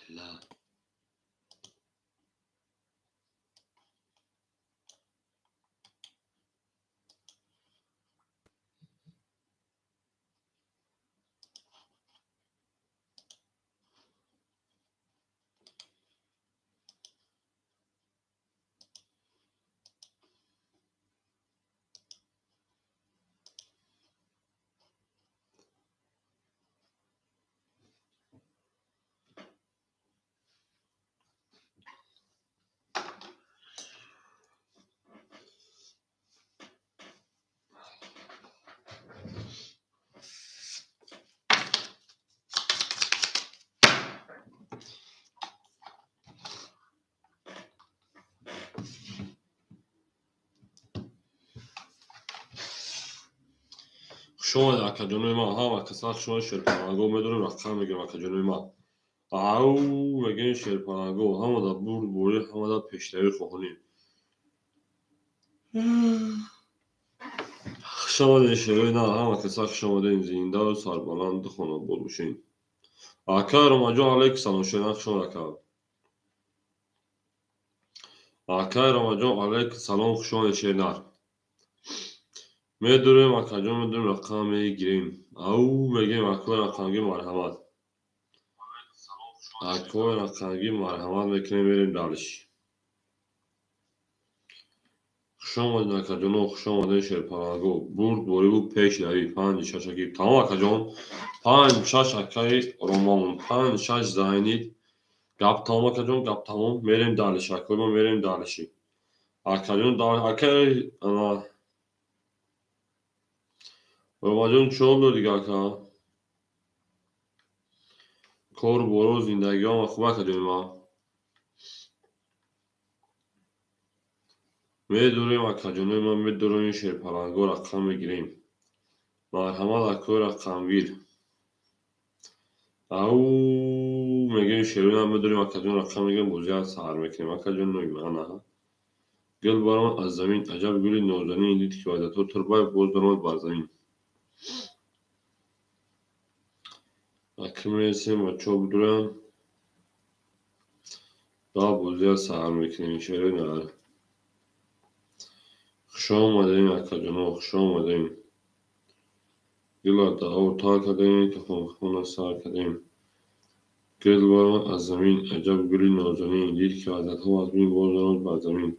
لا شما در کجای ما ها و کسات شما شرپناگو میدونیم رقم میگیرم کجای ما او میگن شرپناگو همه دا بوری همه دا پیشتری خوهونیم شما در شروع نه همه کسات شما در زنده و سربلند خونه بروشین آکار رمجان علیک سلام شناخ شما دکار آکار رمجان علیک سلام شما شناخ میدونیم اکجان میدونیم رقم میگیریم او میگیم اکوی رقمگی مرحمت اکوی رقمگی مرحمت میکنیم میریم دالش شما در اکجان شما در شرپناگو برد بوری بود پیش دوی پنج ششکی تمام اکجان پنج شش اکای رومان پنج شش زاینید گپ تمام اکجان گپ تمام میریم دالش اکوی ما میریم دالشی اکجان دال اکای روماجون چون دیگه اکا کور برو زندگی ها خوبه کجای ما میدونیم اکجانوی ما میدونیم شرپناگو رقم میگیریم مرحمت اکوی رقمگیر او میگیم شیرین هم میدونیم اکجان رقم میگیریم بوزیت سهر میکنیم اکجان نوی معنی گل بارم از زمین عجب گلی نوزنی این دید که وعده تو تربای بوز برمد بر زمین اکی میرسیم و چوب دورم دا بوزیت سهر میکنیم شیرین هم خوشا آمدیم اکجانو خوشا آمدیم گل دا او تا کدیم که خون سر کدیم گل بارم از زمین عجب گلی نوزنی این دید که وعده تو از بین بوز برمد بر زمین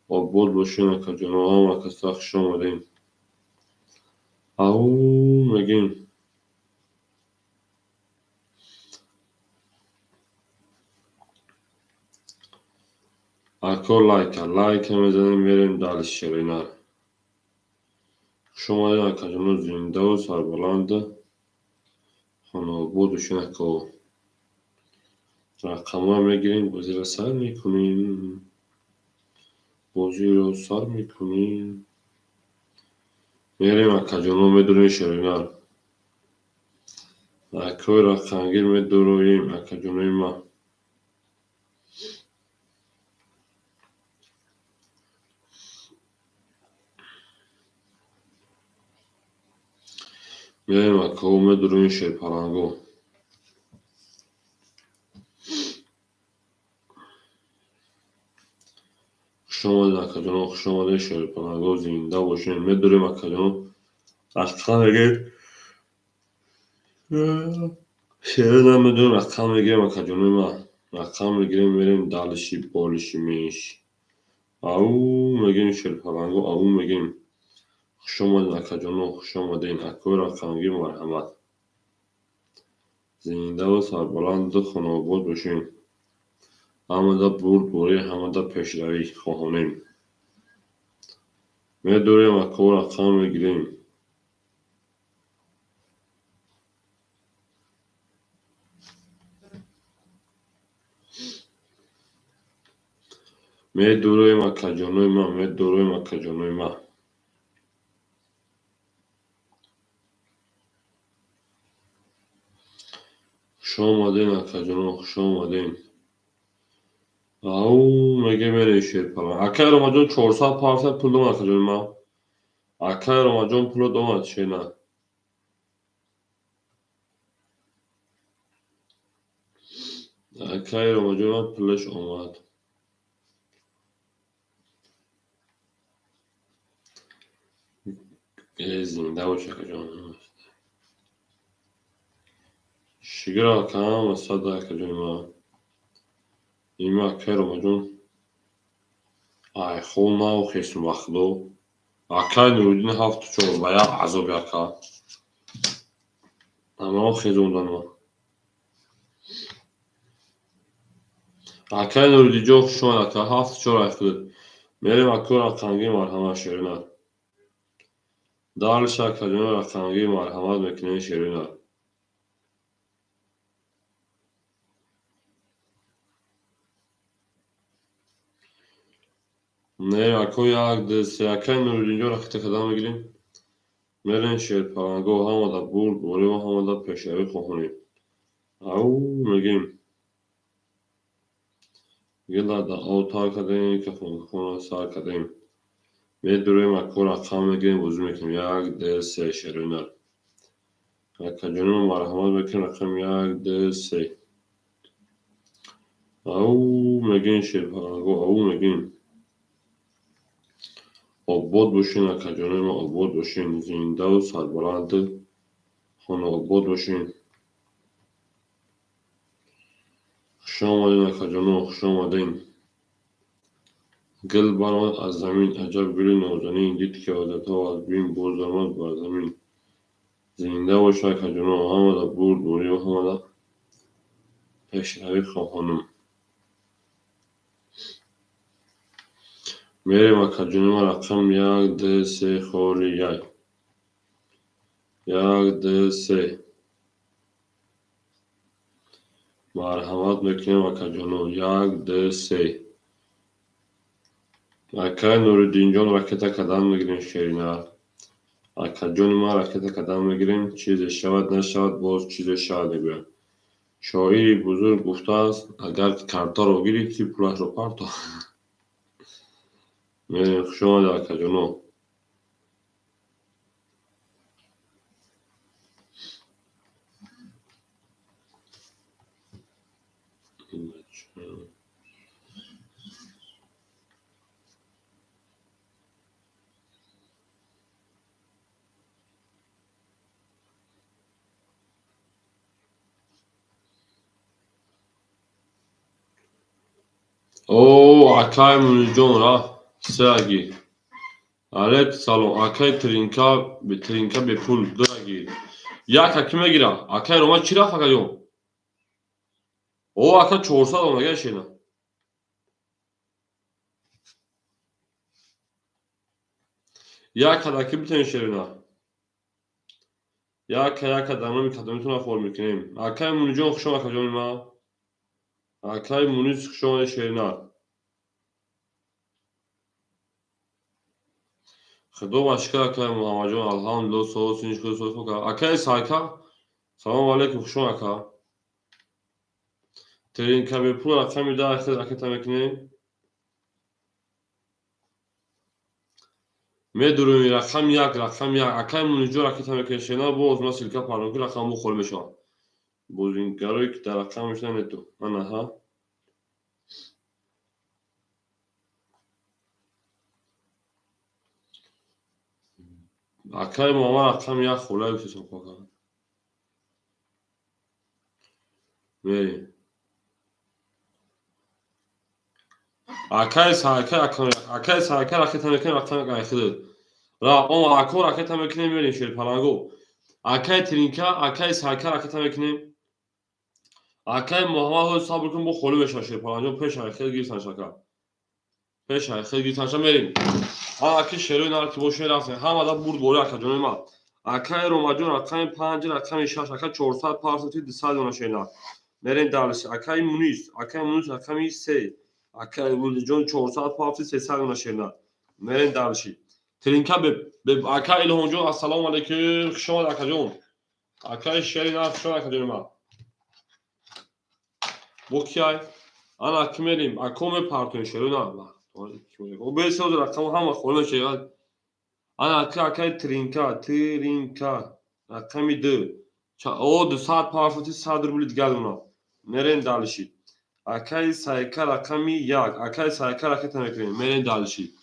و بود باشین اکجانو هم اکستا خوشا آمدیم او میگیم اکو لایک میزنیم میریم دالش شیرینه شما در اکجانو زنده و سربلند خانه بودشون اکو رقم ها میگیریم بازی رو سر میکنیم بازی رو سر میکنیم میریم اکجانو میدونیم شیرینه اکوی رقمگیر میدونیم اکجانوی ما میریم اکو میدونیم شرپناگو شما در اکجانو شما در شرپناگو زنده باشین میدونیم اکجانو رقمگیر شیرین هم میدونیم رقم میگیریم اکجانوی ما رقم میگیریم میریم دالشی بالشی میش او میگیم شرپناگو او میگیم خوش آمدین اکجانو خوش آمدین اکوی رقمگیر مرحمت زنده و سربلند و خانواباد باشین همه دا برد بوری همه دا پیشروی خواهانیم میدونیم اکوی رقم میگیریم میدونیم اکجانوی ما میدونیم اکجانوی ما خوش آمدین اکجانو خوش آمدین او میگه میره شرپناگو اکای روماجون 400 پول دوم اکجانوی ما اکای روماجون پول دوم شیرینه Akay Romajon پولش اومد. زنده باشه که جان شگر کام و صدا که جان ما ایما که Romajon ay خون و خیسم وقتو Akay Nuruddin hafta çorbaya azab yaka. Ama o xezondan ma. Akay Nuruddin çok şu an aka hafta çorba kılır. Merim akıyor akangi marhama şerina. Dar şakacına akangi marhama mekne şerina. Ne akoya de Akay Nuruddin çok akte kadar girin. Merin şer parango hamada burd oraya hamada peşevi kohuni. Au megim. Yıllarda autar kadın kafana sar kadın. Medurem akor akam megim bozum ekim yak de se şerina. Akacının marhamat mekin akam yak de se. Au megin şer parango au megin. Obod باشین اکجانه ما obod باشین زنده و سربلند خانه obod باشین خوش آمدین اکجانه خوش آمدین گل برآمد از زمین عجب گل نازنین دید که عادتها از بین باز آمد بر زمین زنده باش اکجانه آمده برد دوری و آمده پیشروی خواهانم میریم اکجانه ما رقم یک ده سه خوری یک ده سه مرحمت میکنیم اکجانه یک ده سه Akay Nuruddin Can rakete kadar mı girin şehrine? Akay ما rakete kadar mı girin? چیز شود نشود باز چیز شود بگویم. شاعری بزرگ گفته است اگر کارتا رو گیری تی پولش رو پارتا. خوش آمده اکای جانو. Oo Akay Munizcan ra سرگی. Alek salon Akay trinka به پول درگی. یک حکیمه گیرم. Akay روما چی را فقط یوم؟ او Akay 400 مگه شینا. یک کداکی میتونی شیرنا. یک دامن میتونه فور میکنیم. Akay Munizcan خوش آمد کجا ما؟ Akay Muniz خوش آمد شیرنا. خدا başka Akay Muhammadcan elhamdülillah sağ olsun şükür olsun. Akay sayka. Selam aleyküm خوش آمد Akay. ترین کبیر پول رقمی ده اخیر رکت مکنی میدونی رقم یک اکای منجو رکت مکنی شنا باز ما سیلکا پارنوکی رقم بخور میشم باز این کاری که در رقمش نمیتو انا ها اکای ماما رقم یک خولای بسیسم کنم میری اکای سایکه رکت مکنی رقم یک اخیر را اون اکو رکت مکنی میرین شیر پلنگو اکای ترینکا اکای سایکه رکت مکنی اکای محمد صبر کن بخوری بشه شیر پلنگو پیش اخیر گیرسن شکر پیش اخیر گیرسن شکر میریم اکی شروع نار که باشه رفته همه دا برد بوری اکا جانوی ما اکای روماجون اکای 5 اکای 6 اکای 400 پارستی 200 دونه شینا میرین دالش اکای مونیز اکای 3 اکای ولجون 400 پارسی 300 دونه شینا میرین دالشی ترینکا به اکای الهونجون السلام علیکم شما اکا جون اکای شینا شما اکا جون ما بوکیای انا اکمریم اکوم پارتون شروع نار o 5 sezon rakamı ham xona şey ana akay trinka rakami de o 2 saat parfati sadır bulit geldi ona neren dalişi Akay sayka rakami yak. Akay sayka raket meکنیم. میریم دالشی.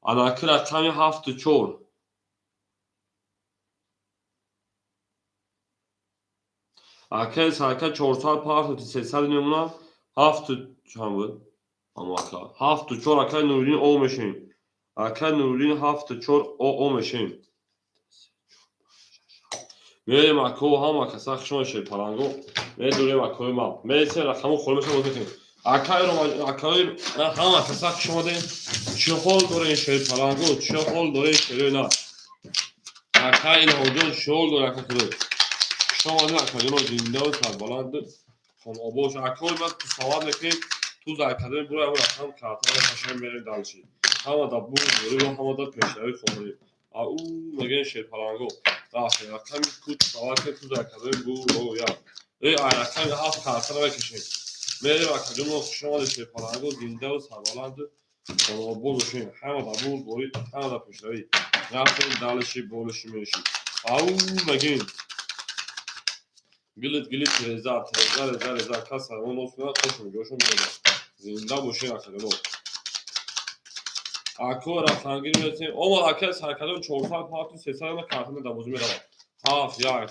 Anaki rakami 74. Akay sayka 405 300 نمونه 7 چند بود؟ اما اکا 74 akay نورین او میشیم. akay نورین 74 او میشیم. میریم اکو هم اکسا خشون شه پلنگو. میدوریم اکوی ما. میسه رقمو خورمش رو بکنیم. akay رو akay هم اکسا خشون دیم. چهول دورین شه پلنگو. چهول دورین شه نه. akay نوجون شهول دورین اکسا. شما نه akay رو زنده و سربلند. خون آبوش اکوی ما تو سواد میکنیم. تو زایکدیم برای اون رقم کارتان خشون میریم دالشی. همه دا بود و همه دا پیشنهاد خوریم. او میگن شه پلنگو. داخل رقمی کود سوال که تو زایکدیم بود و یا. ای رقمی هفت کارتان بکشیم. میریم اکجون رو شما شه پلنگو زنده و سربلند. خون آبوشیم. همه دا بود و همه دا پیشنهاد. رفتیم دالشی بولشی میشیم. او میگن گلت رضا کس اون اصلا خوشم جوشم میاد. زنده باشه اکجون. اکو رفتنگیر میرسیم. اما اکل سرکلم 405 300 ما کارتون داموزو میرم. هاف یا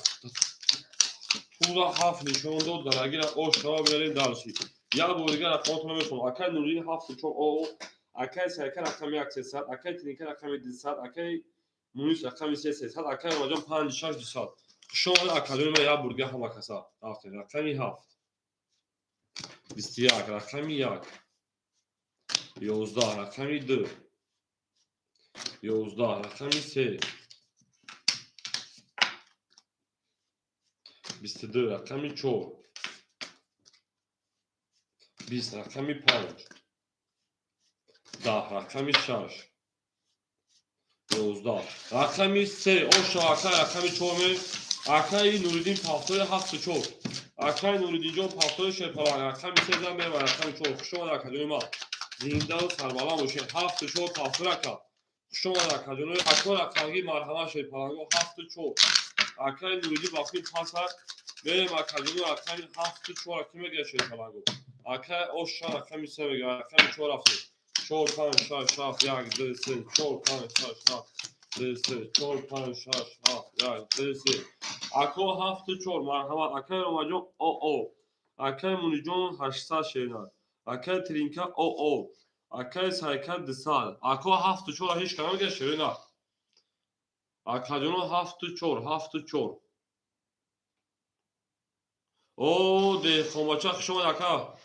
تو هاف نشون داد درگیر او شما میریم دالشی. یا بورگر اکانتون میشون. اکل نورین هفت چون او اکل سرکل رقم 100 اکل تینکل رقم 200 اکل مونیس رقم 300 اکل راجم 5 6 200 شما اکادمی یا بورگر هم کسا هفت رقم هفت 21 رقم 1 11 رقم 2 11 رقم 3 22 رقم 4 20 رقم 5 10 رقم 6 11 رقم 3 اوشا رقم 4 می اکای نوریدین پافتور 74 اکای نوریدین جون پافتور شپلان رقم 3 زن می و رقم 4 شما در کجای ما زنده و سربلند باشه 74 پافتور اکا شما در کجای اکا رقمی مرحمه شپلان 74 اکای نوریدین باقی پاسر بریم اکادمی رقم 74 رقم میگه شپلان اکای اوشا رقم 3 میگه رقم 4 رفته 4 5 6 7 1 2 3 4 5 6 7 3 4 5 6 7 1 2 3 اکو 74 مرحمت اکای روماجون او اکای مونیجون 800 شینار اکای ترینکا او اکای سایکا دسال اکو 74 هیچ کنم میگه شینار اکاجون 74 او ده خماچه شما اکا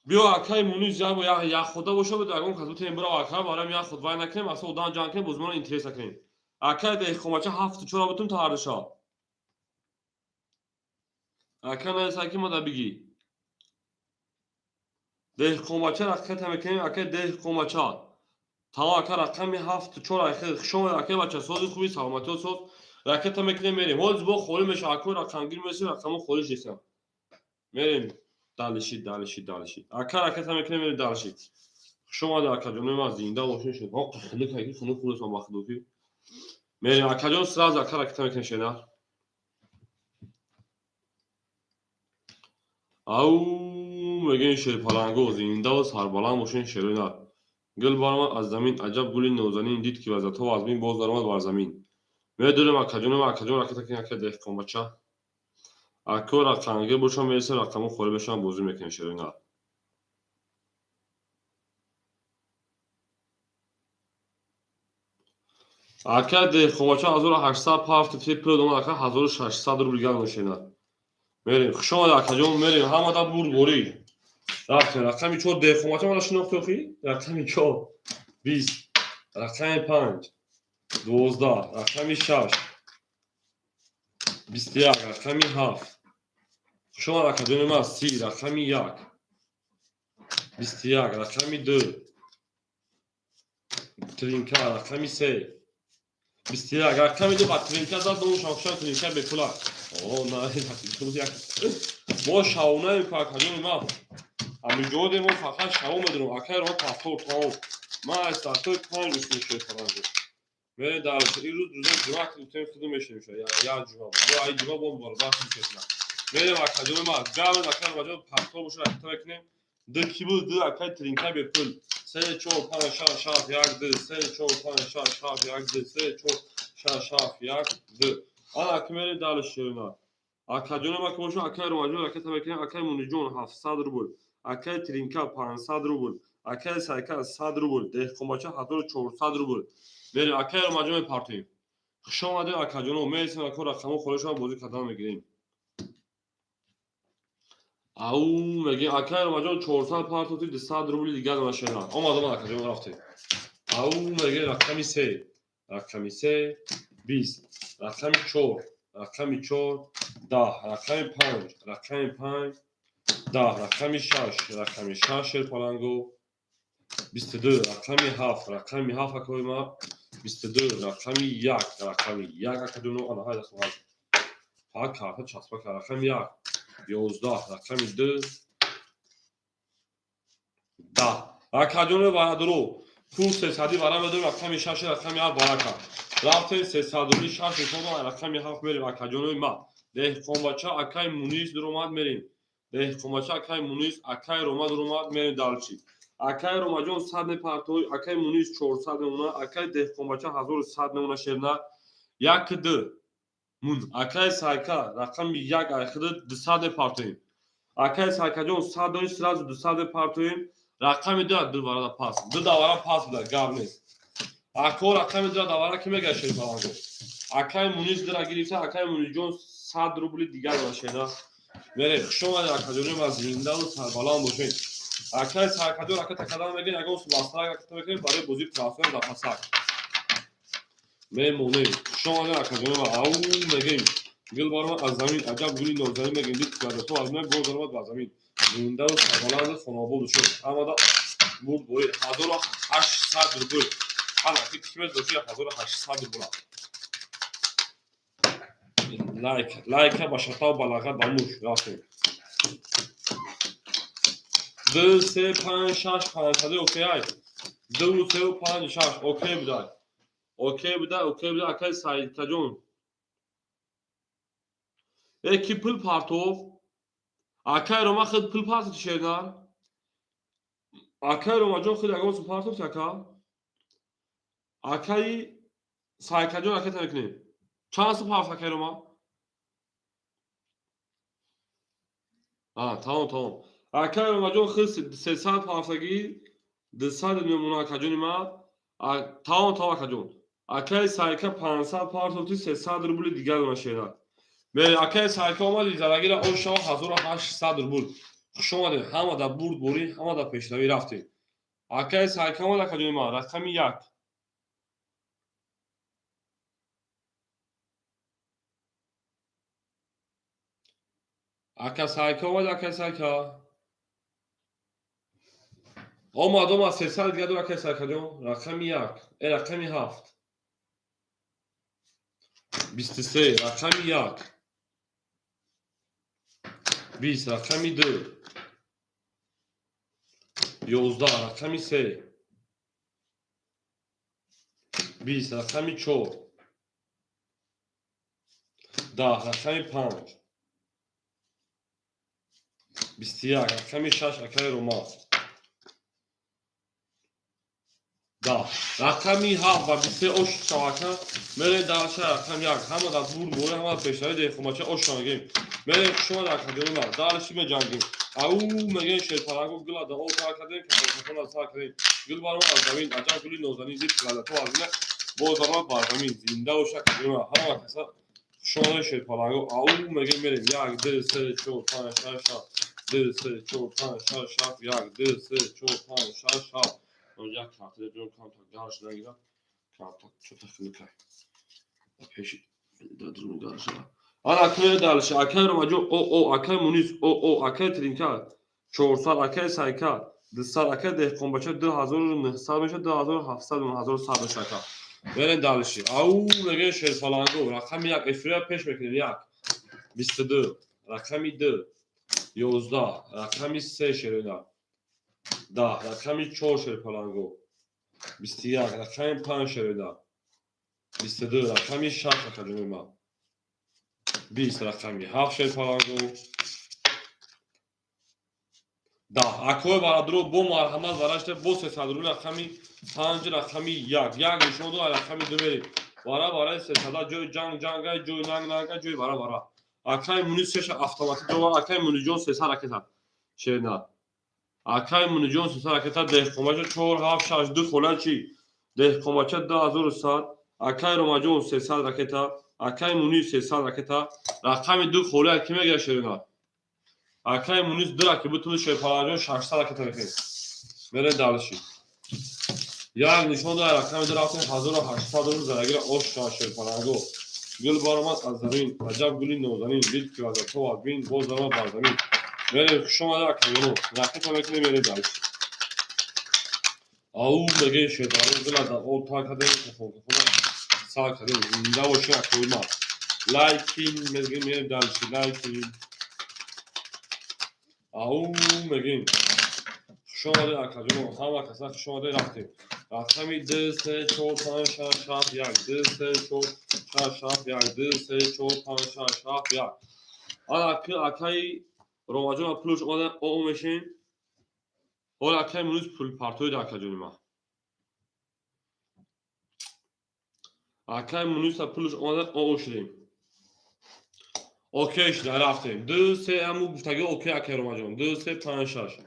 بیا اکای مونیز یا خدا باشه به درگون کدو تیم برا اکا بارم یا خود وای نکنیم اصلا اودان جان کنیم بزمان اینترس کنیم اکای ده خماچه 74 بتون تا هردشا اکا نه ساکی ما دا بگی ده خماچه رقم میکنیم اکای ده خماچه تا اکا رقمی 74 اکا شما اکای بچه سازی خوبی سلامتی و ساز رقم میکنیم میریم ولز با خوری میشه اکا رقم گیر میشه رقم خوری جسم میریم دالشی اکا رقم میکنیم میریم دالشی شما در اکادمی ما زنده باشین شد ما خیلی که خونه خودت ما مخدوفی میریم اکادمی سراز اکا رقم میکنیم شنا او میگن شیر پلنگو زنده و سربلند باشین شیرینات گل بارم از زمین عجب گلی نوزنین دید که وزت ها از بین باز درآمد بر زمین میدونم اکادمی رقم که دهقان بچه اکو رقم گیر باشم میرسه رقمو خوری بشم بازی میکنین شیرینات اکا دهقان بچه 1800 تریپل دوم اکا 1600 روبل گل میشینه میریم شما در کجا میریم همه دا بود بوری رقمی 4 دهقان ما شناخته خی رقمی 4 20 رقم 5 12 رقمی 6 21 رقمی 7 شما در کجا ما 30 رقمی 1 21 رقمی 2 ترینکا رقمی 3 21 رقمی 2 بعد ترینکا زد اون شاخشان ترینکا به کلا اوه نه رقمی ما شاونه که کجا ما همینجوری ما فقط شما میدونم اکای رو پافتور تاو ما استارتور 5 روز میشه فرانگو میره در این روز جمعه که تو خودم میشه یا جمعه یا ای جمعه بوم برداشت میشه میریم اکاجون ما گام اکر وجود پرتو بشه رفته بکنیم دکی بود دو اکای ترینکای به پل سه چهار پنج شش هفت یک دو سه چهار پنج شش هفت یک دو سه چهار شش هفت یک دو آن اکمل دالش شونا اکاجون ما که باشه اکای رو وجود اکای بکنیم اکای مونیجون 700 روبل اکای ترینکا 500 روبل اکای سایکا 100 روبل ده کماچه 1400 روبل میریم اکای رو مجموع پارتیم خوش آمده اکاجون میرسیم اکای رقمو خودش هم بازی کردن میگیریم او میگه اکای رو مجموع 400 پارتو 200 روبل دیگه ماشینا اومدم اکاجون رفته او میگه رقمی 3 رقمی 3 20 رقمی 4 رقمی 4 10 رقمی 5 رقمی 5 10 رقمی 6 رقمی 6 پلنگو 22 رقمی 7 رقمی 7 اکوی ما 22 رقمی 1 رقمی 1 اکادونو آنها های دست مهاجم فقط کارت چسبا که رقمی 1 11 رقمی 2 10 اکادونو بارادرو پول 300 برام بده رقمی 6 رقمی 7 بارکا رفته 300 6 شما رقمی 7 میریم اکادونو ما ده کومباچا اکای مونیز دروماد میریم ده کومباچا اکای مونیز اکای روما دروماد میریم دالچی اکای روما جون 100 پارتوی اکای مونیز 400 نمونه اکای ده کومباچا 1100 نمونه شرنا یک دو مون اکای سایکا رقم 1 اخد 200 پارتوی اکای سایکا جون 100 دونش سراز 200 پارتوی رقم 2 دو برای پاس دو دوباره پاس بده گاب نیست اکو رقم 2 دوباره کی میگه شیر پالانگو اکای مونیز در گرفته اکای مونیز جون 100 روبل دیگر باشه میره شما در اکادمی ما زنده و سربلند باشین اکای سرکادو رکت کدام میگین اگه اون باسترا که میگین برای بازی ترانسفر در پاسا میمونه شما در اکادمی ما او میگین گل بارما از زمین عجب گلی نوزایی میگین دید که تو از من گل دارم با زمین زنده و سربلند فنابود شد اما دا بود بوی 1800 روبل انا کی میشه 1800 روبل لایک با شتا و بلاغت داموش رفتیم 2 3 5 6 5 اوکی 2 3 5 6 اوکی بوده اوکی بوده اکای سعید کجون اکی پل پارتوف اکای روما خد پل پارتوف شیرنار اکای روما جون خد اگه واسه پارتوف تکا اکای سعید کجون اکای تنکنی چند سو پارتوف اکای روما tamam اکای روما جون خد 300 پارتوفگی 200 نمونه کجونی ما tamam کجون اکای سایکا 500 پارتوف 300 روبل دیگر ماشینا به اکای سایکا اومد زرگیر اون شما 1800 روبل شما ده همه دا برد بوری همه دا پیشروی رفتی اکای سایکا اومد کجونی ما رقمی 1 اکای سایکا اومد اکای سایکا اومد 300 دیگر دو اکای سایکا جون رقمی 1 رقمی 7 23 رقمی 1 20 رقمی 2 11 رقمی 3 20 رقمی 4 10 رقمی 5 21 رقمی 6 اکای روما 10 رقمی 7 و 23 اوش شواکا میره در چه رقم 1 همه در بور موره همه پیشنهاد دیخوماچه اوش شانگیم میره شما در کدیون ما دارشی می جنگیم او میگه شیطانگو گلا دا او کار کردیم که خودتون از کار کردیم گل بارما از زمین عجب گلی نوزانی دید که تو از نه باز بارما بار زمین زنده و شکل ما همه کسا شما شیطانگو او میگه میریم 1 2 3 4 5 6 2 3 4 5 6 7 1 2 3 4 5 6 7 اونجا کارت جون کانتاکت دارش نگیرم کانتاکت چه تکنیکای پیش دادرون دارش آن اکای دارش اکای رو ماجو او اکای مونیز او اکای ترینکا 400 اکای سایکا 200 اکای دهقان باشه 2900 میشه 2700 9100 شکا برن دالشی او میگه شیر فلانگو رقم 1 افریا پیش میکنیم 1 22 رقمی 2 11 رقمی 3 شیرینا 10 رقمی 4 شیر فلانگو 21 رقمی 5 شیرینا 22 رقمی 6 اکادمی ما 20 رقمی 7 شیر پالانگو. 10 акои барадро бо марҳамат ва раште бо 300 рубли рақами 5 рақами 1 1 нишон ду рақами 2 мерим бара бараи 300 ҷои ҷанг ҷангай ҷои нанг нангай ҷои бара бара акай муни сеша автоматик ҷова акай муниҷон 300 ракета шена акай муниҷон 300 ракета деҳқомача 4 7 6 2 хола чи деҳқомача 2100 акай ромаҷон 300 ракета акай муни 300 ракета рақами 2 хола ки мега шена акай мунис дыра ки бутуни шерпаланҷон 600 ракета мехем мере далши як нишон дар рақами дырафтин 1800 рубл зарагира ош шерпаланго гул баромад аз замин аҷаб гули нозанин битки вазато адбин боз даромад бар замин мере хушомада акамино рақета мекунем мере далши ау мегем шерпаланго гула дар ол так кадем кафона сар кадем зинда бошин акоима лайкин мегем мере далши лайкин ау мегем хушомада акаҷоно ҳама каса хушомада рафтем рақами 2 3 4 5 6 7 1 2 3 4 6 7 1 2 3 4 5 6 7 1 ҳала акай ромаҷона пулуш ода о мешин ҳола акай мунис пул партои да акаҷонима акай муниса пулуш ода о шудем окей шуда рафтем 2 3 аму гуфтаги окей акай ромаҷон 2 3 5 6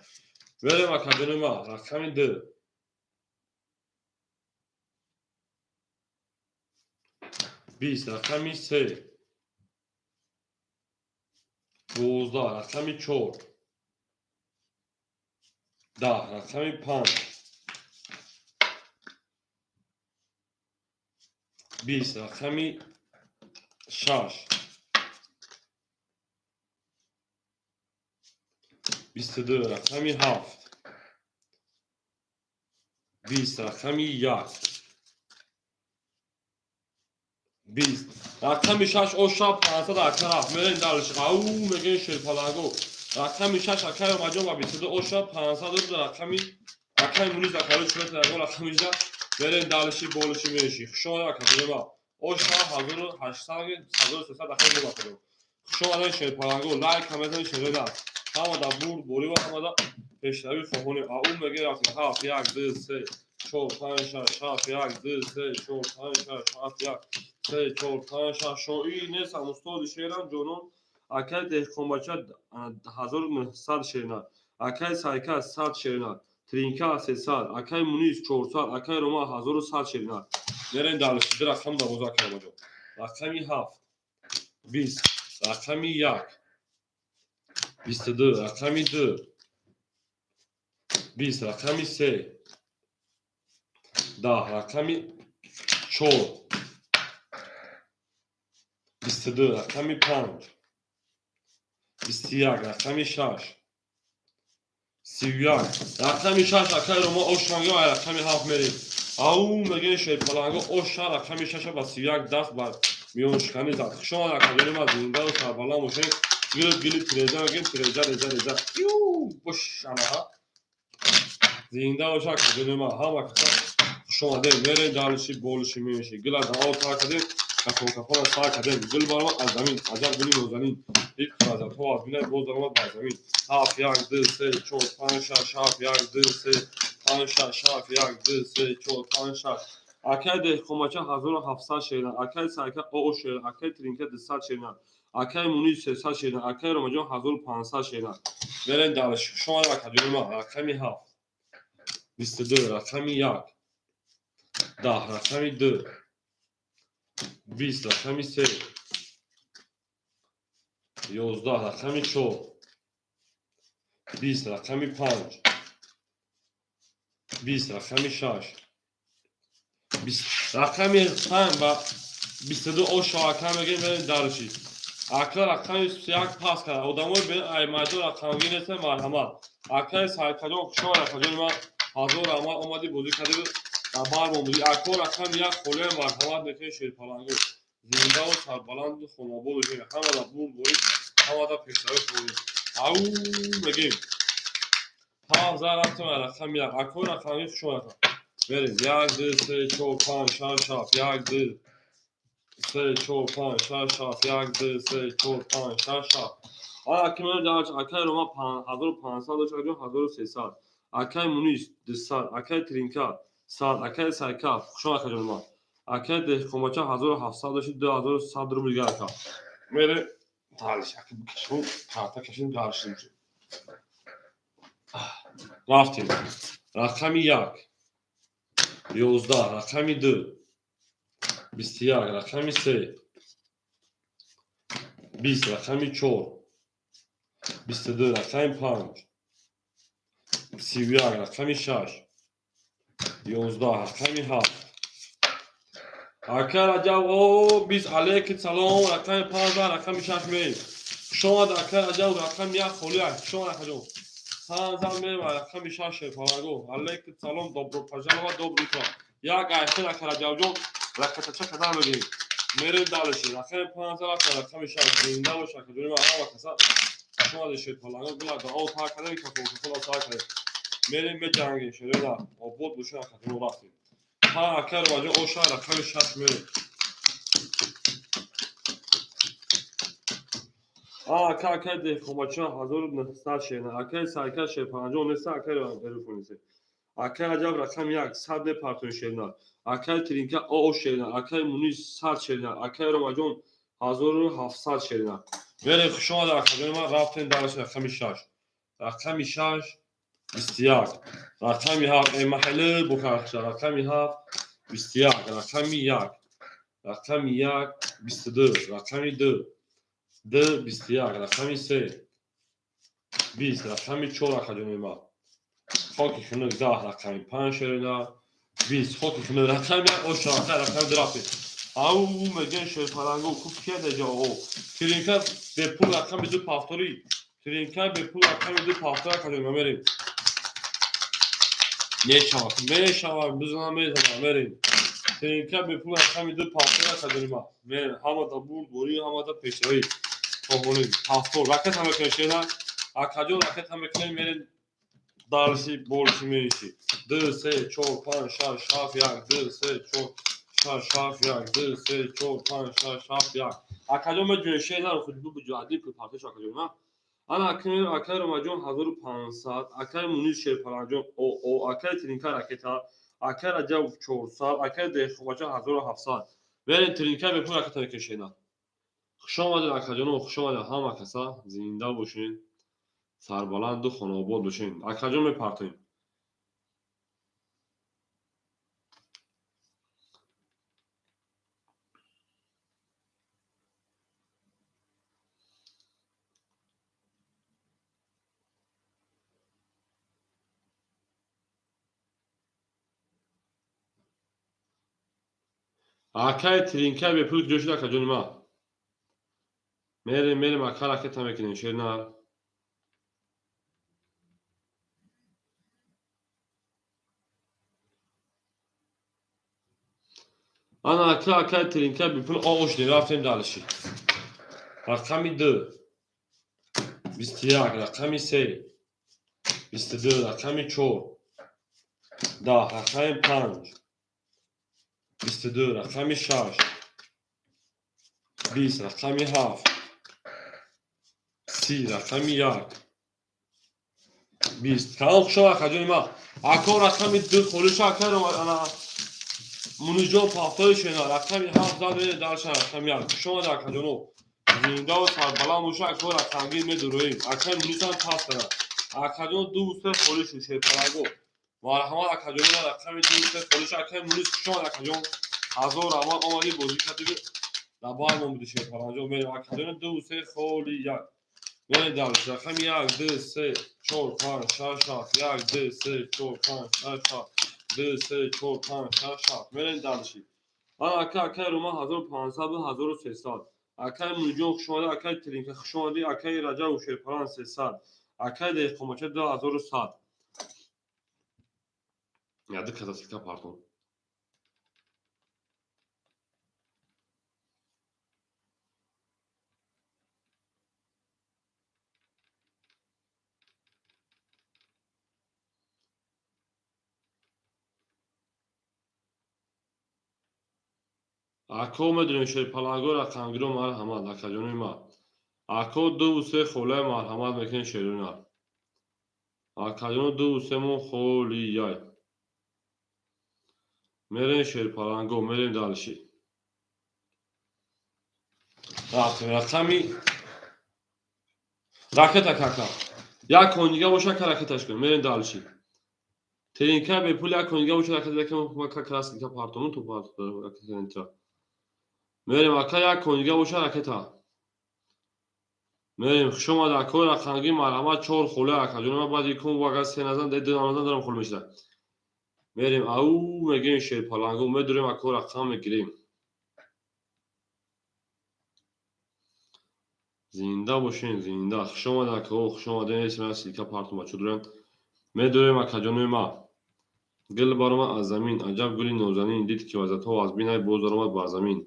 верем акаҷонима рақами 2 20 рақами 3 12 рақами 4 10 рақами 5 20 рақами 6 22 рақами 7 20 рақами 1 20 рақами 6 оша 500 ака рафт мерем далш ау мегем шерпалаго рақами 6 акай омаҷон ба 22 оша 500 рубл рақами акай муниз акалу шуратаго рақами да мерем далши болиши меши хушомада акаҷонема оша 1800 1300 акай мебакадо хушомада шерпалаго лайк ҳамезани шерода ҳамада бур бори ва ҳамада пешравӣ хоҳонем ау мегем рафтем 7 1 2 3 4 5 6 7 1 2 3 4 5 6 7 1 3 4 5 6 шоии нестам устоди шеърам ҷонон акай деҳқонбача 1900 шерна акай сайка 100 шерна тринка 300 акай мунис 400 акай рома 1100 шерна мерем далшиди рақам 12 акай ромаҷон рақами 7 20 рақами 1 22 рақами 2 20 рақами 3 10 рақами 4 22 рақами 5 21 рақами 6 31 рақами 6 акай рома ошанго ай рақами 7 мерем ау мегем шерпаланго оша рақами 6 ба 31 даст бар миёншиканӣ зад хушомада акаҷонима зиндау сарбаланд бошед гили тиреза мегем тиреза реза бошанаҳа зинда боша акаҷонима ҳама каса хушомадем мерем далши болиши меши гила дао та кадем кафона сар кадем гул баромад аз замин аҷаб гули нозанин ик вазато адбинай боз даромад бар замин 7 1 2 3 4 5 6 7 1 2 3 5 6 7 1 2 3 4 5 6 акай деҳқомача 1700 шерна акай сайка о шерна акай тринка 200 шерна акай муни 300 шерна акай ромаҷон 1500 шерна мерем далши хушомада акаҷонима рақами 7 22 рақами 1 10 рақами 2 20 рақами 3 11 рақами 4 20 рақами 5 20 рақами 6 20 рақами 5 ба 22 оша ака мегем мерем далши ака рақами 31 пас карда одамои бе ай майдон рақамгӣ нестем марҳамат акай сайкаҷон хушомада акаҷонима ҳазор рамат омади бозӣ кардӣ бармон будӣ ако рақами 1 холияи марҳамат мекунем шерпаланго зиндаву сарбаланду хонободу ҷои ҳамада бур бори ҳамада пешравӣ хоҳонем ау мегем ҳавза рафтем ай рақами 1 ако рақами хушомада мерем 1 2 3 4 5 6 7 1 2 سه چهار پنج شش هفت یک دو سه چهار پنج شش هفت اکی من دارش اکی رو ما 1500 داشت اکی 1300 اکی مونیش 200 اکی ترینکا 100 اکی سایکا شما اکی ما اکی ده کماچه 1700 داشت 2100 روبل گرفت میره تالش اکی بکشون کارتا کشیم دارشیم رفتیم رقم یک 11 رقم 2 21 رقم 3 20 رقم 4 22 رقم 5 31 رقم 6 11 رقم 7 اکی رجب او 20 علیک سلام رقم 15 رقم 6 می شما اکی رجب رقم 1 خالی شما رقم 15 می رقم 6 پاراگو علیک سلام добро пожаловать добрый утро یک айфон اکی رجب جون رقم چه کدام بگیم میره دالشی رقم 15 رقم 6 زنده باشه که دوریم آقا کسا شما داشتید پاراگو بلا او تا کدام که فوق تا کدام میریم به جنگی شده نه آبود بشه که رفتیم ها اکی رو واجه او شهر رقم 6 میره اکی ده کماچه 1900 شینه اکی سایکا شه 59 اکی رو تلفنیسه اکی عجب رقم 1 100 پارتون شینه اکی ترینکا او شینه اکی مونیش 100 شینه اکی رو واجون 1700 شینه میره شما در کدوم ما رفتین درش رقم 6 رقم 6 21 رقم 7 محله بوکاخش رقم 7 21 رقم 1 رقم 1 22 رقم 2 2 21 رقم 3 20 رقم 4 کدوم ما خاکی خنک 10 رقم 5 شرینا 20 خاکی خنک رقم 1 او شاخه رقم درافی او میگن شیر پلنگو کوب کرده جا او ترینکا به پول رقم 2 پافتوری ترینکا به پول رقم 2 پافتور کدوم میریم میشوام بزنم میریم ترینکا به پول رقم 2 پافتور کدوم ما میریم همه تا بود بوری همه تا پیشایی توهونی پافتور راکت هم کنشینا اکاجو راکت هم کنیم میریم دارشی بولشی میشی 2 3 4 5 6 7 1 2 3 4 6 7 1 2 3 4 5 6 7 1 اکاجو ما جوشینا رو خود بو جادی کو پاتش اکاجو ما انا اکن اکای رو ماجون 1500 اکای مونیش شیر پلنجون او اکای ترینکا راکتا اکای راجا 400 اکای ده خواجه 1700 برین ترینکا به پول راکتا کشینا خوش آمدید اکاجو خوش آمدید همه کسا زنده باشین سربلند و خانواباد باشین اکاجو میپرتیم اکای ترینکا به پول جوشید اکاجو ما میریم اکا راکتا میکنیم شیرنا انا اکای ترینکا به پول آوش رفتیم دالشی رقم 2 21 رقم 3 22 رقم 4 10 رقم 5 22 رقم 6 20 رقم 7 30 رقم 1 20 کام شو اکاجو ما اکا رقم 2 خولش اکا رو انا مونیجو پافتای شنا رقم 7 زده دالش رقم 1 شما در اکاجو زنده و سربلند باشه اکا رقم گیر میدرویم اکا مونیسان پاس کنه اکاجو دوست خولش شه پراگو مرحمت اکاجو رقم دوست خولش اکا مونیس شما در اکاجو هزار اما آمدی بازی کردی دبار من بودی شه پراگو میریم اکاجو دوست خولی یک میریم دالش رقم 1 2 3 4 5 6 7 1 2 3 4 5 6 7 2 3 4 5 6 7 میریم دالشی اکای رو ما 1500 و 1300 اکای مونیجون خشماده اکای ترینکا خشماده اکای رجا و شیرپران 300 اکای ده قماچه 2100 یاد کاتاستروفا پارتون Ако медонем шерпаланго рақамгиро марҳамат акаҷонои ман. Ако 2 3 холаи марҳамат мекунем шерунар. Акаҷон 2 3 мон холияй. Мерем шерпаланго мерем далши. Рақами ракета кака. Як конига боша ка ракеташ кунем мерем далши. Теринка бепул як конига боша ракета дакам ка красника партону то партону ракета энтра. Мерем ака як конига боша ракета. Мерем шума да ко рақанги марҳамат 4 хола акаҷон ман баъди кум вага се назан де намазан дарам хол мешда. Мерем ау мегем шерпаланго медурем ако рақам мегирем. Зинда бошен зинда хушомада ко хушомада эсма силка партома чудурам медурем акаҷонои ман. Гил барома аз замин аҷаб гули нозанин дид ки вазатҳо аз бинай боз даромад бар замин.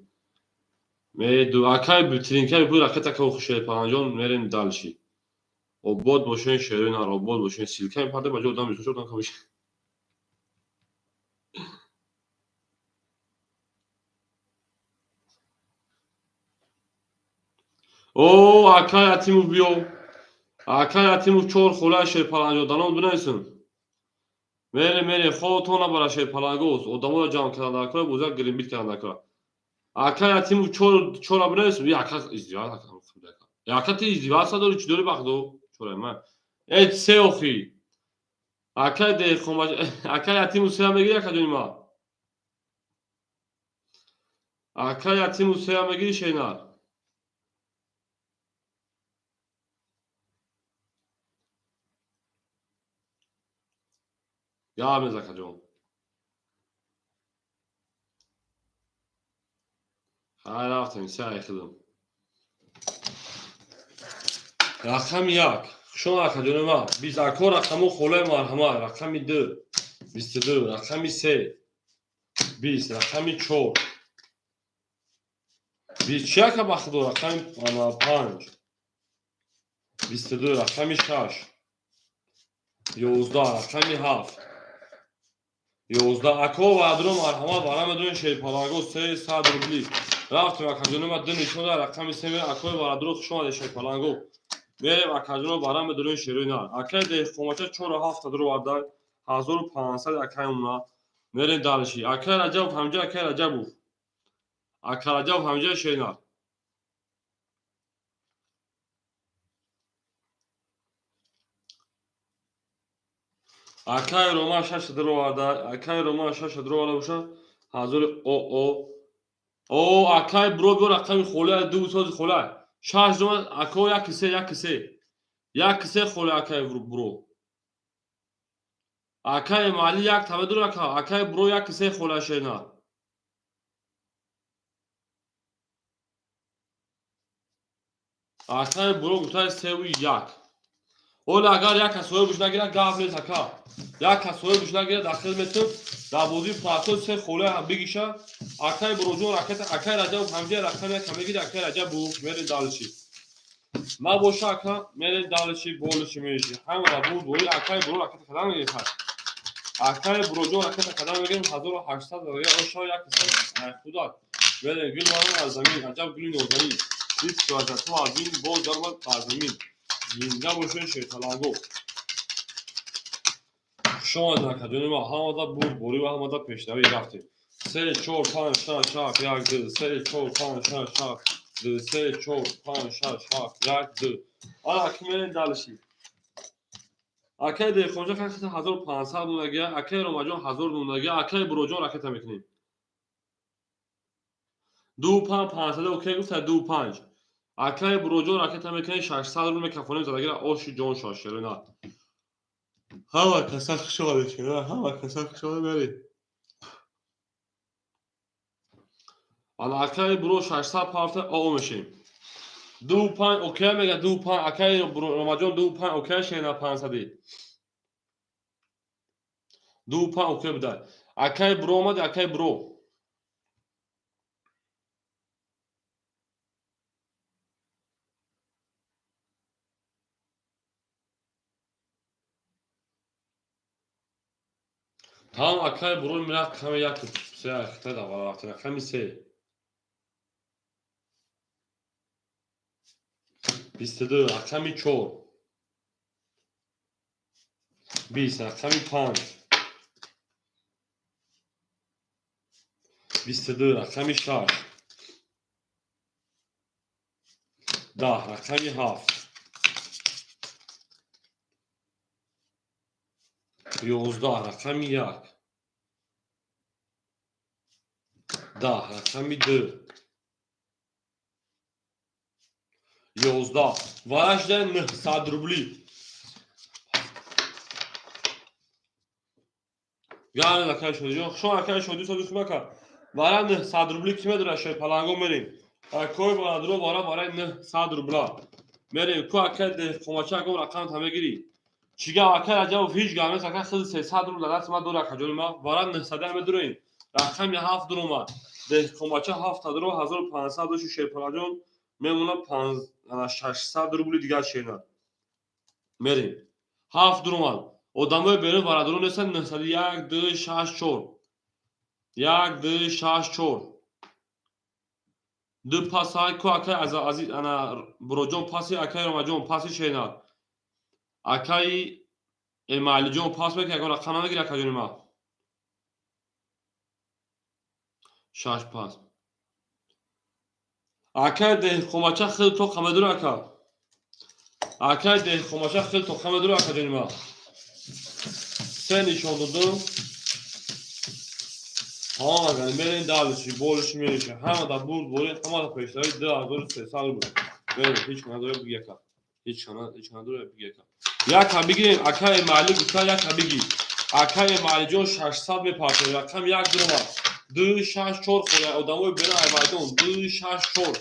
Меду акай битринка бу ракета ко шерпаланҷон мерем далши. Обод бошен шерунар обод бошен силка паде баҷо дам мисочотан камиш. О акай атиму биё. Акай атиму 4 хола шерпаланҷон данон бинайсин. Мере хотона бара шерпалангоз одамо ҷамъ кардан кора бузак гримбит кардан кора. Акай атиму 4 абнайсин яка издивоат акам худа. Яка ти издивоат садори чи дори бахдо 4 ман. Эт се охи. Акай де хомаҷ акай атиму се мегири акаҷони ман. Акай атиму се мегири шенар. Я мез акаҷон. Хай рафтем се айхидам. Рақами як. Шума акаҷони ман. Биз ако рақаму холаи марҳамат. Рақами 2. 22. Рақами 3. 20. Рақами 4. 21 бахдо рақами 5. 22 рақами 6. 11 рақами 7. 11 ако вадрум марҳамат бара медонем шерпаланго 300 рубли. Рафтем акаҷони ман ду нишода рақами 3 мер акои вадру хушома шерпаланго. Мерем акаҷоно бара медонем шерунар. Акай дехомача 4 дро вардай 1500 акай уна. Мерем далши. Акай раҷабов ҳамҷа акай раҷабов. Акай раҷабов ҳамҷа шенар. Акай рома 6 дро вардай. Акай рома 6 дро варда боша 1000 о. О акай бро бо рақами хола 200 хола. 6 рома ако як кисе як кисе. Як кисе хола акай бро. Акай мали як таведур ака. Акай бро як кисе хола шенар. Акай бро гутай севи як. Ола агар як касоя буш нагира гав нес ака. Як касоя буш нагира дахил метр дар бози пато се хола ҳам бигиша. Акай броҷон ракета акай раҷабов ҳамҷа рақами як мегири акай раҷабов мере далши. Ма боша ака мере далши болши меши. Ҳама буд бои акай бро ракета кадан мегирад. Акай броҷон ракета кадан мегирем 1800 дорга оша як киса худа. Мере гул барам аз замин аҷаб гули нозанин. Дид ки вазатҳо аз ин боз даромад бар замин. Зинда бошен шерпаланго. Хушомад акаҷони ман ҳамада буд борӣ ва ҳамада пешравӣ рафтем. 3 4 5 6 7 1 2 3 4 5 6 7 2 3 4 5 6 7 1 2. Ана аки мерем далши. Акай дехонҷа ракета 1500 мунагия, акай ромаҷон 1000 мунагия, акай броҷон ракета мекунем. 2 5 500 окей гуфта 2 5. Акай броҷон ракета мекунем 600 рубл мекафонем задагира оши ҷон шошерона. Ҳама каса хушода шера, ҳама каса хушода мерем. Ана акай бро 600 парта о мешем. 2 5 окей мега 2 5 акай ромаҷон 2 5 окей шена 500. 2 5 окей буда. Акай бро омад акай бро. Там акай бро мирад каме як се ахта да вара раками се. 22 رقمی 4 20 رقمی 5 22 رقمی 6 10 رقمی 7 11 رقمی 1 10 رقمی 2 11 وارش ده 900 روبلی yani arkadaşlar yok şu an arkadaşlar دوست بکن وارا 900 روبلی کیمه درشه پلنگو میریم کوی برادرو وارا 900 روبلا میریم کو اکد کماچا گم رقم همه گیری چیگه اکد اجا و هیچ گامه سکه خود 300 روبلا دست ما دور کجول ما وارا 900 هم دوریم رقم 7 درما ده کماچا 7 درو 1500 شو شی پلاجون میمونه 600 روبلی دیگه شینا میریم 7 درما odamı böyle var adını nesen nesali yak dı şaş çor yak dı şaş çor dı pasay ko akay aziz ana brojon pasi akay romajon pasi şeynar akay emalijon pas bek agora kanana gira kajonima şaş pas akay de komaça khil to khamedur aka akay de komaça khil to khamedur aka kajonima sen iş oldu ها اگر میرین دالشی بولش میشه همه دا بود بولی همه دا پیشتری 2003 سال بود بریم هیچ کنه دوره بگی یکا هیچ کنه دوره بگی یکا یکا بگیریم اکای مالی بسا یکا بگی اکای مالی جون 600 میپاشه رقم یک درما 264 خوره اداموی بین ایمالیدون 264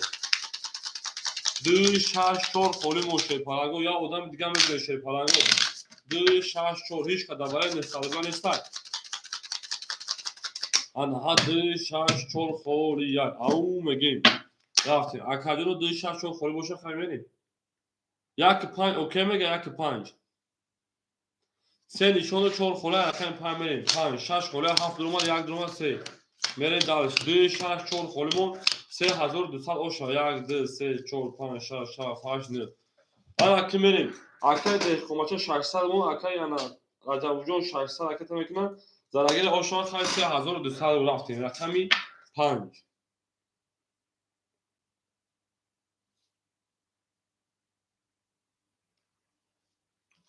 264 خوری موشه پالانگو یا ادام دیگه میگه شه پالانگو 264 هیچ کده برای نستالگان نیستای آنها 264 خوری یک او میگیم رفتیم اکادونو 264 خوری باشه خیلی یک 5 اوکی میگه یک 5 سه نشون 4 خوری اکن 5 میریم 5 6 خوری 7 درما یک درما 3 میریم دالش 264 خوریمون 3200 اوشا 1 2 3 4 5 6 7 8 9 آن کی میریم اکای ده کماچا 600 مون اکای انا راجبوجون 600 اکای تمکن زراگیر آشان خیلی 3200 رفتیم رقمی 5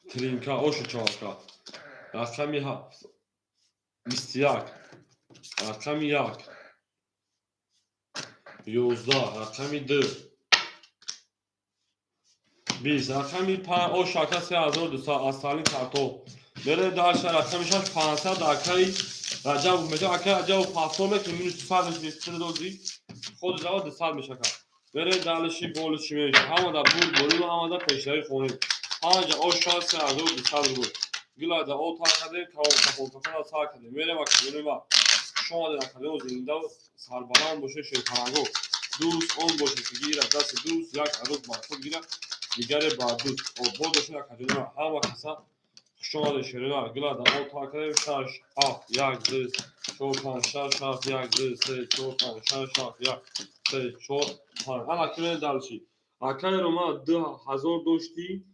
ترینکا اوشو چاکا رقمی 21 رقمی 1 11 رقمی 2 20 رقمی 5 او شاکا 3200 اصالی کارتو بره داشت رقمی 6 500 اکای رجب میشه اکای رجب پاسومه که منو صفر میشه دوزی خود جواد 200 میشه کا بره دالشی بولشی میشه همه دا بود همه دا پیشری خونی آنجا او شانس 3200 بود گلا دا او تا کده کاو کافا تا کده میره ما کدوم ما شما دا کده و زنده سربالان باشه شیطانگو دوست اون باشه که گیره دست دوست یک عروض با گیره دیگره با دوست او بودشون کدوم همه کسا شما دا شیرنا گلا دا او تا کده 6 7 1 2 4 5 6 7 1 2 3 4 5 6 7 1 3 4 5 انا کله دالشی اکای روما 2000 داشتی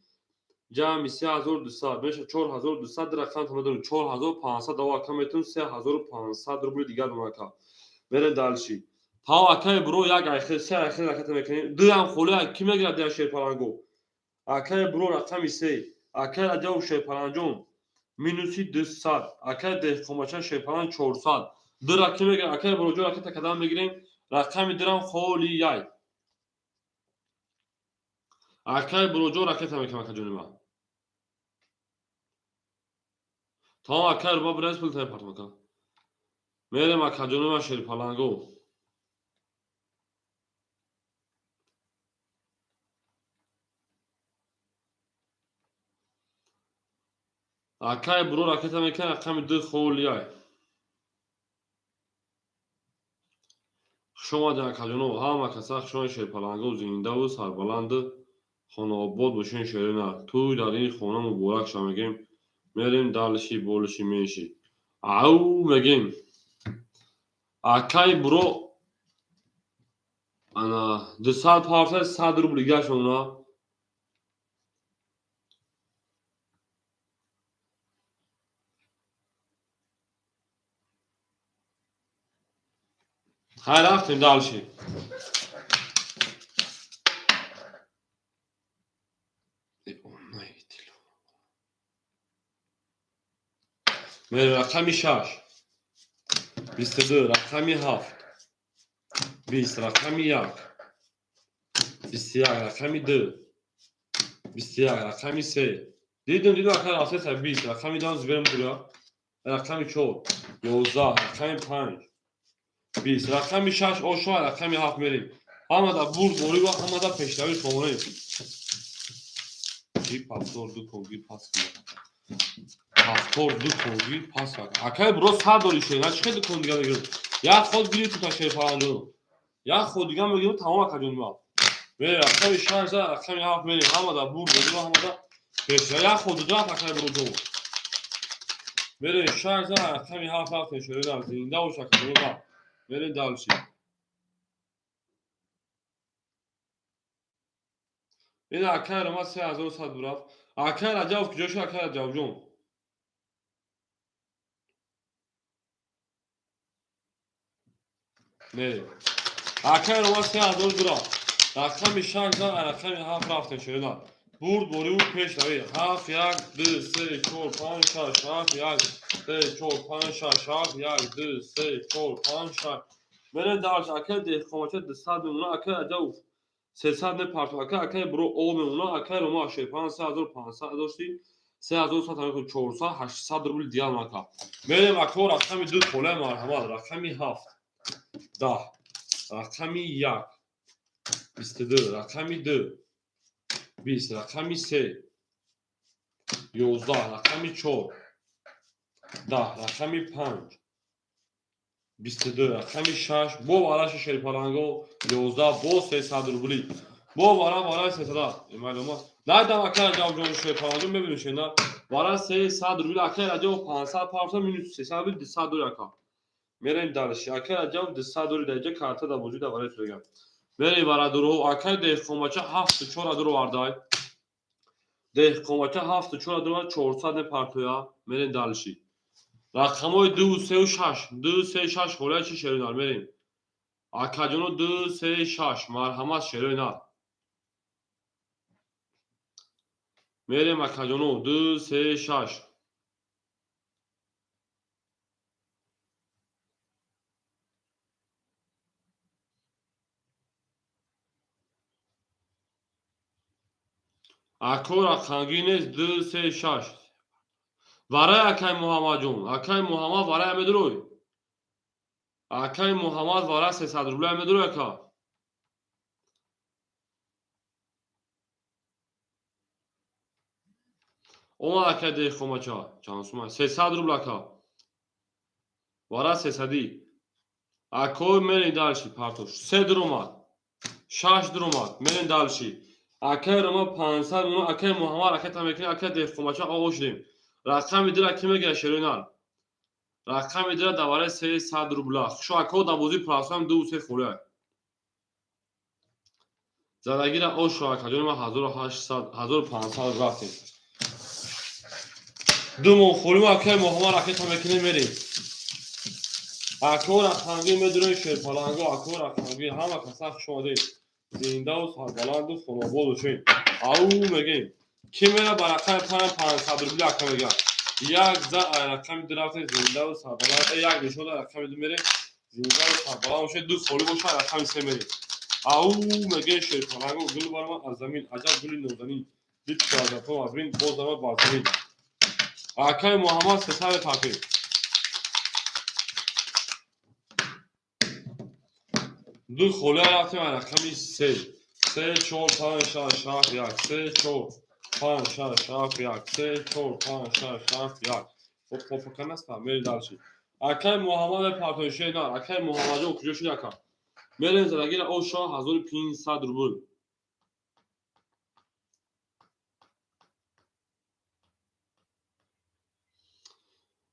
جمعی 3200 میشه 4200 رقم تمام 4500 دوا کمتون 3500 روبل دیگر رو مکا بره دالشی تا اکای برو یک اخیر سه اخیر رقم میکنیم دو هم خوله کی میگیره در شیر پلنگو اکای برو رقمی 3 اکای اجاو شیر پلنجون مینوسی 200 اکای ده کماچا شیر پلنج 400 دو رقم میگیره اکای برو جو رقم تکدام میگیریم رقمی درم خولی یای اکای برو جو رقم میکنم کجونما تا اکر با برس پول تای پارتمکا میرم اکجونو ما شیر پلنگو اکای برو راکت میکنه رقم 2 خولیای شما در اکجونو هم کسا شما شیر پلنگو زنده و سربلند خانه آباد باشین شیرینه توی در این خانه مبارک شما میگیم میریم دالشی بولشی میشی او میگیم اکای برو انا 200 پارسل 100 روبل دیگه شما هر رفتیم دالشی میره رقمی 6 22 رقمی 7 20 رقمی 1 21 رقمی 2 21 رقمی 3 دیدم آخر رفته 20 رقمی دانز برم برا رقمی 4 11 رقمی 5 20 رقمی 6 آشوا رقمی 7 میریم همه برد بوری و همه پیشروی شماره گیر پاسور دو کن گیر پاس پاسور دو کن گیر پاس اکای برو صد داری شد چه دو کن دیگه بگیرم یا خود گیری تو تاشه پرانجو یا خود دیگه بگیرم تمام اکاجون ما میره رقمی 6 رقمی 7 میریم همه برد بوری و همه پیشروی یا خود دو اکای برو دو میره 6 رقمی 7 پیشروی در زنده و شکل ما میره دالشی این اکای رو ما 3100 برافت اکای رجاو کجاش اکای رجاو جون میره اکای رو ما 3000 برافت رقمی 6 رقمی 7 رفته شده برد بوری و پیش روی 7 1 2 3 4 5 6 7 1 3 4 5 6 7 1 2 3 4 5 6 میره دالش اکای دهقامچه 200 میمونه اکای رجاو 300 نپرت اکای برو او میمونه اکای رو ما 3500 داشتی 3100 تا 400 800 روبل دیال ماکا میریم اکو رقمی دو طوله مرحمت رقمی 7 10 رقمی 1 22 رقمی 2 20 رقمی 3 11 رقمی 4 10 رقمی 5 22 رقمی 6 بو باراش شریپالانگو 11 بو 300 روبلی بو بارا 300 معلومات نایدم اکر جواب جون شریپالانگو ببینید شما بارا 300 روبلی اکر جواب 500 پارسا مینوت 300 روبلی 200 دلار اکا میریم دالش اکر جواب 200 دلار دیگه کارت دا وجود داره بگم میری برا درو اکر دهقامچه 7 4 درو واردای دهقامچه 7 4 درو 400 پارتویا میرین دالشی رقمای 2 3 و 6 2 3 6 خورای چی شرینا میریم اکاجونو 2 3 6 مرحمت شرینا میریم اکاجونو 2 3 6 اکو رقمگینز 2 3 6 برای اکای محمد جون اکای محمد برای امدروی اکای محمد برای 300 روبل امدروی اکا اومد اکای دهقامچه چانسوما 300 روبل اکا برای 300 اکو میرین دالشی پارتوش 3 درومات 6 درومات میرین دالشی اکای روما 500 میلیون اکای محمد اکای تمکین اکای دهقامچه آقا شدیم رقم میدیر اکی میگه شرینال رقم میدیر دواره 300 روبلا شو اکو دابوزی پراسم 2 3 خوره زدگی را او شو اکا جون ما 1800 1500 رفتیم دو مون خوریم اکای محمد اکای تمکین میریم اکو رقمگی میدونه شرپالانگو اکو رقمگی همه کساف شده زنده و سربلند و خانواد و چین او میگیم کی میره برقم 500 روبلی اکا میگم یک رقم درافت زنده و سربلند یک نشون رقم دو میره زنده و سربلند باشه دو خوری باشه رقم سه میره او میگه شرپالانگو گل بارم از زمین عجب گلی نوزنی دید شازده از بین باز دارم بازمین اکای محمد 300 تاپی دو خوله رفتیم رقمی 3 3 4 5 6 7 1 3 4 5 6 7 1 3 4 5 6 7 1 خب فکر نستم میری دالشی اکای محمد پرتوشه نه اکای محمد جو کجا شد اکا میرین زدگیر او شاه 1500 روبل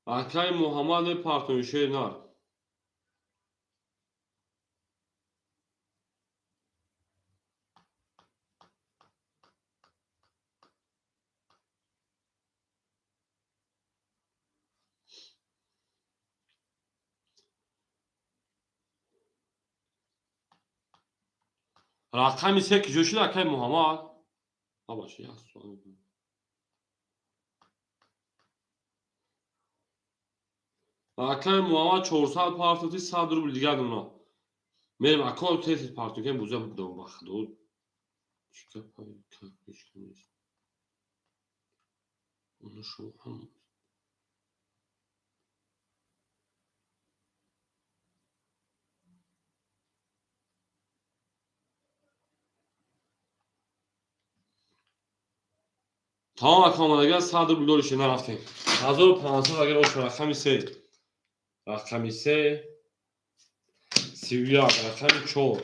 اکای محمد پرتوشه نه رقم 3 کجوشی رقم محمد ها باشه یک سوال رقم محمد 450 100 روبل دیگه دونا میریم اکو تست پارتو که بوزا دو بخدو چیکار پای کافیش کنید اون شو هم تمام اکامدگی 100 روبل دورش نرفتیم 1500 اگر اوش رقم 3 رقم 3 31 رقم 4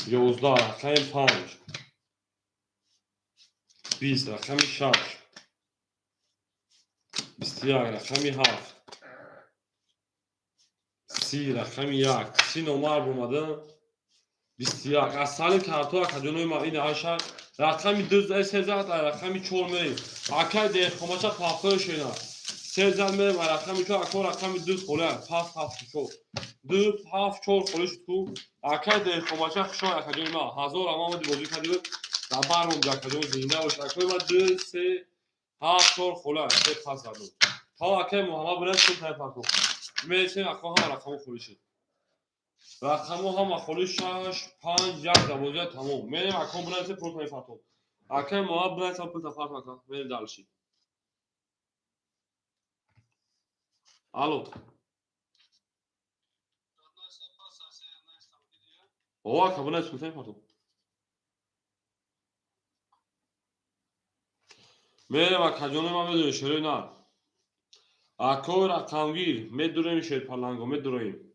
11 رقم 5 20 رقم 6 21 رقم 7 30 رقم 1 30 نمبر اومده 21 از سال کارتو کجونوی ما این عاشق رقم 2 سزد رقم 4 میریم اکای ده خماچا پاپوش اینا سزد میریم رقم 4 اکو رقم 2 خوله پاس پاس شو 2 پاس 4 خولش تو اکای ده خماچا خشو کجونوی ما هزار اما بود بازی کردیم در برمون در کجون زنده باشه اکوی ما 2 3 7 4 خوله سه پاس دادم تا اکای محمد برنس تو پاپو میشه اکو هم رقم خولشی رقم هم خودش 6 5 1 12 تمام میریم اکام برنس پروتای فاتو اکام ما برنس پروت فاتو اکام میریم دالشی الو او اکام برنس پروتای فاتو میریم اکاجون ما بدون شروع نه اکو رقم گیر میدوریم شیر پلنگو میدوریم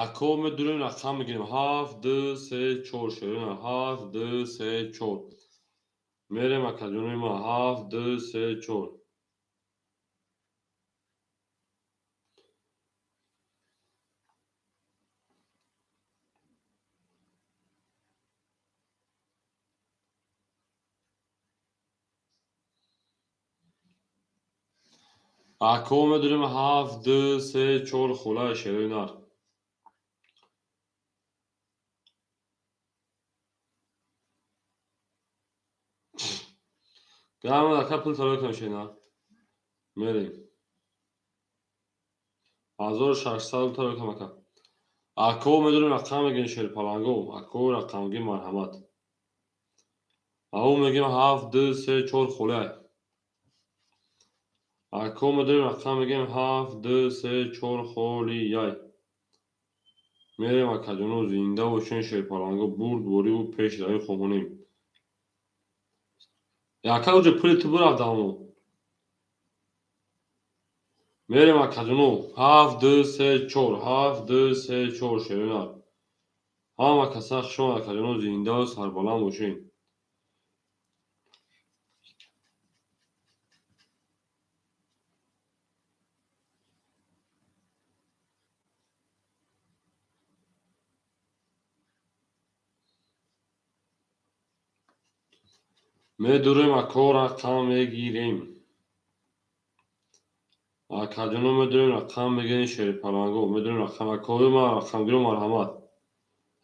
اکو میدوریم رقم میگیریم 7 2 3 4 شروع نه 7 2 3 4 میریم اکاجون ما 7 2 3 4 اکو میدوریم 7 2 3 4 خوله شروع نه گرم اکا پول تلو کنشی نه میریم 1600 تا رقم اکا اکو میدونیم رقم میگین شیر پلنگو اکو رقم گی مرحمت او میگیم 7 2 3 4 خوله اکو میدونیم رقم میگیم 7 2 3 4 خولی یای میریم اکا جنو زنده و شین شیر پلنگو برد بوری و پیش دایی خوبونیم اکا اوجه پولی تو برف دامو میریم اکا جنو 7 2 3 4 7 2 3 4 شیرینار هم اکا سخ شما اکا جنو زنده و سربالان باشین میدوریم اکو رقم میگیریم اکاجونو میدونیم رقم میگین شیر پلنگو میدونیم رقم اکوی ما رقم گیرو مرحمت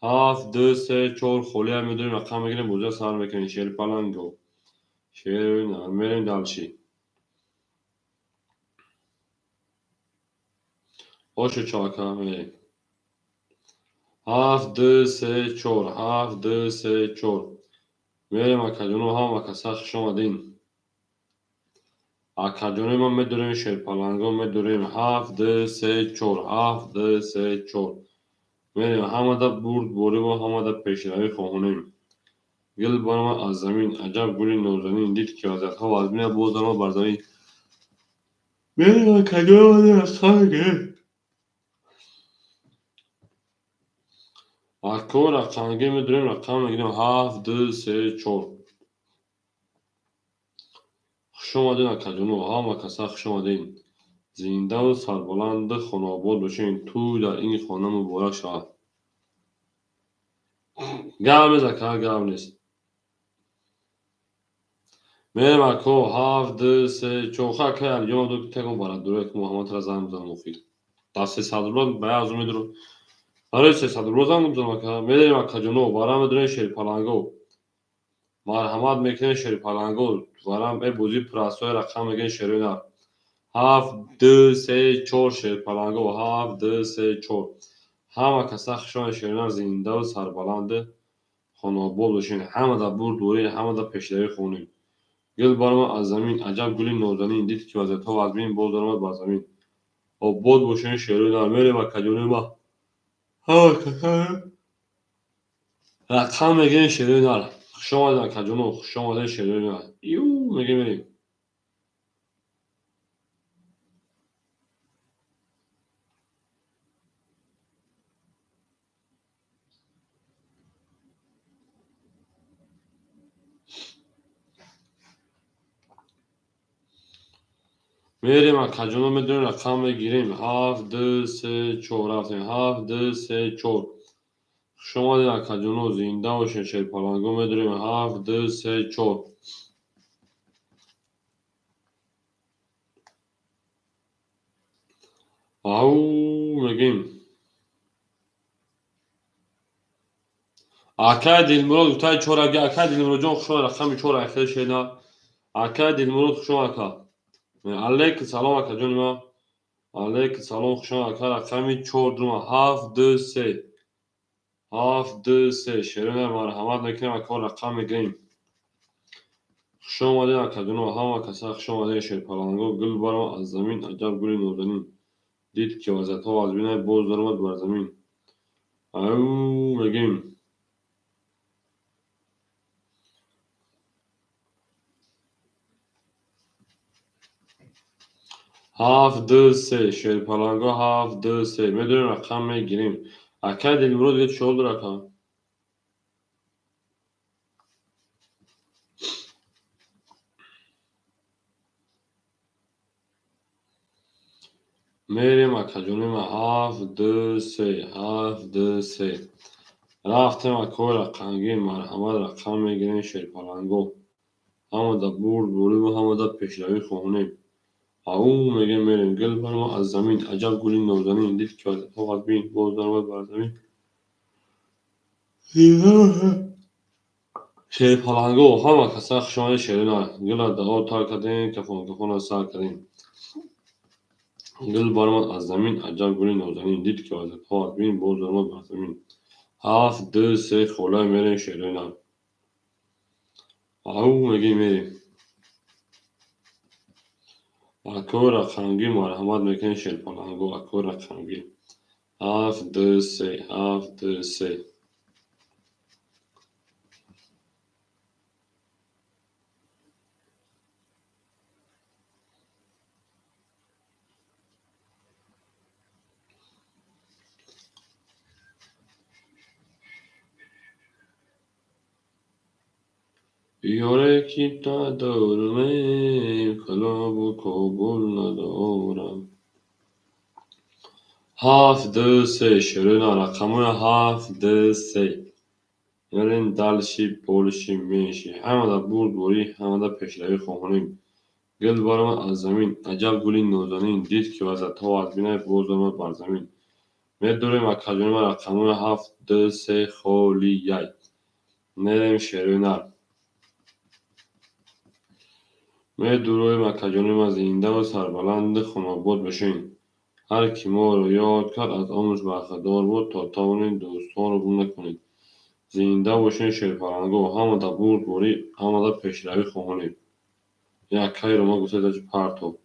7 2 3 4 خولی هم میدونیم رقم میگیریم بوجه سر میکنیم شیر پلنگو شیر نه میریم دلشی خوشو چاکا میریم 7 2 3 4 7 2 3 4 میریم اکاجونو هم اکسخ شما دین اکاجونو ما میدونیم شیر پلنگو میدونیم 7 2 3 4 7 2 3 4 میریم همه دا برد بوری و همه دا پیشروی خواهونیم گل بارم از زمین عجب گلی نازنین دید که عادتها و از بین بودن و برداری میریم کجا آمده از خانگه اکو رقمگی میدونیم رقم میگیریم 7 2 3 4 خوش آمدین اکجونو هم کسا خوش آمدین زنده و سربلند خاناباد باشین تو در این خانه مبارک شود گام زکا گام نیست. میرم کو هاف د سه چوخا که الیوم دو تکون برد دوره که محمد رضا همزن مفید دست صدران بیاز میدرو آره سه صدر روزان میدونم که میریم اکا جنو بارم میدونی شیر پالانگو مرحمت میکنه شیر پالانگو بارم ای بوزی پراسوی رقم میگن شیرین هاف د سه چور شیر پالانگو هاف د سه چور همه کسا خشان شیرین زنده و سربلنده خانوابول بشین همه دا بور دوری همه دا پیشداری خونیم گل بارم از زمین عجب گلی نوزنین دید که وزیت ها از بین بود درمد بر زمین و بود بشین شیرین میریم اکا جنو ما همه کسا رقم میگن شیرین شما در کجونو شما در شیرین یو میگه میریم کجونو میدونیم رقم میگیریم هفت دو سه چهار رفتیم هفت دو سه چهار شما در کجونو زنده و شیر پالانگو میدونیم هفت دو سه چهار او میگیم اکا دلمراد گفتای چهار اکا دلمراد جان شما رقم چهار اخیر شینا اکا دلمراد شما اکا علیک سلام اکا جون ما علیک سلام شما اکا رقم چهار درما هفت دو سه هفت دو سه شیرین مرحمت میکنیم اکا رقم میگیم خوش آمدین اکادونو همه کسا خوش آمدین شیر پالانگو گل بارم از زمین عجب گلی نازنین دید که وزت ها از بینه باز درمد بر زمین او میگیم هفت دو سه شیر پالانگو هفت دو سه میدونیم رقم میگیریم اکا دلمرو دید شغل در اکا میریم اکا جونیم هفت دو سه هفت دو سه رفتیم اکا رقم گیر مرحمت رقم میگیریم شیر پالانگو همه دا بوریم و همه دا پیشروی خونیم او میگه میریم گل بر ما از زمین عجب گلی نازنین دید که از فوق بین باز درمد بر زمین شیر پالانگو همه کسا خشمان شیرین گل دعا تا کردیم کفون سر کردیم گل بر ما از زمین عجب گلی نازنین دید که از فوق بین باز درمد بر زمین هفت دو سه خولای میریم شیرین او میگه میریم اکو رقمگی مرحمت میکنی شیر پالانگو اکو رقمگی هفت دو سه هفت دو سه یارکی ندارم کلاب و کابل ندارم هفت دو سه شیرین رقمای هفت دو سه یارین دلشی پولشی میشی همه دا برد بوری همه دا پیشروی خواهنیم گل بارم از زمین عجب گلی نازنین دید که وزد ها از بینه بوزم بر زمین میدوریم اکجونیم رقمای هفت دو سه خولی یای میریم شیرین می‌دویم اکجونیم زنده و سربلند خوناباد بشین هر کی ما رو یاد کرد از آنش برخوردار بود تا توانید دوستان رو گم نکنید زنده باشین شیر پرنگو همه دا برد بوری همه دا پیشروی خواهانید یکی رو ما گفته داشت پرتو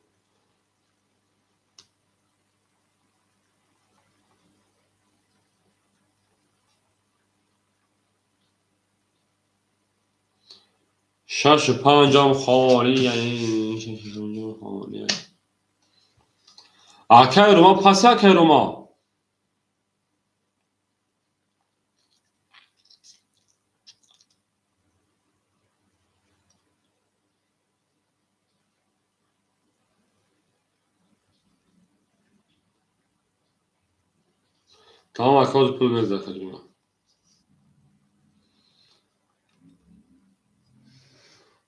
شش پنجم خالی یعنی شش پنجم خالی اکی رو ما پس اکی رو ما تمام اکاز پول میرزه اکجونیم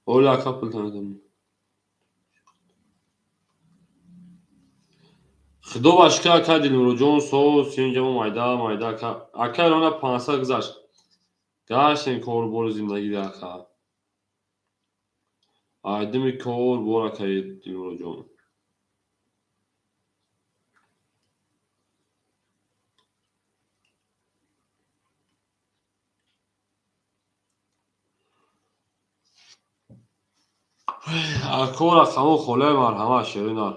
اولا کپل تانتم خدو башка ака дилмуроҷон соз синҷаму майда ака ака рона 500 гузашт гаштем корбори зиндагӣ ака айдами кор бор акаи дилмуроҷон акор акамо холаи марҳамат шеринар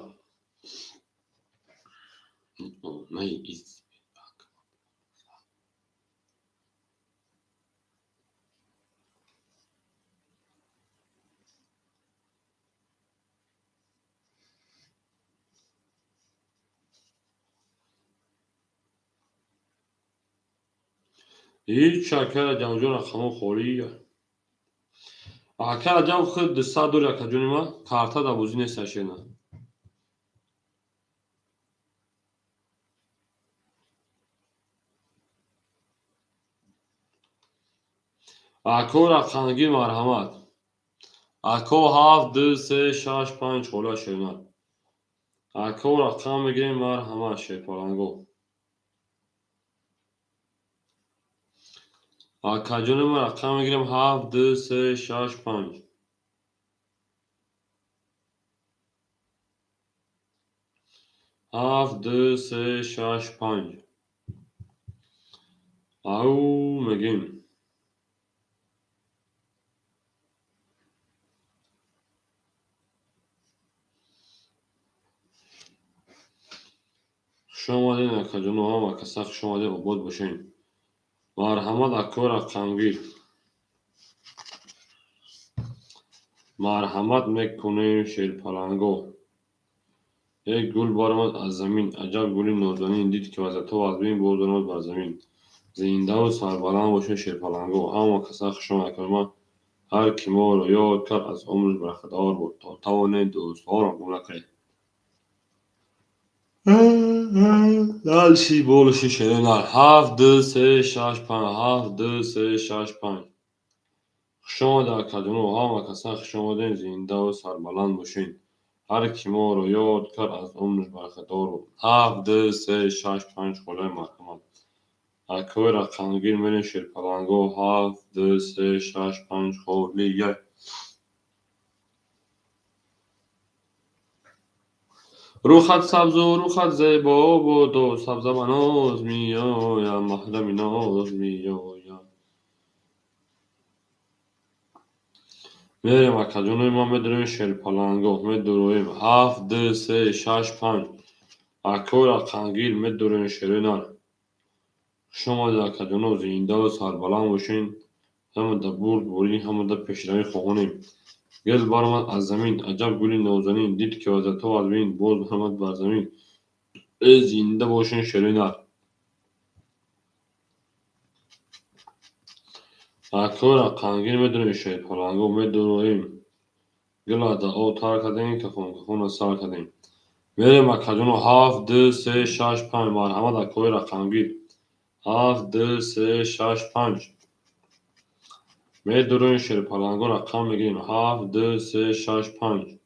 ҳеҷ ака ҷавҷон акамо холия ака ҷав худ 200 дори акаҷони ма карта дабозӣ неста шена акор акангир марҳамат ако 7 2 3 6 5 хола шеринар акор акам мегирем марҳамат шерпаланго акаҷони ма рақам мегирем 7 2 3 6 5 7 2 3 6 5 ау мегим хушомадед акаҷону ҳам акаса хушомадед обод бошед марҳамат акор акамгир марҳамат мекунем шерпаланго як гул баромад аз замин аҷаб гули нозанин дид ки вазатҳо аз бин боз омад бар замин зиндаву сарбаланд бошед шерпаланго ҳама каса хушомад акаи ма ҳар ки моро ёд кард аз умрш бархдор буд то тавонед дӯстҳоро гум накунед дальши болиши шеринар 7 2 3 6 5 7 2 3 6 5 хушомадед акаҷону ҳама каса хушомадед зиндаву сарбаланд бошед ҳар ки моро ёд кард аз умрш бархдор буд 7 2 3 6 5 холаи марҳамат акои рақамгир мерем шерпаланго 7 2 3 6 5 холия рухат сабзу рухат зебо буду сабзама ноз меоям маҳрами ноз меоям мерем акаҷонои ма медурем шерпаланго медуроем 7 2 3 6 5 акои рақамгир медурем шеринар хушомадед акаҷоно зиндаву сарбаланд бошед ҳамада бурд бурӣ ҳамада пешравӣ хоҳонем гел баромад аз замин аҷаб гули нозанин дид ки вазатҳо аз бин боз баромад бар замин зинда бошед шеринар акои рақамгир медурем шерпаланго медуроем гела дао тар кардем кафона сар кардем мерем акаҷоно 7 2 3 6 5 марҳамат акои рақамгир 7 2 3 6 5 медуроем шерпаланго рақам мегирем 7 2 3 6 5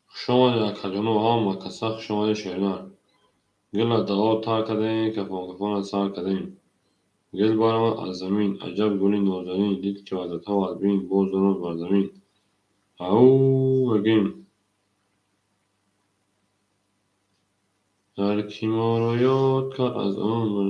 хушомадед акаҷону ҳама каса хушомадед шеринар гела дао тар кардем кафона сар кардем гел баромад аз замин аҷаб гули нозанин дид ки вазатҳо аз бин боз омад бар замин ау мегим ҳар ки моро ёд кард аз умр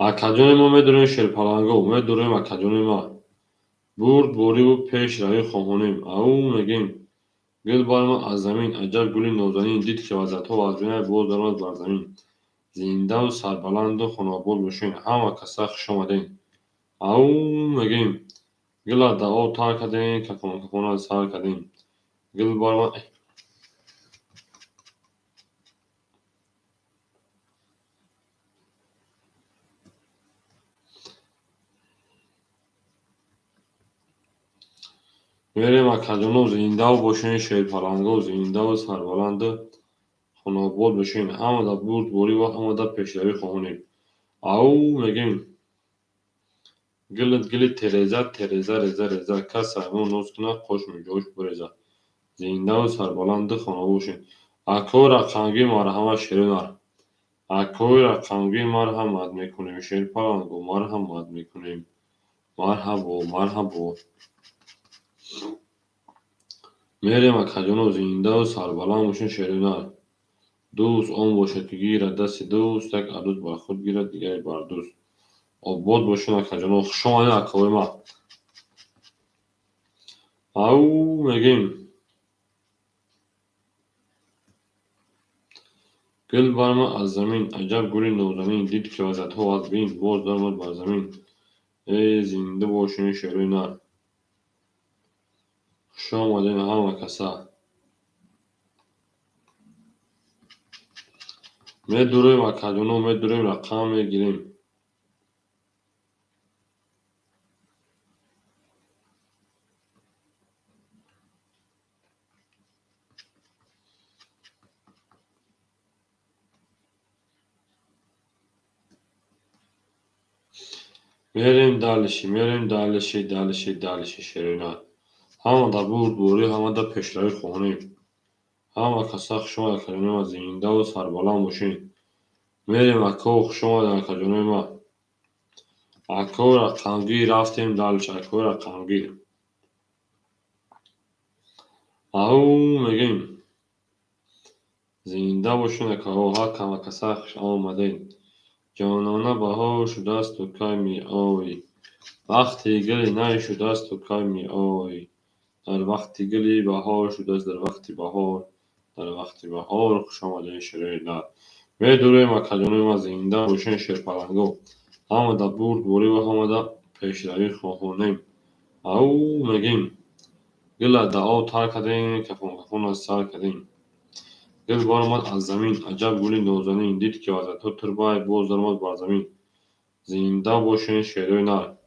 акаҷони мо медурем шерпаланго медуроем акаҷони ма бурд бориву пешравӣ хоҳонем ау мегим гел баромад аз замин аҷаб гули нозанин дид ки вазатҳо аз бинай боз омад бар замин зиндаву сарбаланду хунобод бошед ҳама каса хушомадед ау мегим Gila da o tar kadin, kafana sar kadin. Gil barma Merem akadonu zinda و باشین شیر پلنگا و زنده و سربلند خاناباد باشین همه دا برد بوری و همه دا پیشروی خواهونیم او میگیم گلت تریزه ریزه کس سایمون نوز کنه خوش میجوش بریزه زنده و سربلند خاناباد باشین اکو رقنگی ماره همه شیرینار اکو رقنگی ماره هم مد میکنیم شیر پلنگو ماره هم مد میکنیم مرحبا مریم akadonu زنده و سربلند باشین شیرینار دوست آن باشد که گیرد دست دوست یک عروس بر خود گیرد دیگری بر دوست آباد باشین akadonu شما این اکاوی ما او میگیم گل برما از زمین عجب گلی نازنین دید که وزدها از بین باز درمد بر زمین ای زنده باشین شیرینار خوش آمدین همه کسا میدوریم akadonu میدوریم رقم میگیریم میریم دالشی شیرینار همه دا برد بوری همه دا پیشروی خواهیم همه کسا خوش آمدین akadonu زنده و سربلند باشین میریم اکو خوش آمدین akadonu ما اکو رقمگیر رفتیم دالش اکو رقمگیر او میگیم زنده باشین اکاها کم کسا خوش آمدین جانانه بهار شده است و کی می آیی وقتی گلی نی شده است و کی می آیی در وقتی گلی بهار شده است در وقتی بهار خوش آمدین شیرینار میدوریم akadonu ما زنده باشین شیر پلنگو همه دا برد بوری و همه دا پیشروی خواهونیم او میگیم گل دا او تار کدین کفون از سر کدین گل برآمد از زمین عجب گلی نازنین دید که وزدها تربای باز درآمد بر زمین زنده باشین شیرینار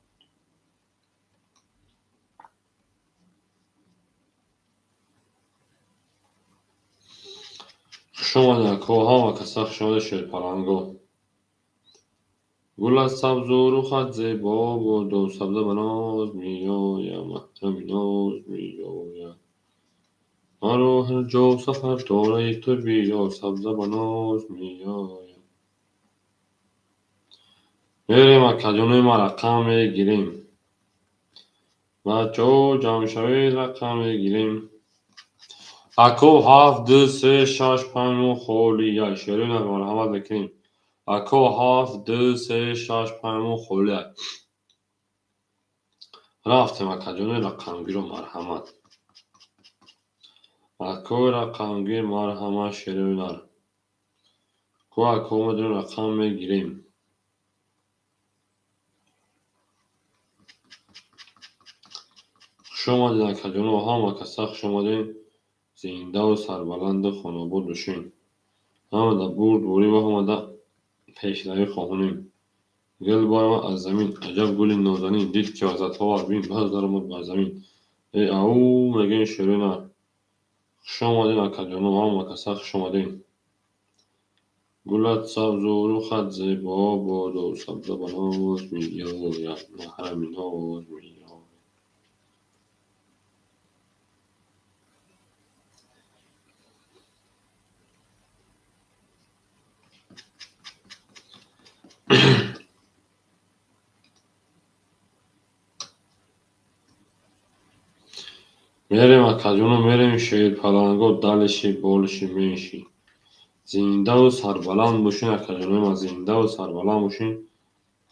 خوش آمدین اکوها و کسا خوش آمدین شیر پلنگو گل از سبز و رخت زیبا بود و سبزه بناز میآید محرم ناز میآید مرا هر جا سفر داری تو بیا سبزه بناز میآید میریم akadonu ما رقم میگیریم بچه‌ها جمع شوید رقم میگیریم اکو 7 2 3 6 5 9 خالیه شیرینار مرحمت میکنیم اکو 7 2 3 6 5 9 خالیه رفتیم akadonu رقمگیر و مرحمت اکو رقمگیر مرحمت شیرینار کو اکو میدونیم رقم میگیریم خوش آمدین akadonu همه کسا خوش آمدین زنده و سربلند خاناباد باشین همه دا برد بوری و همه دا پیشروی خواهونیم گل برآمد از زمین عجب گلی نازنین دید که وزدها از بین باز درآمد بر زمین ای او میگین شیرینار خوش آمدین akadonu همه کسا خوش آمدین گلت سبز و رخت زیبا باد و سبزه بناز میآید محرم ناز میآید میریم akadonu میریم شیر پلنگو دلشی بالشی میشی زنده و سربلند باشین akadonu ما زنده و سربلند باشین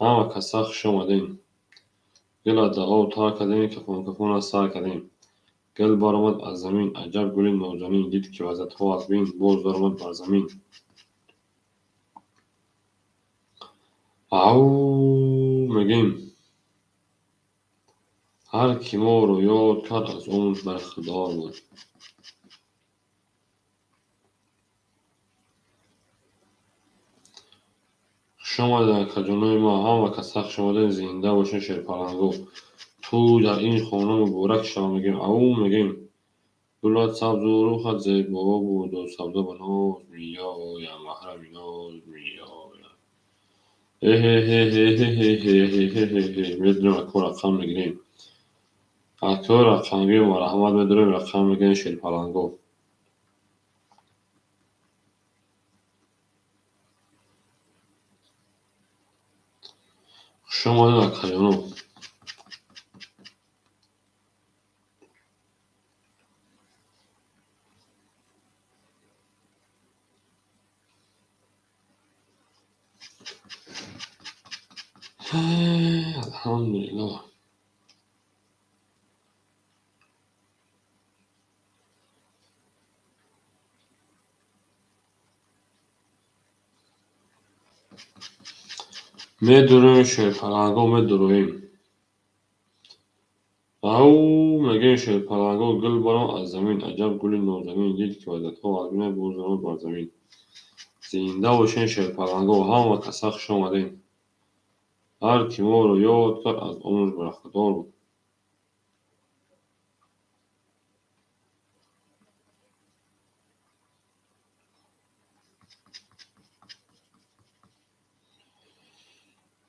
همه کسا خوش آمدین گل دا او تار کدین کفون از سر کدین گل برآمد از زمین عجب گلی نازنین دید که وزدها از بین باز درآمد بر زمین او میگیم هر کی ما رو یاد کرد از عمر برخوردار بود. شما در کجانوی ما هم و کسخ شماده زنده باشین شیرپلنگو. تو در این خانه مبارک شما میگیم او میگیم گلات سبز و روحت زیبا بود و سبزه بناز میایم محرم ناز میایم. میدونیم اکو رقم میگیریم. اکو رقم میگیریم و رحمت میدونیم رقم میگیریم شیرپلنگو. شما در کجانو الحمدلله. میدونیم شیرپلنگو میدونیم او میگیم شیرپلنگو گل برام از زمین عجب گلی نازنین دید که وزدها وزمه بوزنم بر زمین. زنده باشین شیرپلنگو هم و کسخ شمادین. هر کی ما رو یاد کرد از عمر برخوردار بود.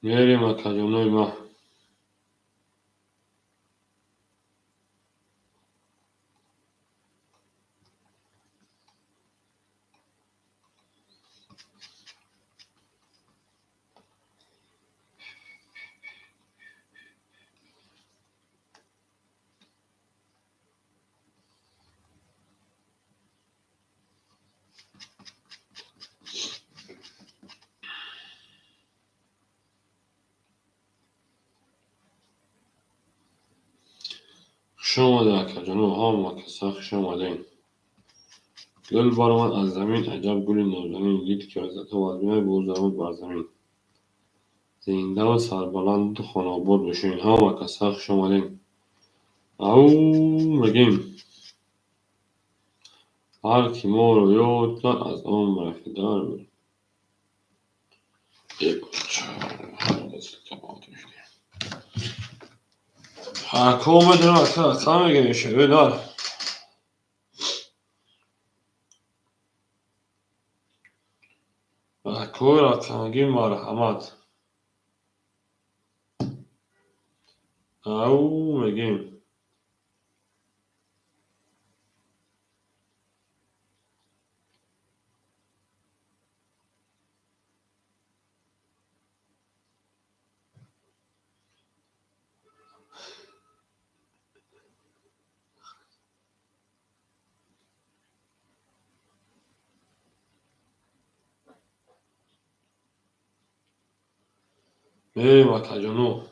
میریم از کجانوی ما. شما در کجانو هم و کسخ شمادین. گل برآمد از زمین عجب گلی نازنین دید که وزدها وزمه بوزنم بر زمین. زنده و سربلند و خاناباد باشین هم و کسخ شمادین. او میگیم هر کی ما رو یاد کرد از عمر برخوردار بود. اکو میدونم اکو میگیم شیرپلنگو. اکو رقم میگیم مرحمت. او میگیم میریم از کجانو.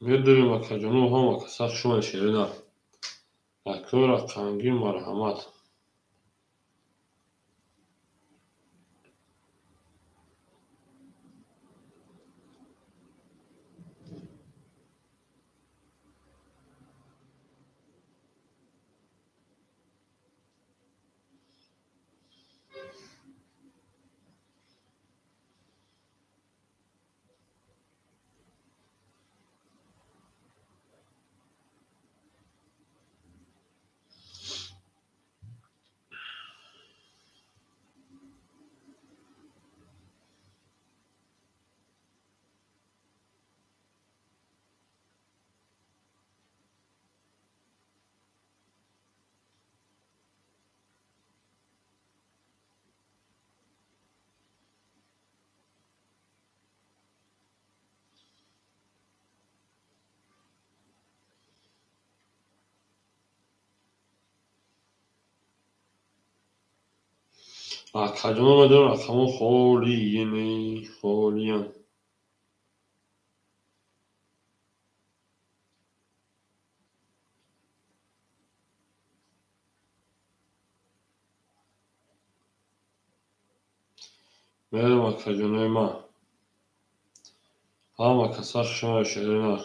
میدونیم از کجانو هم و کسخ شما شیرپلنگو. اکو رقم میگیم مرحمت. کجا مدرم رقم خالی نی خالیم. Merhaba kajunayma. Ama kasak şuna şerine.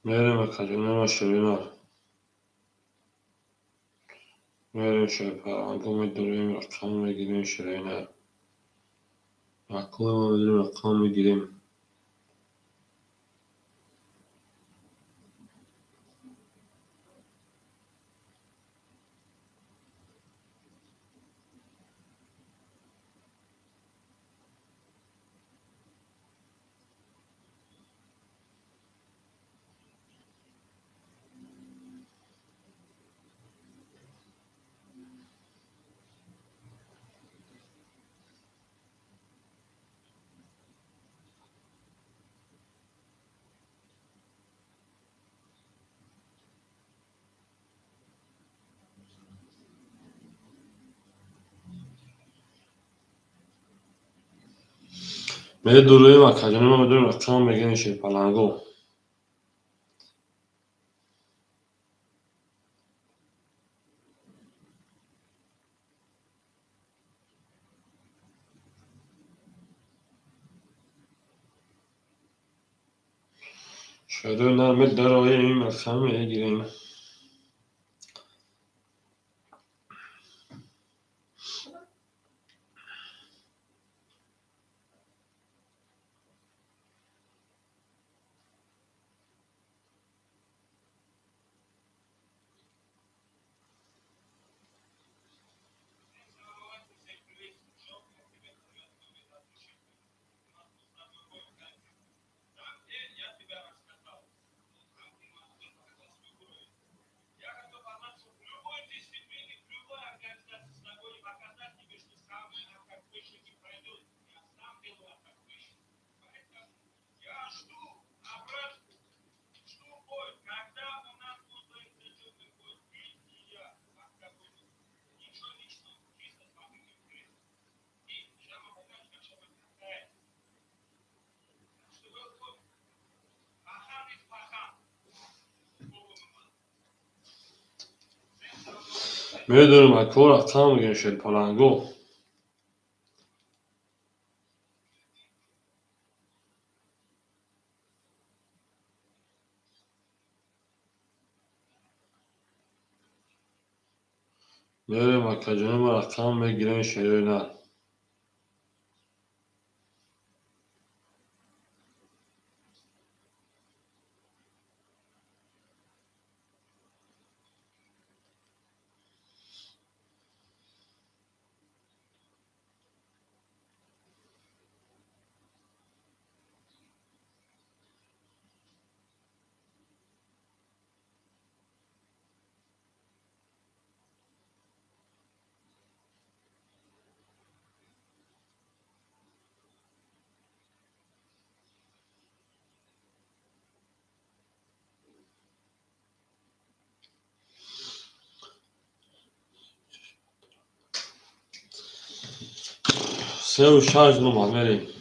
Merhaba kajunayma şerine. Merhaba şerine. Mederim rakam girim şerine. Aklıma mederim rakam girim. Mederim kajunayma mederim rakam girim şer palango. Şerine mederim rakam girim. Mederim rakam girim şer palango. Merhaba kajunayma rakam girim şerine. Sev şarj numara vereyim.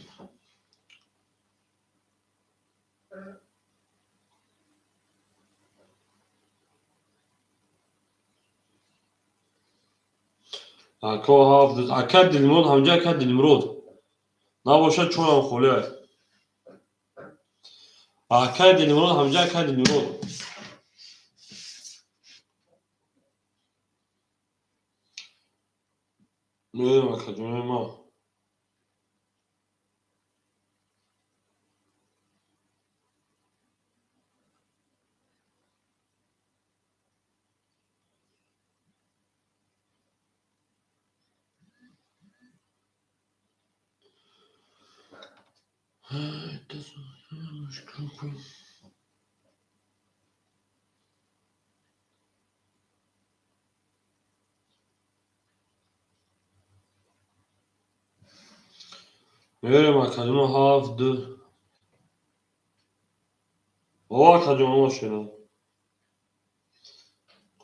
Ako hafız. Akad dilmurod hamca akad dilmurod. Nabosha çoram khole. Akad dilmurod hamca akad dilmurod. Merhaba kajunayma. میرم اکادون هفت او اکادون ماشینا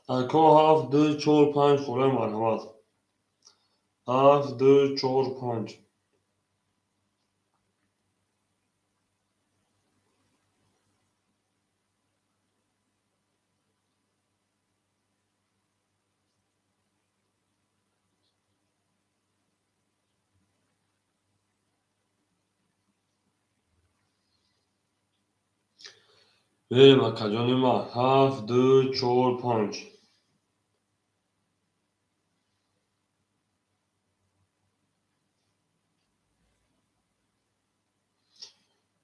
اکا هفت چهار پنج خوره مرحمت هفت چهار پنج میرم اکادون ما هفت چهار پنج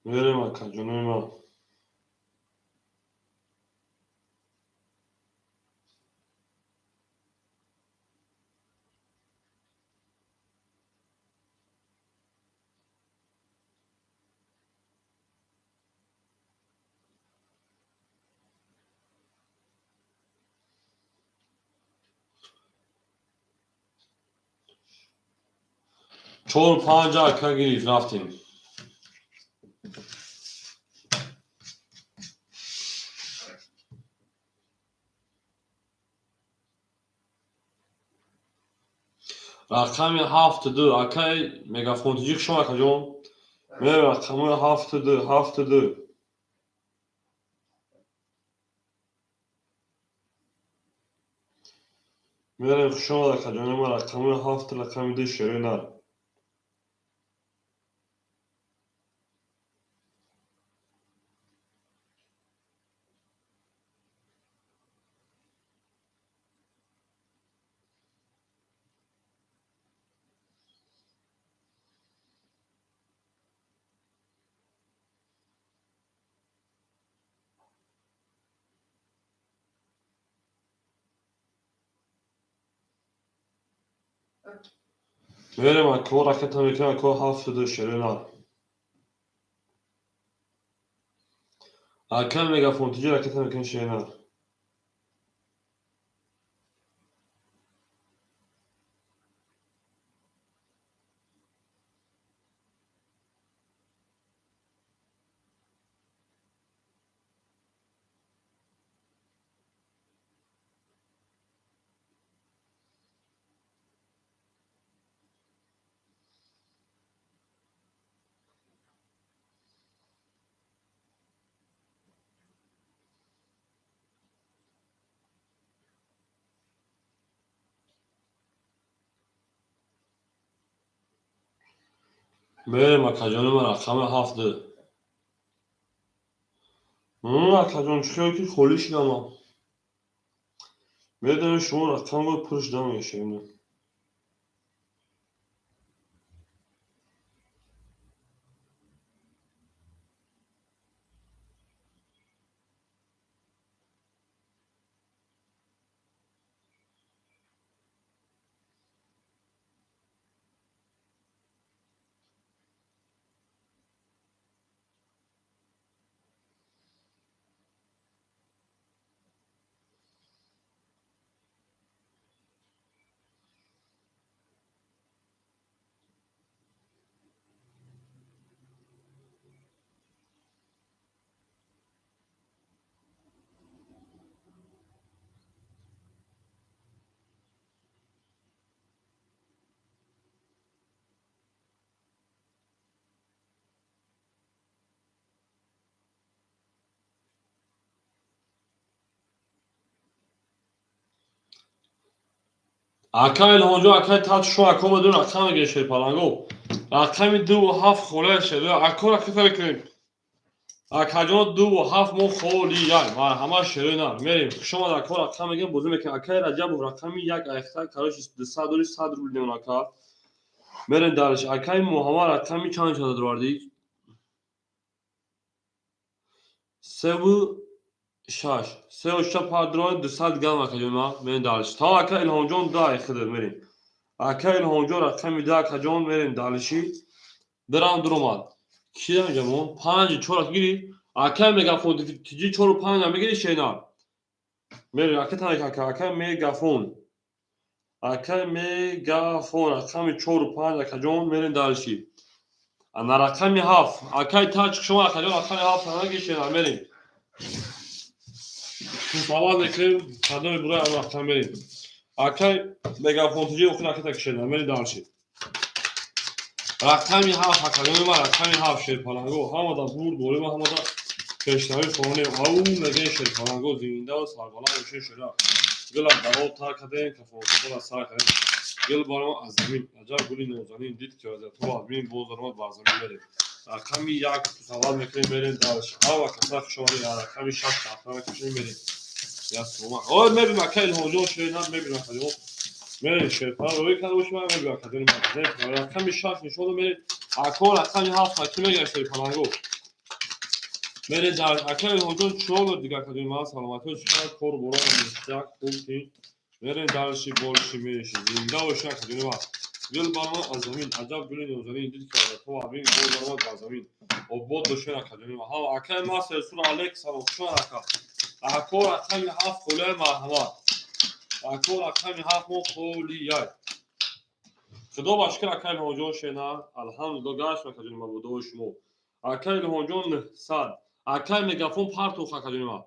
میرم اکادون ما چهار پنج اکا گیرید رفتیم رقم هفت اکای مگافونتیجیک شما اکاجون میرم رقم هفت میرم شما اکاجون ما رقم هفت رقم شرینر میرم اکا رکت میکنم اکا هفت شرینر اکا مگافونتیجی رکت میکنم شرینر میرم اکاجون ما رقم هفت اکاجون چیکار که خولیش نما میدونم شما رقم رو پرش دمیشه اکای لونجو اکای تات شو اکا بدون رقم گشه پالانگو رقم هفت خوله شده اکا رکت میکنیم اکاجون هفت مو خولی یک و همه شرینر میریم شما اکا رقم میگیم بوزی میکنیم اکای رجب رقم یک ایختا کارش 200 دوری 100 روبل دیون اکا میریم دارش اکای محمد رقمی چند شده دروردی سه و شش سه و شش پادرو 200 گرم اکاجون ما میریم دارش تا اکا الهانجون دا ایخده میریم اکا الهانجون رقمی دا اکاجون میریم دارشی درام دروماد چی میگم 5 4 گیری اکه مگافون تیجی 4 و 5 میگیری شینا میری اکه تنها که اکه مگافون رقم 4 و 5 اکه جون میرین دارشی انا رقم 7 اکه تاچ شما اکه جون رقم 7 هنگی شینا میرین سوال میکنیم کدوم برای رقم میرین اکه مگافون تیجی اخیر اکه تک شینا میرین دارشی رقم 7 اکه جون ما رقم 7 شیر پلنگو همه دا بور دوره ما همه دا پیشنهاد خونه او میگه شیر پلنگو زنده و سربالا میشه شده گل داو تا کدین که فوتبال سر کردن گل بارم از زمین عجب گلی نوزانی دید که از تو آدمی بوزرم باز زمین میره کمی یک سوال میکنیم بریم دارش هوا کسا شوری کمی شش تا کشیم بریم یا سوما او میبینم مکل هوجو شوی نه میبینم کدوم میره شرپا روی کدومش من میبینم کدوم من کمی شش نشون میره اکول کمی هفت کمی گشته پلنگو میره در اکل هوجو شغل دیگه کدوم ما سلامتی شما کور برو میشه خوب میرین دارشی بولشی میشی زنده و شک دنیا گل بارما از زمین عجب گلی نوزانی دید که تو آبین گل بارما از زمین و بود دوشن اکادمی ها اکای ما سرسور الکس هم شون اکا اکور اکای هفت خوله مرحمت اکور اکای هفت مو خولی یای خدا باشکر اکای هونجون شنا الحمدلله گاش اکادمی ما بودوش مو اکای هونجون صد اکای مگافون پارتو اکادمی ما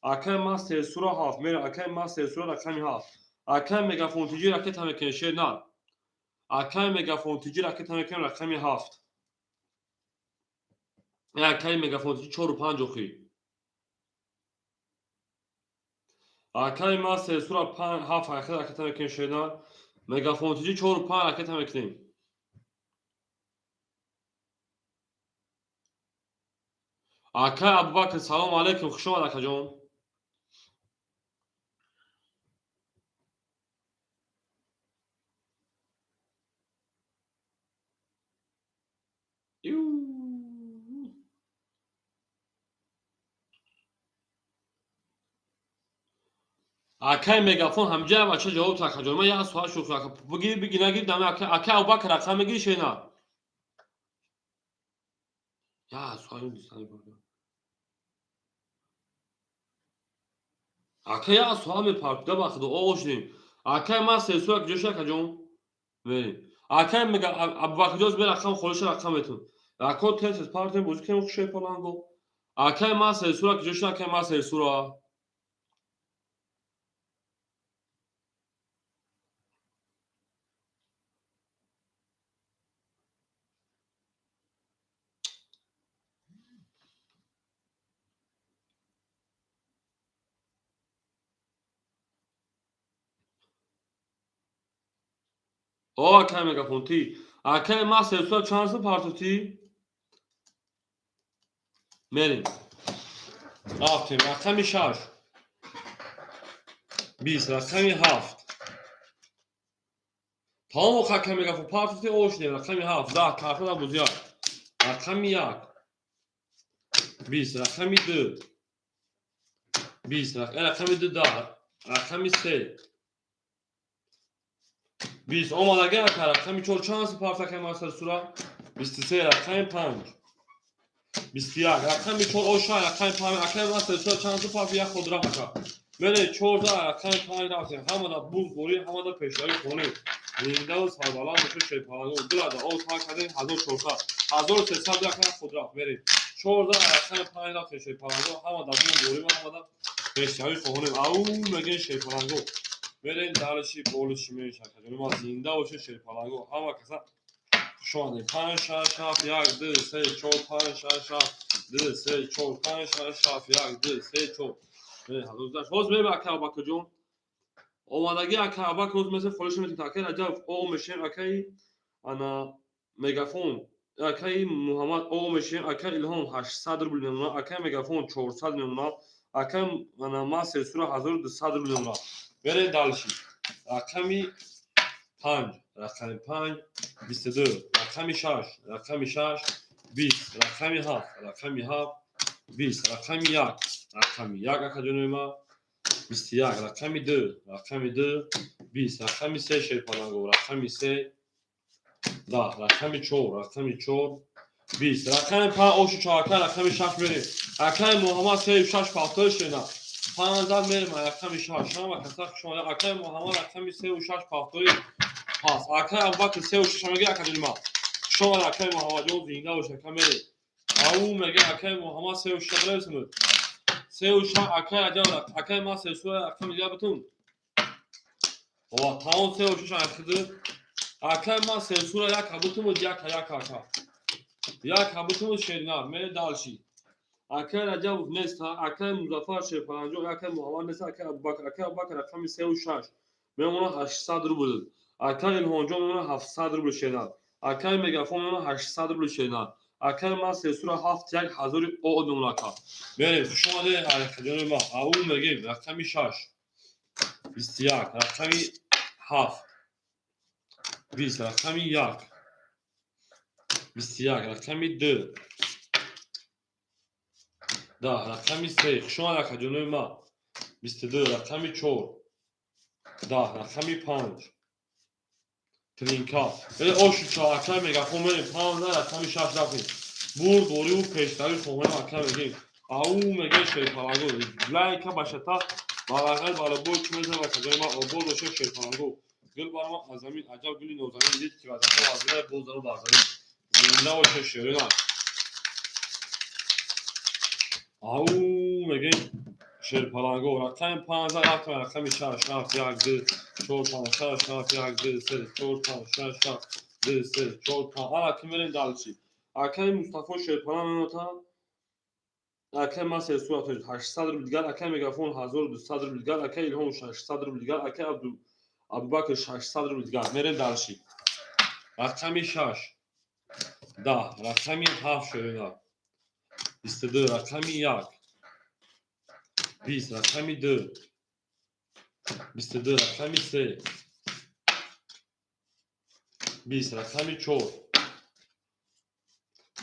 اکای ما سرسور هفت میره اکای ما سرسور اکای هفت اکای مگافون تیجی راکت هم کنشه نه اکای مگافون تیجی راکت هم کنه رقم 7 اکای مگافون تیجی 4 و 5 اخی اکای ما سرسور 5 7 راکت هم کنشه نه مگافون تیجی 4 و 5 راکت هم کنیم اکای ابوبکر سلام علیکم خوش اومد اکا جون اکای مگافون همجا بچه جواب تا اکا جون من یه سوال شوخ اکا بگی نگیر دم اکای ابوبکر رقم میگی شینا یا سوال دوستانی بود اکای یا سوال میپرد ده بخدا اوشنیم اکای ما سرسور اکا جوش اکا جون بریم اکای مگا ابوبکر جوز به رقم خودش رقمتون اکو تست پارت بوز که خوشه پلنگو اکای ما سرسور اکا جوش اکای ما سرسور او اکای مگافون تی اکای ما سرسور چانس پارتوتی بریم آفتیم رقم 6 20 رقم 7 تمام اکای مگافون پارتوتی اوشنیم رقم 7 ده کارتا دا بوزیار رقم 1 20 رقم 2 20 رقم 2 ده رقم 3 20 اومدگی اکا رقم 4 چانس پارتوتی ما سرسور 23 رقم 5 21 رقم 4 اوشا رقم 5 اکای ما سرسور چانس پارتوتی خود را اکا میره 14 رقم 5 رفتیم همه دا بوز بوری همه دا پیشایی خونه زنده و سربالا میشه شیپانگو دلادا او تا کردیم 1400 رقم خود رفت میره 14 رقم 5 رفتیم شیپانگو همه دا بوز بوری و همه دا پیشایی خونه او میگه شیپانگو میرین دارشی بولشی میشه کردیم ما زنده و شیپانگو همه کسا شونه 5 6 7 1 2 3 4 5 6 7 2 3 4 5 6 7 1 2 3 4 باز میبه اکا ابوبکر جون اومدگی اکا ابوبکر روز مثل خودش میتونی تاکید عجب او میشیم اکای انا مگافون اکای محمد او میشیم اکای الهام 800 روبل میمونه اکای مگافون 400 میمونه اکای انا ما سرسور 1200 روبل میمونه بره دالشی رقمی 5 رقم 5 22 رقم 6 رقم 6 20 رقم 7 رقم 7 20 رقم 1 رقم 1 اکا جون ما 21 رقم 2 رقم 2 20 رقم 3 شیپانگو رقم 3 10 رقم 4 رقم 4 20 رقم 5 اوش 4 رقم 6 میریم رقم محمد 36 پافتور شنا 15 میریم رقم 6 شما کسا شما رقم محمد رقم 36 پافتوری پاس رقم ابوبکر 36 میگه اکادمی شما رقم محمد جون زنده و شکم میریم او میگه رقم محمد 36 برسیم 36 رقم عجب رقم ما 33 رقم دیگه بتون و تمام 36 اخذ رقم ما 33 یک بتون و یک کاکا یک بتون شیرنا میره دالشی اکه رجب نیست اکه مظفر شیرپنجو اکه محمد نیست اکه ابوبکر رقم 36 میمونه 800 روبل اکه الهونجو میمونه 700 روبل شیرنا اکه مگافون میمونه 800 روبل شیرنا اکه ما سسور 7 یک هزار او میمونه کا بریم شما ده حرکت ما اون میگیم رقم 6 21 رقم 7 20 رقم 1 21 رقم 2 10 رقم 3 شما حرکت ما 22 رقم 4 10 رقم 5 ترینکا ولی اوش 4 مگافون میریم 15 رقم 6 رفتیم بور دوری و پیشتری خومه اکه میگیم او میگه شیرپنجو لایکا باشتا بالاقل بالا بول که میزنه و کجای ما آبول باشه شیرپنجو گل بار ما از زمین عجب گلی نوزانی دید که وزنه وزنه بول دارو بازاری زنده باشه شیرنا او میگه شیرپنجو رقم 15 رقم رقم 6 رفت 1 2 4 5 6 رفت 1 2 3 4 5 6 رفت 2 3 4 5 حالا که میرین دالچی اکه مصطفی شیرپنجو نوتا اکه ما سه صورت 800 روبل دیگر اکه مگافون 1200 روبل دیگر اکه الهام 600 روبل دیگر اکه ابوبکر 600 روبل دیگر میرین دالشی رقم 6 10 رقم 7 شیرنا 22 رقم 1 20 رقم 2 22 رقم 3 20 رقم 4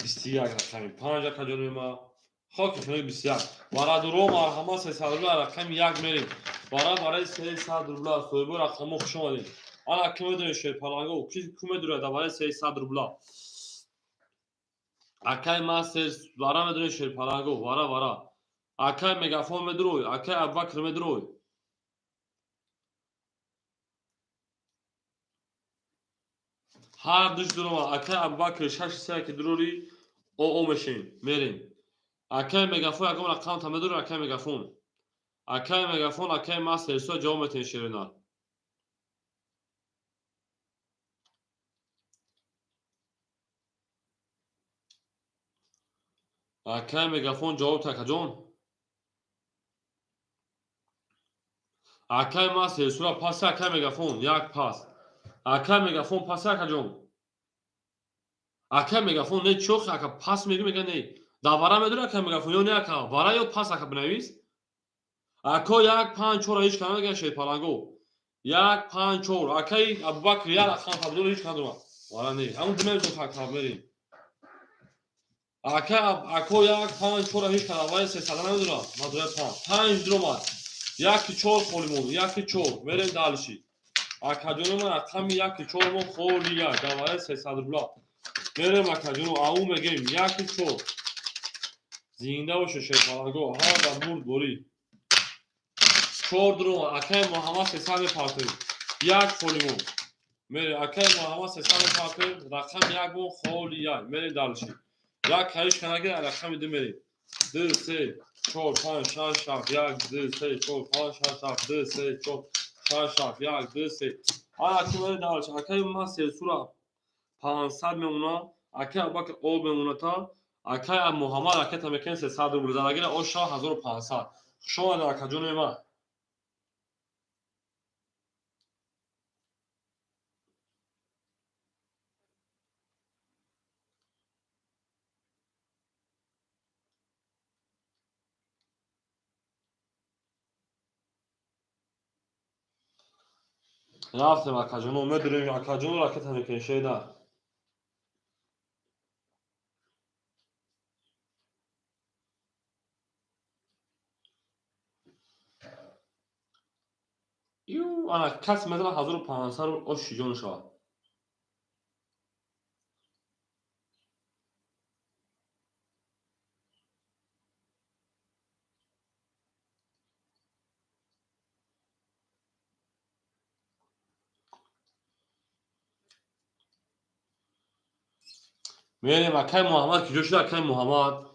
21 رقم 5 کجا ما خاک کنه 21 برای درو مرحمت 300 روبل رقم 1 میریم برای 300 روبل سویبو رقم خوش اومدین آن که میدونی شیرپنجو کی میدونه برای 300 روبل اکه ما برای میدونی شیرپنجو برای اکه مگافون میدروی اکه ابوبکر میدروی هر دوش درو اکه ابوبکر 6 سه که دروری او میشین میریم اکه مگافون اگه رقم تا میدروی اکه مگافون اکه ما سرسو جواب میتین شیرنا اکه مگافون جواب تا کجون اکه ما سرسو پاس اکه مگافون یک پاس اکه مگافون پاس کجون اکه مگافون نه چوخ اکه پاس میگه نه داورا میدونه اکه مگافون یا نه اکه وارا یا پاس اکه بنویس اکو یک 5 4 هیچ کنه گه شیرپنجو یک 5 4 اکه ابوبکر یا رقم تبدیل هیچ کنه وارا نه همون دمه تو فکر میریم اکو یک 5 4 هیچ کنه وای 300 نمیدونه مدره 5 درو یک 4 خولمون یک 4 میریم دالشی اکادونو ما رقم یک 4 مون خولی یا دواره 300 روبل میریم اکادونو او میگیم یک 4 زنده باشه شیرپنجو ها و مرد بوری 4 درو اکه محمد 300 پاتری یک خولیمون میره اکه محمد 300 پاتر رقم یک مون خولی یا میریم دالشی یک کاریش کنه رقم دو میریم 2 3 4 5 6 7 1 2 3 4 5 6 7 2 3 4 6 7 1 2 3 حالا که میره دالشی اکه ما سرسورا 500 میمونه اکه ابوبکر او میمونه تا اکه محمد اکه تمکن 300 روبل درگیر او شاه 1500 شما در اکه جون ما رفتم اکه جون میدونیم اکه جون را که تمکن شده یو انا کس مثلا 1500 رو او شیجون شاه میریم اکای محمد که جوش اکای محمد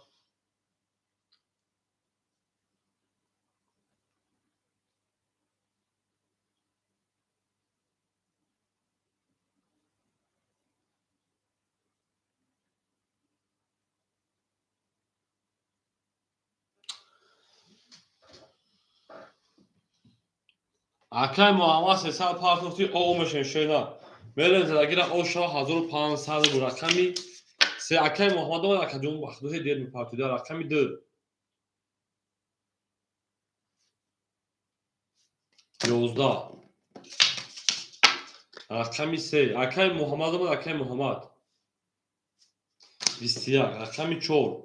اکای محمد 350 او میشه شینا میریم زدگیر او شا 1500 رو رقمی سه اکای محمد رو اکا جون بخدوه دیر میپارتیده رقمی دو 11 رقمی سه اکای محمد رو اکای محمد 21 رقمی 4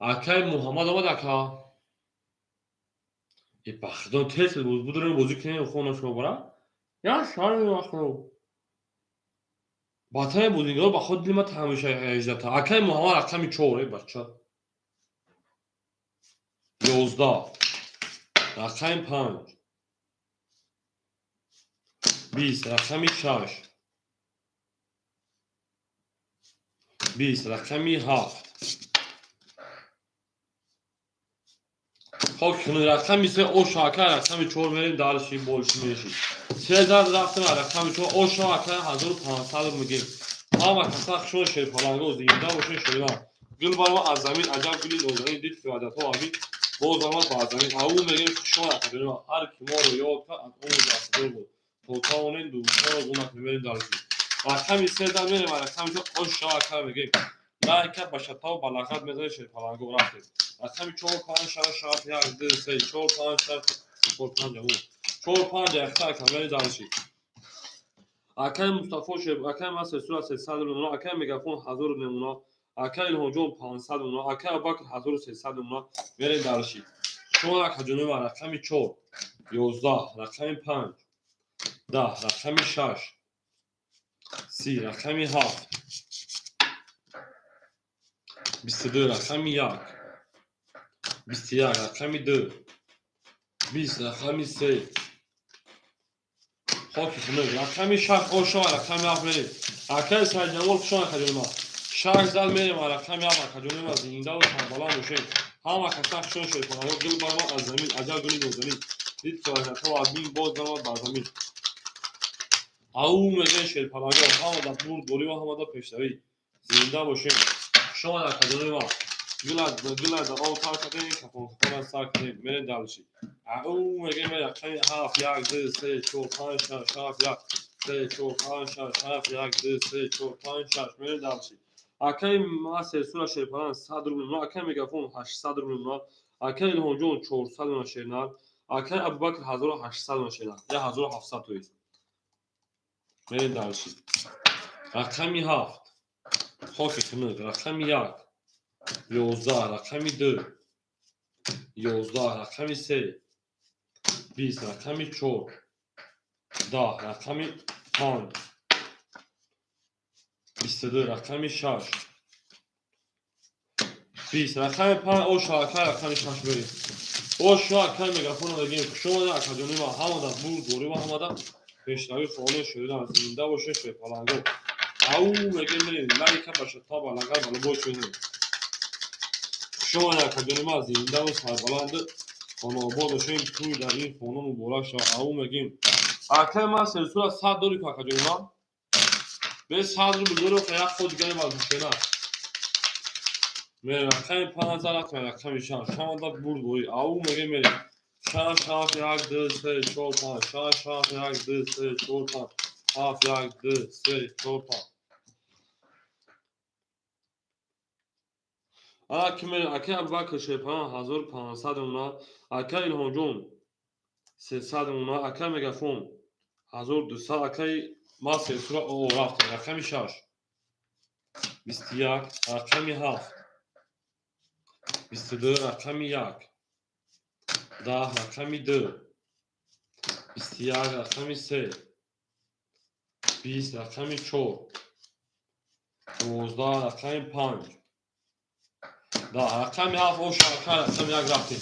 اکای محمد رو اکا ای بخدون تیس بود رو بازی کنیم خونه شما برا یا شار میوخنو باتای بودینگار با خود دیما تماشا اجدتا اکای محمد رقمی 4 بچه 11 رقمی 5 20 رقمی 6 20 رقمی 7 خب کنون رقمی 3 او شاکر رقمی 4 میریم دارشی بولشی میشی 3000 رفتن رقمی 4 او شاکر 1500 رو میگیم اما کسا شون شیرپالانگو زینده باشین شیران گل بارما از زمین عجب گلی نوزنی دید که وعدت ها آبی باز آمد با زمین او میگیم شون اکادمی هر کی ما رو یاد که از اون جاستر بود توتاونین دوستان رو گونک میبریم دارشی رقمی 3000 میریم رقمی 4 او شاکر میگیم لایک باشتا و بلاغت میذاره شیرپالانگو رفتیم رقمی 4 5 6 7 1 2 3 4 5 6 4 5 اختار کامل دارشی اکای مصطفی شب اکای ما سرسور 300 نمونه اکای مگافون 1000 نمونه اکای الهجوم 500 نمونه اکای اباکر 1300 نمونه میریم دارشی شما رقمی و رقمی 4 11 رقمی 5 10 رقمی 6 30 رقمی 7 22 رقمی 1 21 رقمی 2 20 رقمی 3 خاکی خونه رقمی 6 او شما رقمی 7 میریم اکای سرجمال شما رقمی 6 زل میریم رقمی 7 رقمی ما زنده و سربالا میشیم همه کسا شون شد کنه گل بار ما از زمین عجب گلی نوزنی دید که وقت ها از بین باز ما با زمین او میگه شیر پلاگا همه دا بور دوری و همه دا پیشتری زنده باشیم شما رقمی ما گل دا او تار کردیم که خونه سر کردیم میریم دلشی او میگه میگه رقمی 7 1 2 3 4 5 6 7 1 3 4 5 6 7 1 2 3 4 5 6 میریم دلشی اکای ما سرسور شیرپالان 100 رو نمونه اکای مگافون 800 رو نمونه اکای الهجون 400 رو شیرنال اکای ابوبکر 1800 رو شیرنال یا 1700 تویست میریم دلشی رقمی 7 خاکی خمید رقمی 1 11 رقمی 2 11 رقمی 3 20 رقمی 4 10 رقمی 5 22 رقمی 6 20 رقمی 5 او شاکر رقمی 6 بریم او شاکر مگافون رو بگیم شما در اکادمی ما همه در بور دوری و همه در پیشنهایی خانه شدیدن زنده باشه شیرپالانگو او میگیم بریم لایک باشه تا بلنگر بالا باش بزنیم شما در اکادمی ما زنده و سربلند خانه آباد باشیم توی در این خانه مبارک شد او میگیم اکای ما سرسور 100 دوری که اکادمی ما به 100 رو بزرگ و یک خود گریم از مشکل میریم رقمی 5000 رقمی 6 شما دا بور دوری او میگیم بریم 6 7 1 2 3 4 5 6 7 1 2 3 4 5 7 1 2 3 4 5 اکی میریم اکی ابوبکر شیرپالان 1500 اونا اکی الهجوم 300 اونا اکی مگافون 1200 اکی ما سرسور او رفتیم رقمی 6 21 رقمی 7 22 رقمی 1 10 رقمی 2 21 رقمی 3 20 رقمی 4 12 رقمی 5 10 رقمی 7 او شاکر رقمی 1 رفتیم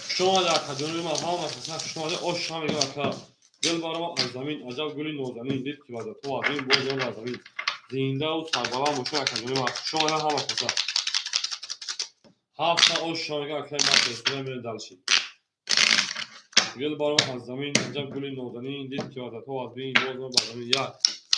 شما در اکادمی ما همه کسا شما در او شما میگه وکر گل بار ما از زمین عجب گلی نوزنین دید که وعدت ها از این باز از زمین زنده و سربلند باشین اکادمی شما همه کسا 7 تا اوش شما که اکادمی مدرسه میره دلشید گل بارو از زمین عجب گلی نازنین دید که عادت ها از بین باز بزمین 1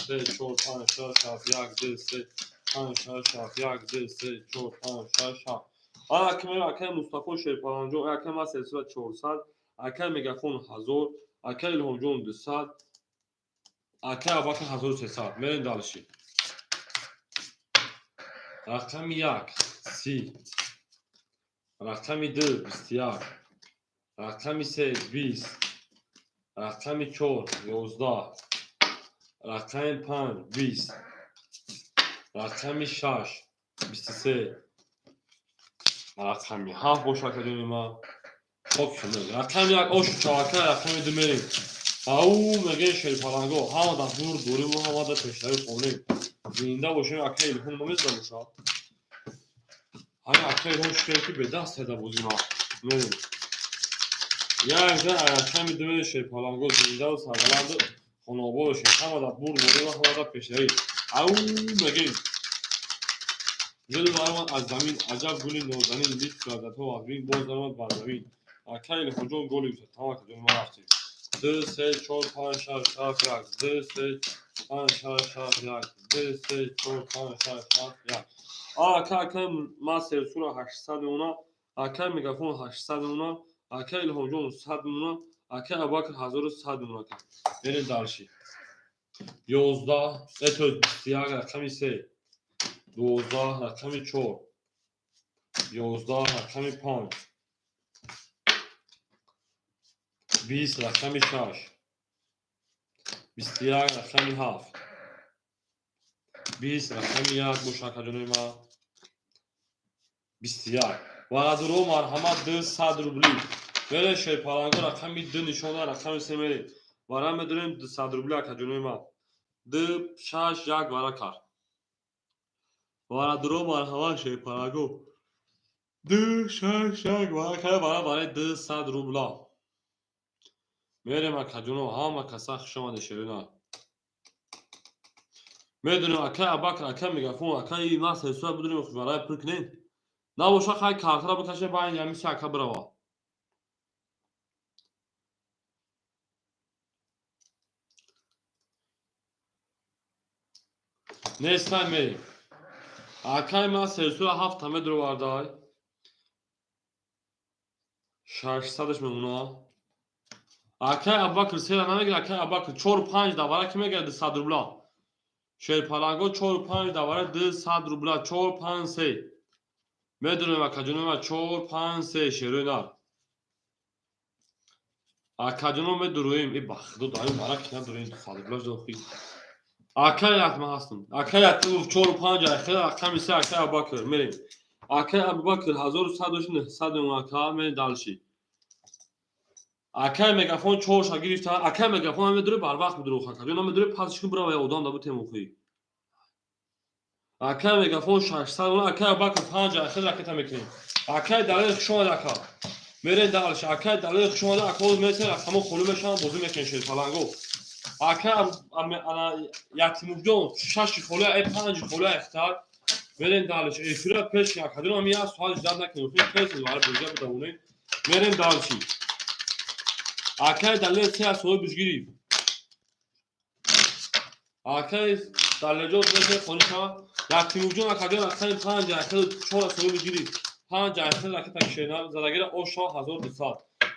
3 4 5 6 7 1 2 3 5 6 7 1 2 3 4 5 6 7 اکه مصطفی شیرپالنجو اکه ما سلسله 400 اکه مگافون 1000 اکه الهام جون 200 اکه اباک 1300 میرین دالشی رقم 1 30 رقم 2 21 رقم 3 20 رقم 4 11 رقم 5 20 رقم 6 23 رقم 7 باش اکادمی ما خب شده رقم 1 اوش چاکه رقم 2 میریم او میگه شیرپالنگو همه در دور دوریم و همه در پشتری خونیم زنده باشیم اکه الهون ممیز دموشا همه اکه الهون شکری به دست هده بودیم ها میریم یک رقم 2 میریم شیرپالنگو زنده و سربلند خانابه باشیم همه در دور دوریم و همه در پشتری او میگه گل برآمد از زمین عجب گلی نازنین دید که عادت ها از بین باز درآمد بر زمین اکه الهجوم گلی زد تمام اکادمی ما رفتیم 2 3 4 5 6 7 1 2 3 5 6 7 1 2 3 4 5 6 7 1 اکه ما سلسله 800 اونا اکه مگافون 800 اونا اکه الهام جون 100 اونا اکه اباک 1100 اونا برین دالشی 11 اتو 21 رقم 3 12 رقم 4 11 رقم 5 20 رقم 6 21 رقم 7 20 رقم 1 باش اکادمی ما 21 و درو مرحمت 200 روبلی میره شیرپالنگو رقم 2 نشونه رقم 3 میره وارم میدونیم 200 روبلی اکادمی ما 2 6 1 وارا کار وارا درو مرحمت شیرپالنگو 2 6 1 وارا کار برای 200 روبلا میریم اکادمی همه کسا شما دشیرینا میدونیم اکه اباک اکه میگافون اکه این ما سلسله بدونیم برای پرکنیم نباشه خیلی کارت را بکشه با این یمیسی اکه بروا نیستن میریم اکه ما سلسله 7 همه درو واردای 600ش میمونه اکه اباک سیلا نمیگه اکه اباک 4 5 دواره که میگه 200 روبلا شیرپالنگو 4 5 دواره 200 روبلا 4 5 3 میدونیم اکادمی ما 4 5 3 شیرینار اکادمی ما درویم ای بخدو دایم برا کنه درویم 200 روبلا داخلی اکه یتما هستم اکه یتما 4 5 اخیر رقم 3 اکه اباک میریم اکه اباک 1100 100 اون اکه می دالشی اکه مگافون 4 شاگیری تا اکه مگافون میدره بر وقت میدره خاطر اینا میدره پاسش که برای اودان دابو تموخی اکه مگافون 600 اون اکه اباک 5 اخیر رکت میکنیم اکه دلیل شما دکا میره دالش اکه دلیل شما دکا میشه رقم خلومشان بازی میکنه شیرپالنگو اکه انا یتیم جون 6 خلو ای 5 خلو اختار میرین دالش ایفرا پیش اکادمی میاد سوال جواب نکنه خیلی کیس وارد بوجه بدونه میرین دالشی اکه دلیل سه سوال بجگیری اکه دلیل جو بده خونشا یتیم جون اکادمی اصلا 5 اخیر 4 سوال بجگیری 5 اخیر رکت شینال زدگیر اوشا 1200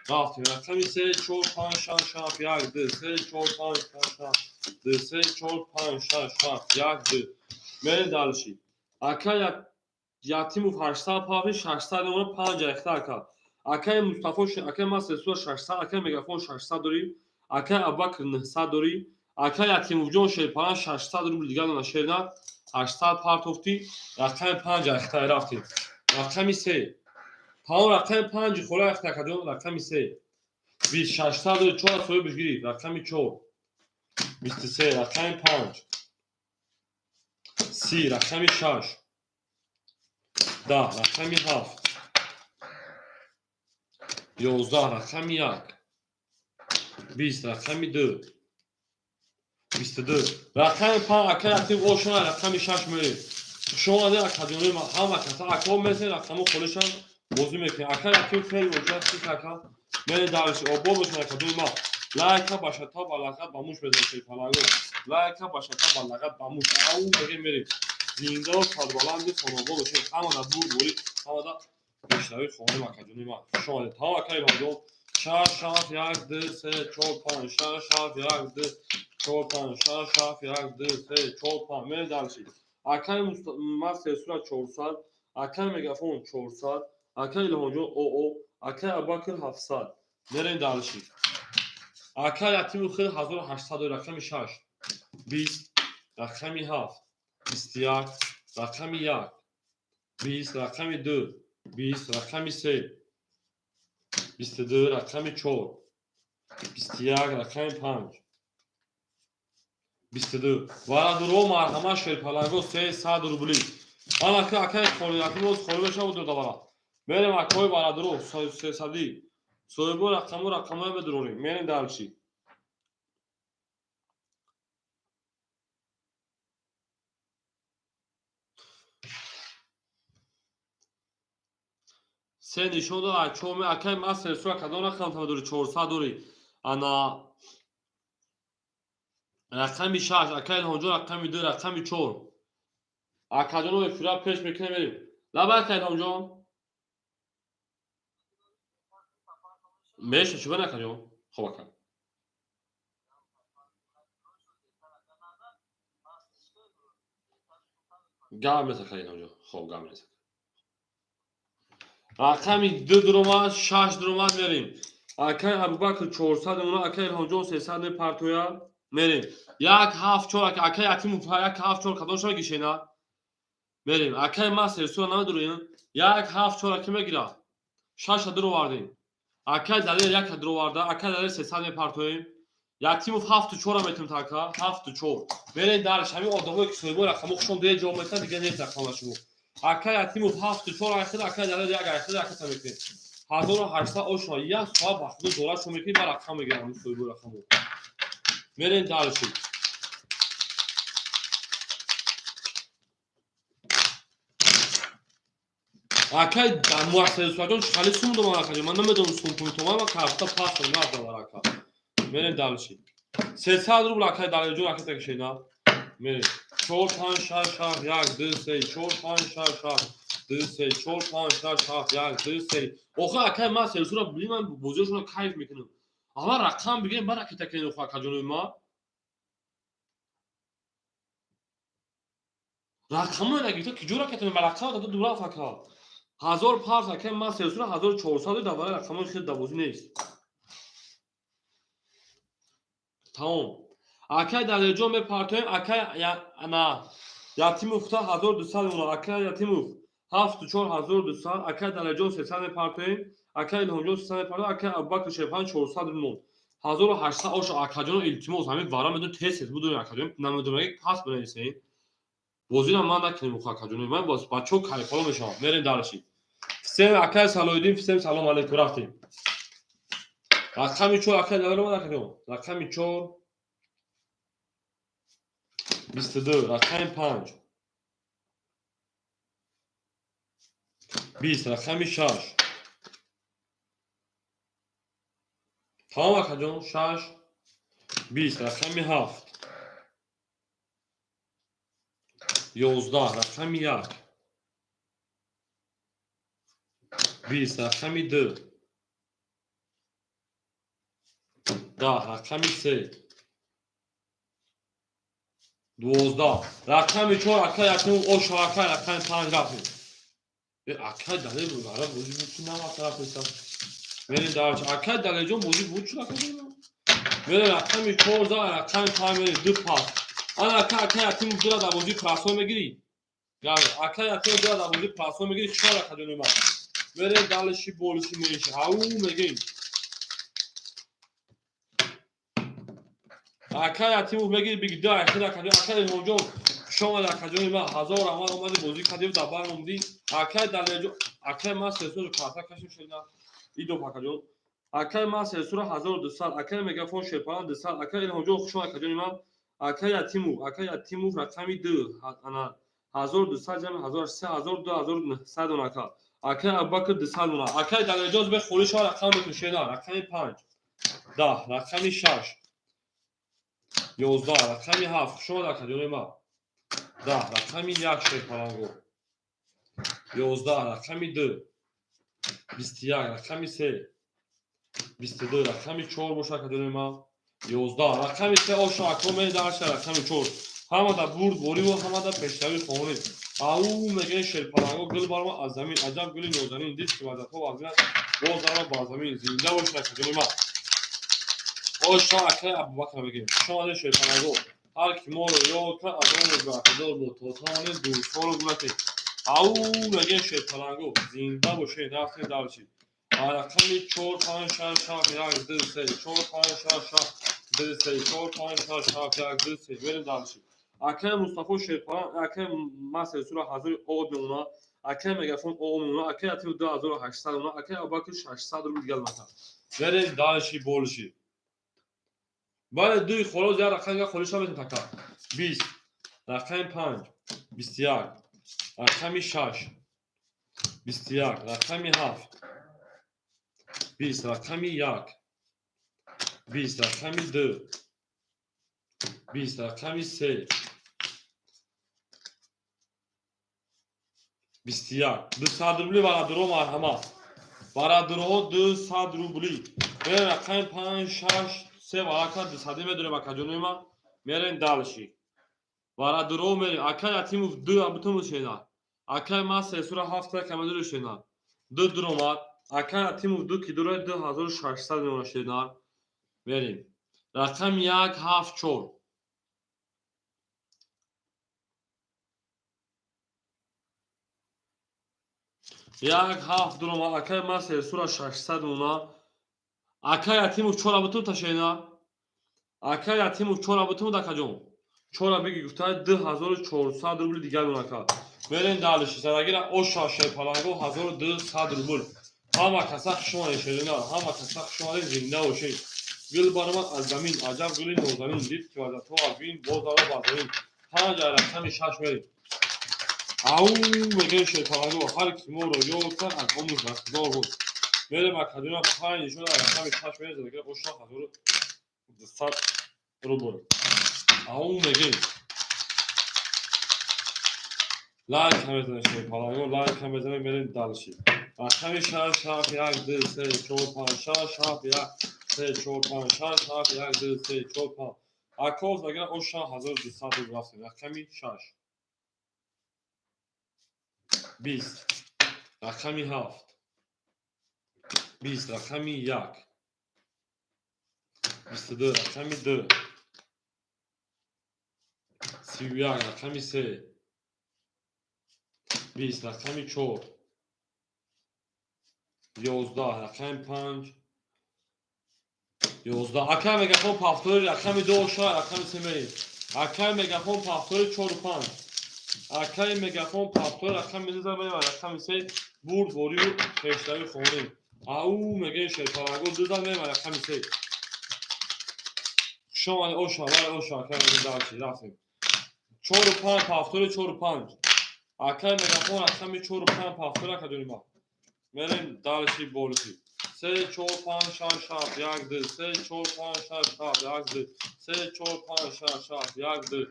رفتیم رقم 3 4 5 6 7 1 2 3 4 5 6 2 3 4 5 6 7 1 2 میرین دالشی اکه یتیم 800 پاپی 600 اون 5 اختار کرد اکه مصطفی اکه ما سلسله 600 اکه مگافون 600 داریم اکه اباکر 900 داریم اکه یتیم جون شیرپالن 600 روبل دیگه دونه شیرنا 800 پارتوفتی رقم 5 اختار رفتیم رقم 3 تمام رقم 5 خلا اختار کردیم رقم 3 20 600 4 سوی بگیری رقم 4 23 رقم 5 30 رقم 6 10 رقم 7 11 رقم 1 20 رقم 2 22 رقم 5 اکر اتیم او شما رقم 6 میریم شما در اکادمی ما همه کسا اکرام مثل رقم خودشان بازی میکنه اکر اتیم خیلی وجود سی تکا میره درش او با باشن اکادمی ما لایک باشه تا بالاخره با موش بزنید فلاگو لایک باشه تا بالاخره با موش او میگه میریم زنده و کاربلند فنوبو باشه همه دا بور بوری همه دا بیشتری خونه اکادمی ما شما تا اکر ما شاش شاف یک دو سه چهار پنج شاش شاف یک دو چهار پنج شاش شاف یک دو سه چهار پنج میره درشی اکر ماستر سورا 400 اکر مگافون 400 اکر لهونجو او اکر اباکر 700 میره درشی اکر یتیم خیلی 1800 رقم 6 20 رقم 7 21 رقم 1 20 رقم 2 20 رقم 3 22 رقم 4 21 رقم 5 22 وارد رو مرحمه شرپلنگو 300 روبلی آن که اکر خوریتی روز خوری بشه بود دوباره میریم اکای وارد رو 300 سویبو رقمه بدرونیم میریم درچی سه نشون دو اکوم اکای ماستر سورا کدام رقم تا دوری 400 دوری انا رقم 6 اکای هونجو رقم 2 رقم 4 اکادونو به فرا پیش میکنه میریم لبا اکای هونجو میشه چی بنا کنیم خب اکای گام میسکای هونجو خب گام میسک رقم 2 درومات 6 درومات میریم اکای ابوبکر 400 اونا اکای هونجو 300 پارتویا میریم یک هفت چور اکای اتیم یک هفت چور کدام شما گیشینا میریم اکای ماستر سورا نمیدونین یک هفت چور کی میگیره 6 درو واردیم اکای دلیل یک درو وارده اکای دلیل 300 پارتویم یتیم 7 چور میتیم تاکا 7 چور میریم درش همین آدمایی که سویبو رقم خوشون دیگه جامعه دیگه نیست رقمشون اکای یتیم 7 چور اکای دلیل یک اکای میکنیم 1800 اوشنا یک سوال وقت دلار شو میکنیم با رقم میگیرم سویبو رقم میریم درش اکای در مؤسسه سوجان خالی سوم دو مارکه من نمیدونم سوم پول تومن و کارتا پاس نه دلار اکا میریم درش 300 روبل اکای دلیل جون اکای تکشینا میریم 4 5 6 7 1 2 3 4 5 6 7 2 3 4 5 6 7 1 2 3 اوخه اکای ما سلسورا بلی من بوزیشون کیف میکنم اما رقم بگیم برای که تکین اوخه اکا جون ما رقم نگیتا کی جورا که تو رقم داد دورا فکا 1000 پارس اکای ما سلسورا 1400 دوباره رقم خیلی دوازی نیست تمام اکای دلیل جون به پارتویم اکای انا یتیم افتا 1200 اونا اکای یتیم 7 4 1200 اکای دلیل جون 300 پارتویم اکای لهونجو 300 پارتویم اکای ابوبکر شیپان 400 نون 1800 اوش اکاجون التیموس همین وارا میدون تست بود اکاجون نمیدونم یک پاس بنویسین بازینا من نکنیم اکاجون من باز بچو کاریپالو میشم میرین دارشی سه اکای سالودین سلام علیکم رفتیم رقم 4 اکای دلیل ما نکنیم رقم 4 22 رقم 5 20 رقم 6 تمام اکاجون 6 20 رقم 7 11 رقم 1 20 رقم 2 10 رقم 3 12 رقم 4 اکای یتیم اوش اکای رقم 5 رفتیم اکای دلیل بود برای بودی بود که نمات طرف نیستم میرین دارچ اکای دلیل جون بودی بود چون اکای میرین رقم 14 رقم 5 میرین دو پاس آن اکای یتیم دو را بودی پراسو میگیری اکای یتیم دو را بودی پراسو میگیری خشار اکای دونی من میرین دالشی بولشی میریشی او میگین اکای یتیم میگیری بگی دا اکای هونجون شما در کجای ما 1000 امان اومدی بازی کردیم دبار موندی اکای دلیجو اکای ما سلسور کارتا کشیم شدن ای دو پاکجون اکای ما سلسور 1200 اکای مگافون شیپان 200 اکای هونجو شما کجای ما Akaya Timur rakami 2 ana 1200 جمع 1003 1900 اوناکا اکای ابوبکر 200 اونا اکای در اجاز به خوریش ها رقم بتون شینا رقم 5 10 رقم 6 11 رقم 7 شما در کجای ما 10 رقم 1 شیر پرانگو 11 رقم 2 21 رقم 3 22 رقم 4 boşa کجای ما 11 رقم 3 اوشا اکومه درش رقم 4 همه دا برد بوری و همه دا پشتوی خونی او میگه شیرپرنگو گل بارما از زمین عجب گلی نوزنین دید که وزد ها وزن باز دارم با زمین زنده باش نکجونی ما اوشا اکه ابوبکر میگه شما ده شیرپرنگو هر کی ما رو یا که از اون بردار با توتان دوستان گلتی او میگه شیرپرنگو زنده باشه نفتی دارچی رقم 4 5 6 7 1 2 3 4 5 6 7 2 3 4 5 6 7 1 2 3 بریم دارچی اکه مصطفی شیرپرنگ اکه مسئله سورا حاضر او میمونه اکه مگافون او میمونه اکه اتیو 2800 اونا اکه ابوبکر 600 رو دیگه مثلا بریم دارچی بولشی بعد دوی خلاص یا رقم یا خلاص هم بتون تکا 20 رقم 5 21 رقم 6 21 رقم 7 20 رقم 1 20 رقم 2 20 رقم 3 21 200 روبلی برادرو مرحمت برادرو 200 روبلی به رقم 5 6 3 واقعا 200 میدونه با کجا ما میرن دالشی برادرو میری اکای تیمو 2 ابتون شینا اکای ما سه سورا 7 کمدور شینا 2 درومات اکای تیمو 2 کی دوره 2600 میمونه شینا بریم رقم 1 7 4 یک 7 دروما اکای ما سه سورا 600 اونا اکای تیمو 4 ابتون تا شینا اکای تیمو 4 ابتون دا کجا 4 بگی گفته 2400 روبل دیگر اوناکا برین دالشی سراغیر او شاشه پلانگو 1200 روبل همه کسا شما شیرنا همه کسا شما زنده باشین گل بارمان از زمین عجب گلی نوزمین دید که وزد تو آبین بازارا بازارین همه جای رقم 6 بریم او میگه شیرپرنگو هر کی ما رو یاد کن از همون رفتار بود میره مکدونا 5 شده رقم 6 بریم زدگیر او شاه 1200 روبل او میگه لایک هم بزنید شیرپرنگو لایک هم بزنید برید دالشی رقم 6 7 1 2 3 4 5 6 7 1 3 4 5 6 7 1 2 3 4 5 اکوز اگر او شاه 1200 رو رفتیم رقم 6 20 رقم 7 20 رقم 1 22 رقم 2 31 رقم 3 20 رقم 4 11 رقم 5 11 اکای مگافون پافتوری رقم 2 شاه رقم 3 بریم اکای مگافون پافتوری 4 5 اکای مگافون پافتوری رقم 2 بریم رقم 3 برد بوری و پشتوی خونی او میگه شیرپرنگو 2 بریم رقم 3 شما او شاه او شاه اکای داشتی رفتیم 4 5 پافتوری 4 5 اکای مگافون رقم 4 5 پافتوری کدومی ما میریم دالشی بولشی 3 4 5 6 7 1 2 3 4 5 6 7 1 2 3 4 5 6 7 1 2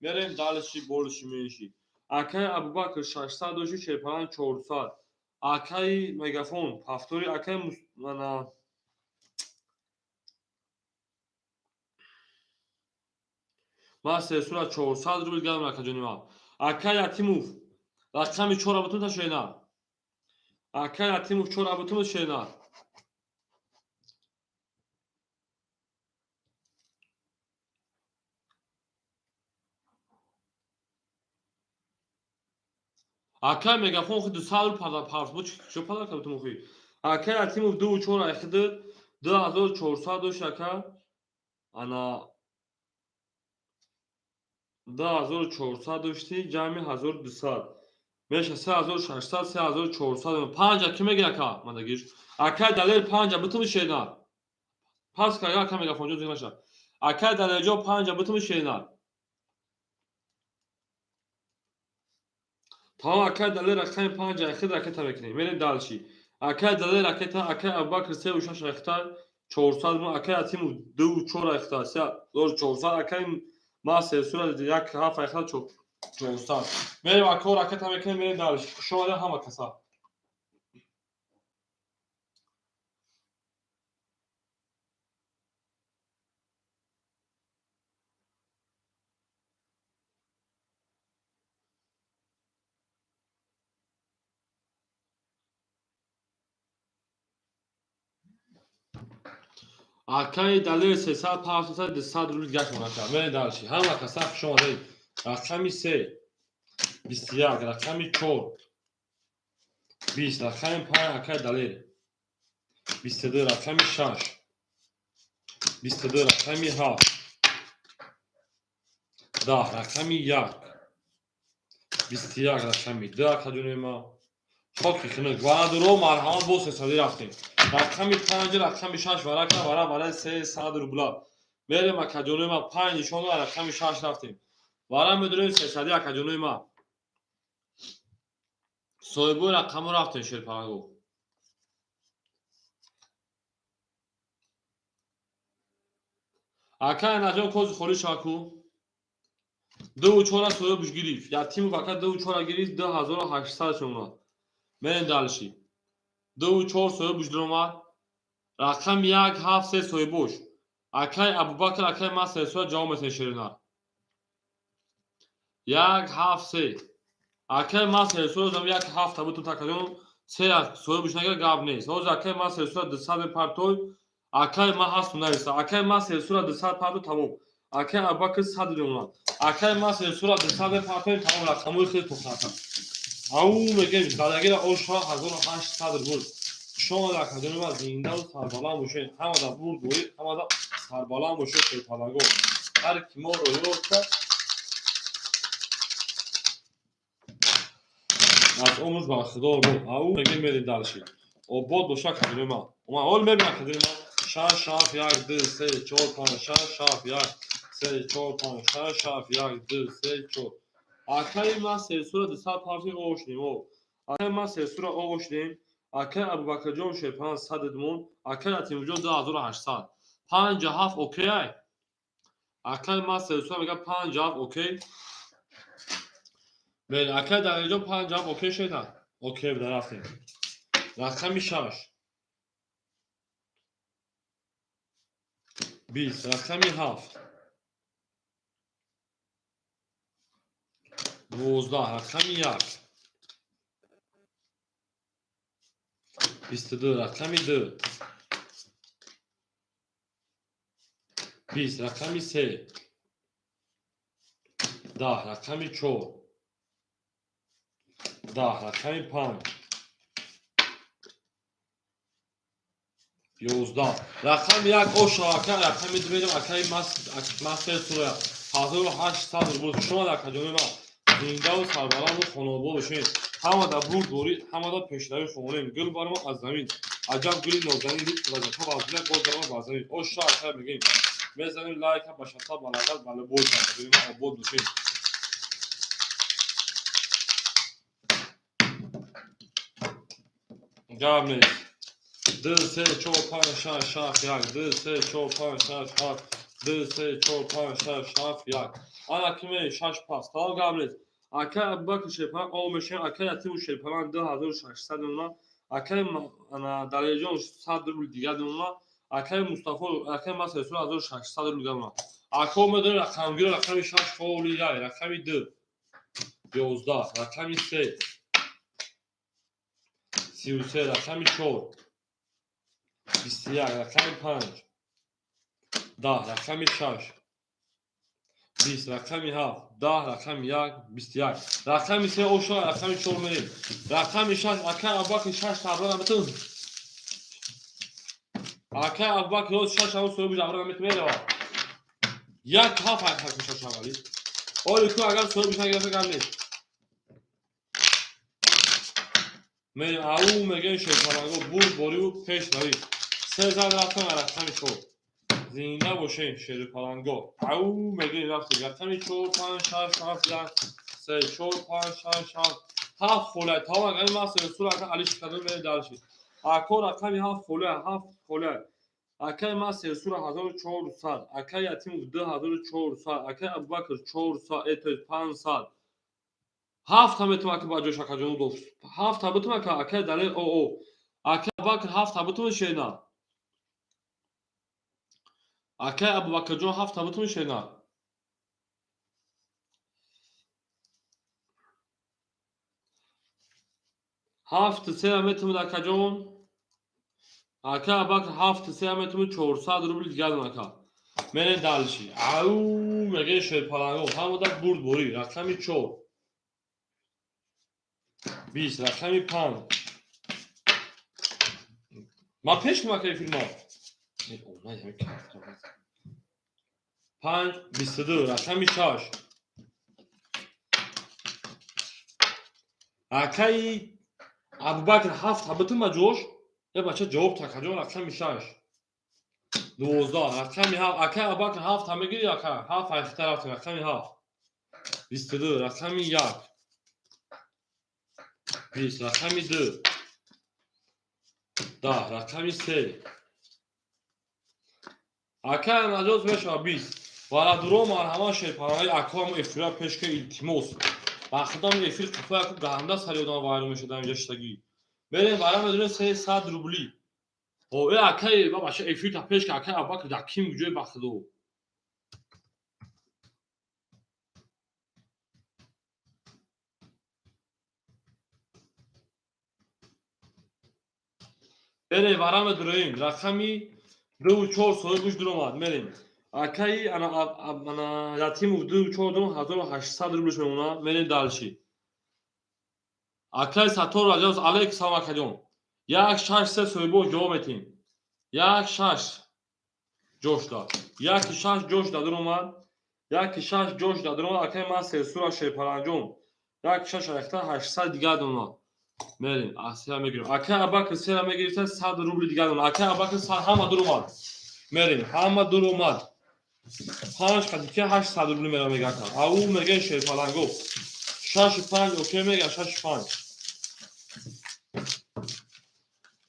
میریم دالشی بولشی میشی اکای ابوبکر 600 دوشی شیرپرنگ 400 اکای مگافون پافتوری اکای منا ما سه سورا 400 روبل گرم رکجونی ما اکای اتیموف رقم 4 ابتون تا شینا اکای اتیموف 4 ابتون شینا اکای مگافون خود 200 رو پارس بود چه پدر کردم تو مخی اکای اتیموف 2 و 4 اخد 2400 دوش اکا انا 2400 داشتی جمعی 1200 میشه 3600 3400 5 اکی میگیره اکا مدگیش اکای دلیل 5 بتون شینا پس که اکا مگافون جو دیگه نشه اکه در جا 5 بتم شیرینار تمام اکه دلی رقم 5 اخیر رکت میکنیم میریم دالشی اکه دلی رکت اکه ابوبکر 3 و 6 اختار 400 مو اکه اتیم 2 و 4 اختار 400 اکه ما سه صورت یک هاف اختار 400 میریم اکه رکت میکنیم میریم دالشی شما ده هم کسا اکه دلی 300 500 200 رو گشت منکر میریم دالشی هم کسا شما ده رقمی 3 21 رقمی 4 20 رقمی 5 اکه دلی 22 رقمی 6 22 رقمی 7 10 رقمی 1 21 رقمی 2 اکه ما خاکی خنک و درو مرحمت با 300 رفتیم رقمی 5 رقمی 6 ورقه برای 300 روبلا میریم اکه ما 5 نشان و رقمی 6 رفتیم وارم بدونیم 300 اکه ما صاحبو رقم رفتیم شیرپرنگو اکه نجام کوز خوری شاکو 2 و 4 صاحب گرفت یا تیم اکه 2 و 4 گرفت 2800 شما میریم دالشی 2 و 4 صاحب درما رقم 1 7 3 صاحبوش اکه ابوبکر اکه ما سه صورت جواب شیرینار 1 7 3 اکه ما سه صورت جواب 1 7 تابوت تاکدون 3 صاحبوش نگر گاب نیست اوز اکه ما سه صورت 200 پارتوی اکه ما هست نریسا اکه ما سه صورت 200 پارتو تمام اکه ابوبکر 100 درما اکه ما سه صورت 200 پارتوی تمام رقموی خیلی توخاطم او میگم دادگیر اوشا 1800 بود شما در کدوم از زنده و سربالا موشه همه دا برد دوی همه دا سربالا موشه پیپالانگو هر کی ما رو یوتا از عمرش با خدا بود او میگه میریم دالشی او بود باشا کدوم ما اما اول میبینم کدوم ما شاف شاف 1 2 3 4 5 شاف شاف 1 3 4 5 شاف شاف 1 2 3 4 اکای ما سه صورت 200 پارتی اوشنیم او اکای ما سه صورت اوشنیم اکای ابوبکر جان شپان 100 دمون اکای اتیم جان 2800 5 7 اوکی اکای ما سه صورت میگه 5 7 اوکی بله اکای در جان 5 7 اوکی شد اوکی به رفتیم رقمی 6 20 رقمی 7 12 رقمی 1 22 رقمی 2 20 رقمی 3 10 رقمی 4 10 رقمی 5 11 رقم 1 اوشا اکه رقمی 2 میدم اکه ماستر سویا 1800 بود شما در کجا ما زنده و سربلند و خانوادگی باشین همه دا بور دوری همه دا پیشروی خونیم گل بارم از زمین عجب گلی نازنین دید وظیفه واضحه گل دارم از زمین اوشا اکه میگیم بزنیم لایک با شتا بالاقل بالا بود کنیم ما بود باشین گام نیست 2 3 4 5 6 7 1 2 3 4 5 6 7 2 3 4 5 6 7 1 انا کمی 6 پاس تا قبلت اکه ابوبکر شپان او میشه اکه اتیم شپان 2600 اونا اکه انا درجه 100 رو دیگه اونا اکه مصطفی اکه ما 3600 رو دیگه اونا اکه مدر رقم گیر رقم 6 فولی یا رقم 2 11 رقم 3 33 رقم 4 21 رقم 5 10 رقم 6 20 رقم 7 10 رقم 1 21 رقم 3 اوشا رقم 4 میریم رقم 6 اکه ابوبکر 6 تبران بتون اکه ابوبکر روز 6 همون سوی بیش ابران میره یک هاف اکه 6 اولی اولی کو اگر سوی بیش نگرفته کم نیست میریم او میگه شیطانگو بور بوری و پیش روی 3000 رقم رقم 4 زنده باشین شیر پلنگو او میگه رفت رقمی 4 5 6 7 3 4 5 6 7 7 خله تا اگر ما سر صورت علی شکر به داشت اکو رقمی 7 خله 7 خله اکای ما سر صورت 1400 اکای یتیم 2400 اکای ابوبکر 400 ات 500 7 هم تو که با جوش اکجون دو 7 هم تو که اکای دلیل او اکای ابوبکر 7 هم تو شینا اکای ابوبکر جون 7 هم تو شینا هفت سه متر در کجون اکا ابوبکر هفت سه متر 400 روبل دیگر نکا من دالشی او میگه شیر پلنگو همو در برد بوری رقمی 4 20 رقمی 5 ما پیش میکنم فیلم ها 5 22 رقمی 6 اکای ابوبکر هفت حبت مجوش یه بچه جواب تکجون رقمی 6 12 رقمی 7 اکای ابوبکر هفت همه گیری اکا 7 اختلاف رقمی 7 22 رقمی 1 20 رقمی 2 10 رقمی 3 اکا مجوز بشه 20 وارا درو مرحبا شیپانای اکا هم افرا پشک التیموس بخدام افیر کفا اکو گهنده سریودان وارو میشه در جشتگی بریم وارا مدونه 300 روبلی او اکای بابا شه افیر تا پشک اکا ابوبکر دکیم گجوی بخدو بریم وارا مدونیم رقمی 2 و 4 سوی گوش درو ماد بریم اکای انا یتیم 2 و 4 درو 1800 روبلش میمونه بریم دالشی اکای ساتور راجوز علیک سلام کجون یک 6 3 سوی بو جواب میتیم یک 6 جوش داد یک 6 جوش داد اومد یک 6 جوش داد اومد اکای ما سه سورا شیر پلنجون یک 6 اختا 800 دیگه اومد بریم اسیا میگیریم اکای ابوبکر سه میگیریم 100 روبل دیگه اومد اکای ابوبکر همه دور اومد بریم همه دور اومد 5 قدیکه 800 روبل میرا میگه اکا او میگه شیر پلنگو 6 5 اوکی میگه 6 5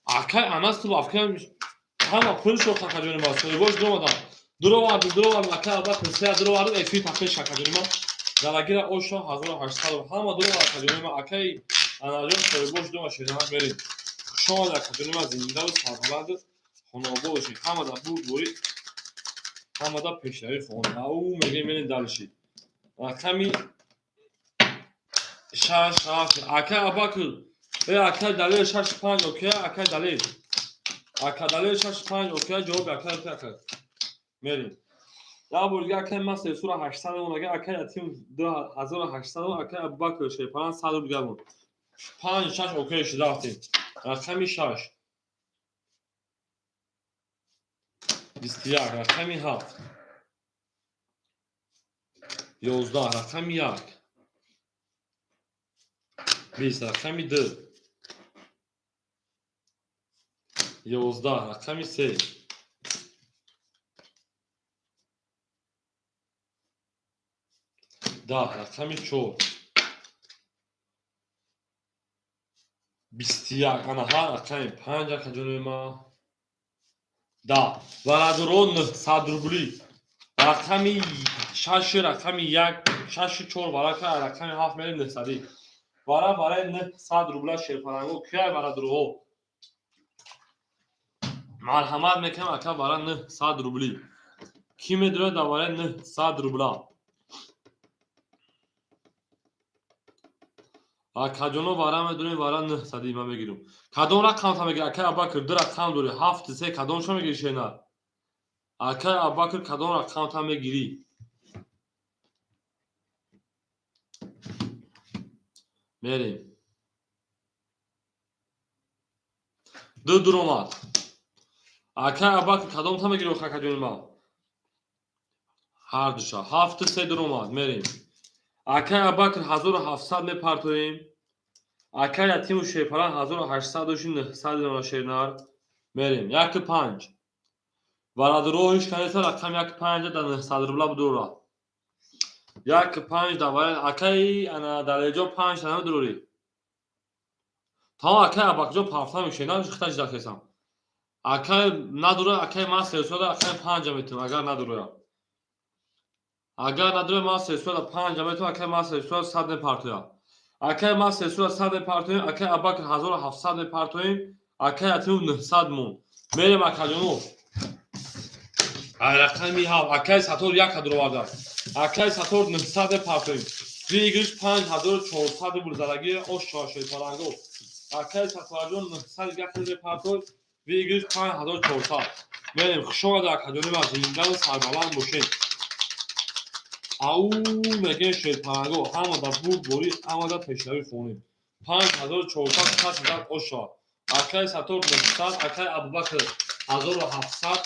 اکای اناس تو افکار همه پولش رو تکجون ما سوی باش درو وارد اکای ابوبکر سه درو وارد افی تکش تکجون ما دلاگیر اوشا 1800 همه درو تکجون ما اکای اناجون سوی باش دو ماشین ما بریم شما تکجون ما زنده و سلامت خانواده باشید همه در بود بوری همه در پیشروی خونه او میگه من دالشی کمی شش اکای ابوبکر اکای دلیل 6 5 اوکی اکای دلیل اکادالی 6 5 اوکی جواب اکای میریم یا برگه اکای ما سه سورا 800 اون اگه اکای تیم 2800 اکای ابوبکر شی 500 دیگه بود 5 6 اوکی شد رفتیم رقمی 6 21 رقمی 7 11 رقمی 1 20 رقمی 2 11 رقمی 3 10 رقمی 4 21 انا ها رقمی 5 کجون ما 10 ولادرون 100 روبلی رقمی 6 رقمی 1 6 4 برای رقمی 7 میلیون نصدی برای 900 روبل شیر پلنگو کیای برای درو مرحمت میکنم اکا برای 900 روبلی کی میدونه دوباره 900 روبلا کجونو برای میدونه برای 900 ما بگیرم کدوم رقم تا میگه اکا ابوبکر در رقم دوره 7 3 کدوم شو میگیری شینا اکا ابوبکر کدوم رقم تا میگیری میریم دو درومات اکا ابوبکر کدوم تا میگیری اخا کجون ما هر دوشا 7 3 درومات میریم اکا ابوبکر 1700 میپرتویم اکا یتیم و شیپران 1800 و 900 شیرنار میریم یک 5 ورادروهش کنیسا رقم 1.5 در 900 روبلا بدورا 1.5 давай акай ана далеҷо 5 тана дурури та акай абакҷо пафта мешина хита ждахесам акай надура акай ма сесода акай 5 метрм агар надура ма сесода 5 метрм акай ма сесода 100 мепартоя акай ма сесода 100 мепартоя акай абак 1700 мепартоя акай ату 900 мон мерем акаҷоно ай рақами ҳав акай сатор 1 дуроварда акай сатор 900 мепартоя вигиш 5400 бурзалаги ош шошой паранго акай сатораҷон 900 1 мепартоя вигиш 5400 мерем хушода акаҷони ма зиндан сарбаланд бошед ау меген шелпаранго ҳамада буд бори ҳамада пешравӣ хонем 5400 6000 оша акай сатор 900 акай абубакр 1700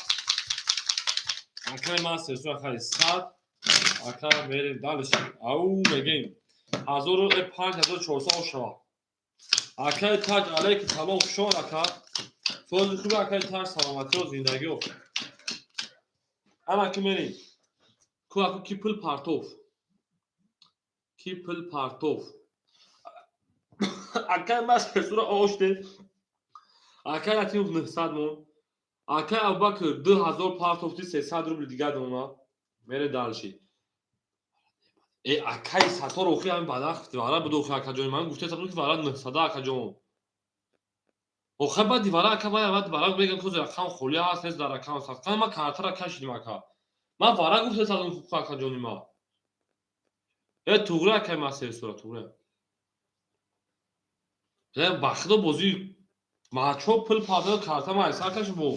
акай ма сесо акай 100 акай мерем далиш ау меген 5400 оша акай таҷ алейки талом хушон ака фози хуби акай таҷ саломатиро зиндагио ана ки мерем Кулаку кипл партов. Акай мас песура оште. Акай атим 900 мон. Акай абакр 2000 партов ти 300 рубл дига дона. Мере далши. Акай сатор охи ам бадахт вара буд охи акаҷони ман гуфте сатор ки вара 900 акаҷон. Охи бад вара акай бад вара мегам коз рақам холия аст нест дар рақам сатқан ма картара кашидим ака. ма вара гуфте садам хук акаҷони ма туғра акай ма сесура туғра бахдо бози мачо пул падо карта ма айсар каш бо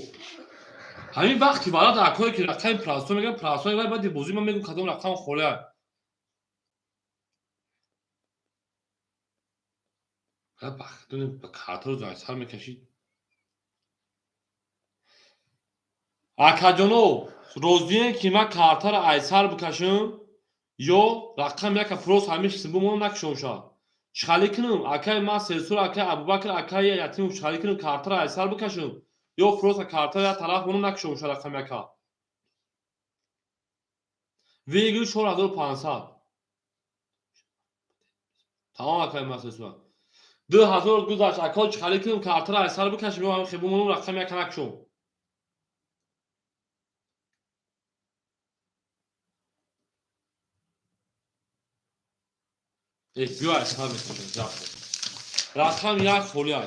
ҳамин вақти вара акое ки рақами прасто мегам прасто вай бади бози ма мегум кадом рақам холия бахдо ба карта ро айсар мекашид акаҷоно розием ки ма картаро айсар бикашам ё рақам яка прос ҳамиш сибумон накшомша чиқали кинам акай ма сесур акай абубакр акай ятим чиқали кинам картаро айсар бикашам ё прос картаро я тараф монам накшомша рақам яка вигил 4500 тамом акай ма сесур 2000 гузашт акай чиқали кинам картаро айсар бикашам ё ҳам хибумонам рақам яка накшом بیای حساب میکنم رقم یک خولیای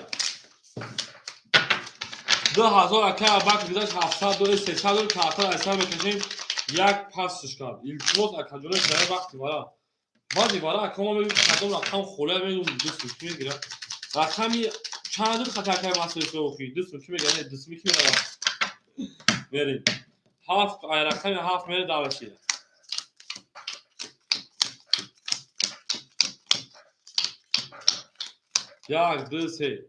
2000 اکای ابک دیداش 700 دلار 300 دلار کارتا حساب میکنیم یک پاسش کرد التماس اکاجوله شده وقتی وارا بعدی وارا اکام میگم کدوم رقم خولیای میگم دوست میگیره رقمی چند دور خطا کای واسه اوکی دوست میگه نه دوست میگه بریم هفت رقم هفت میره دالشی یک دو سه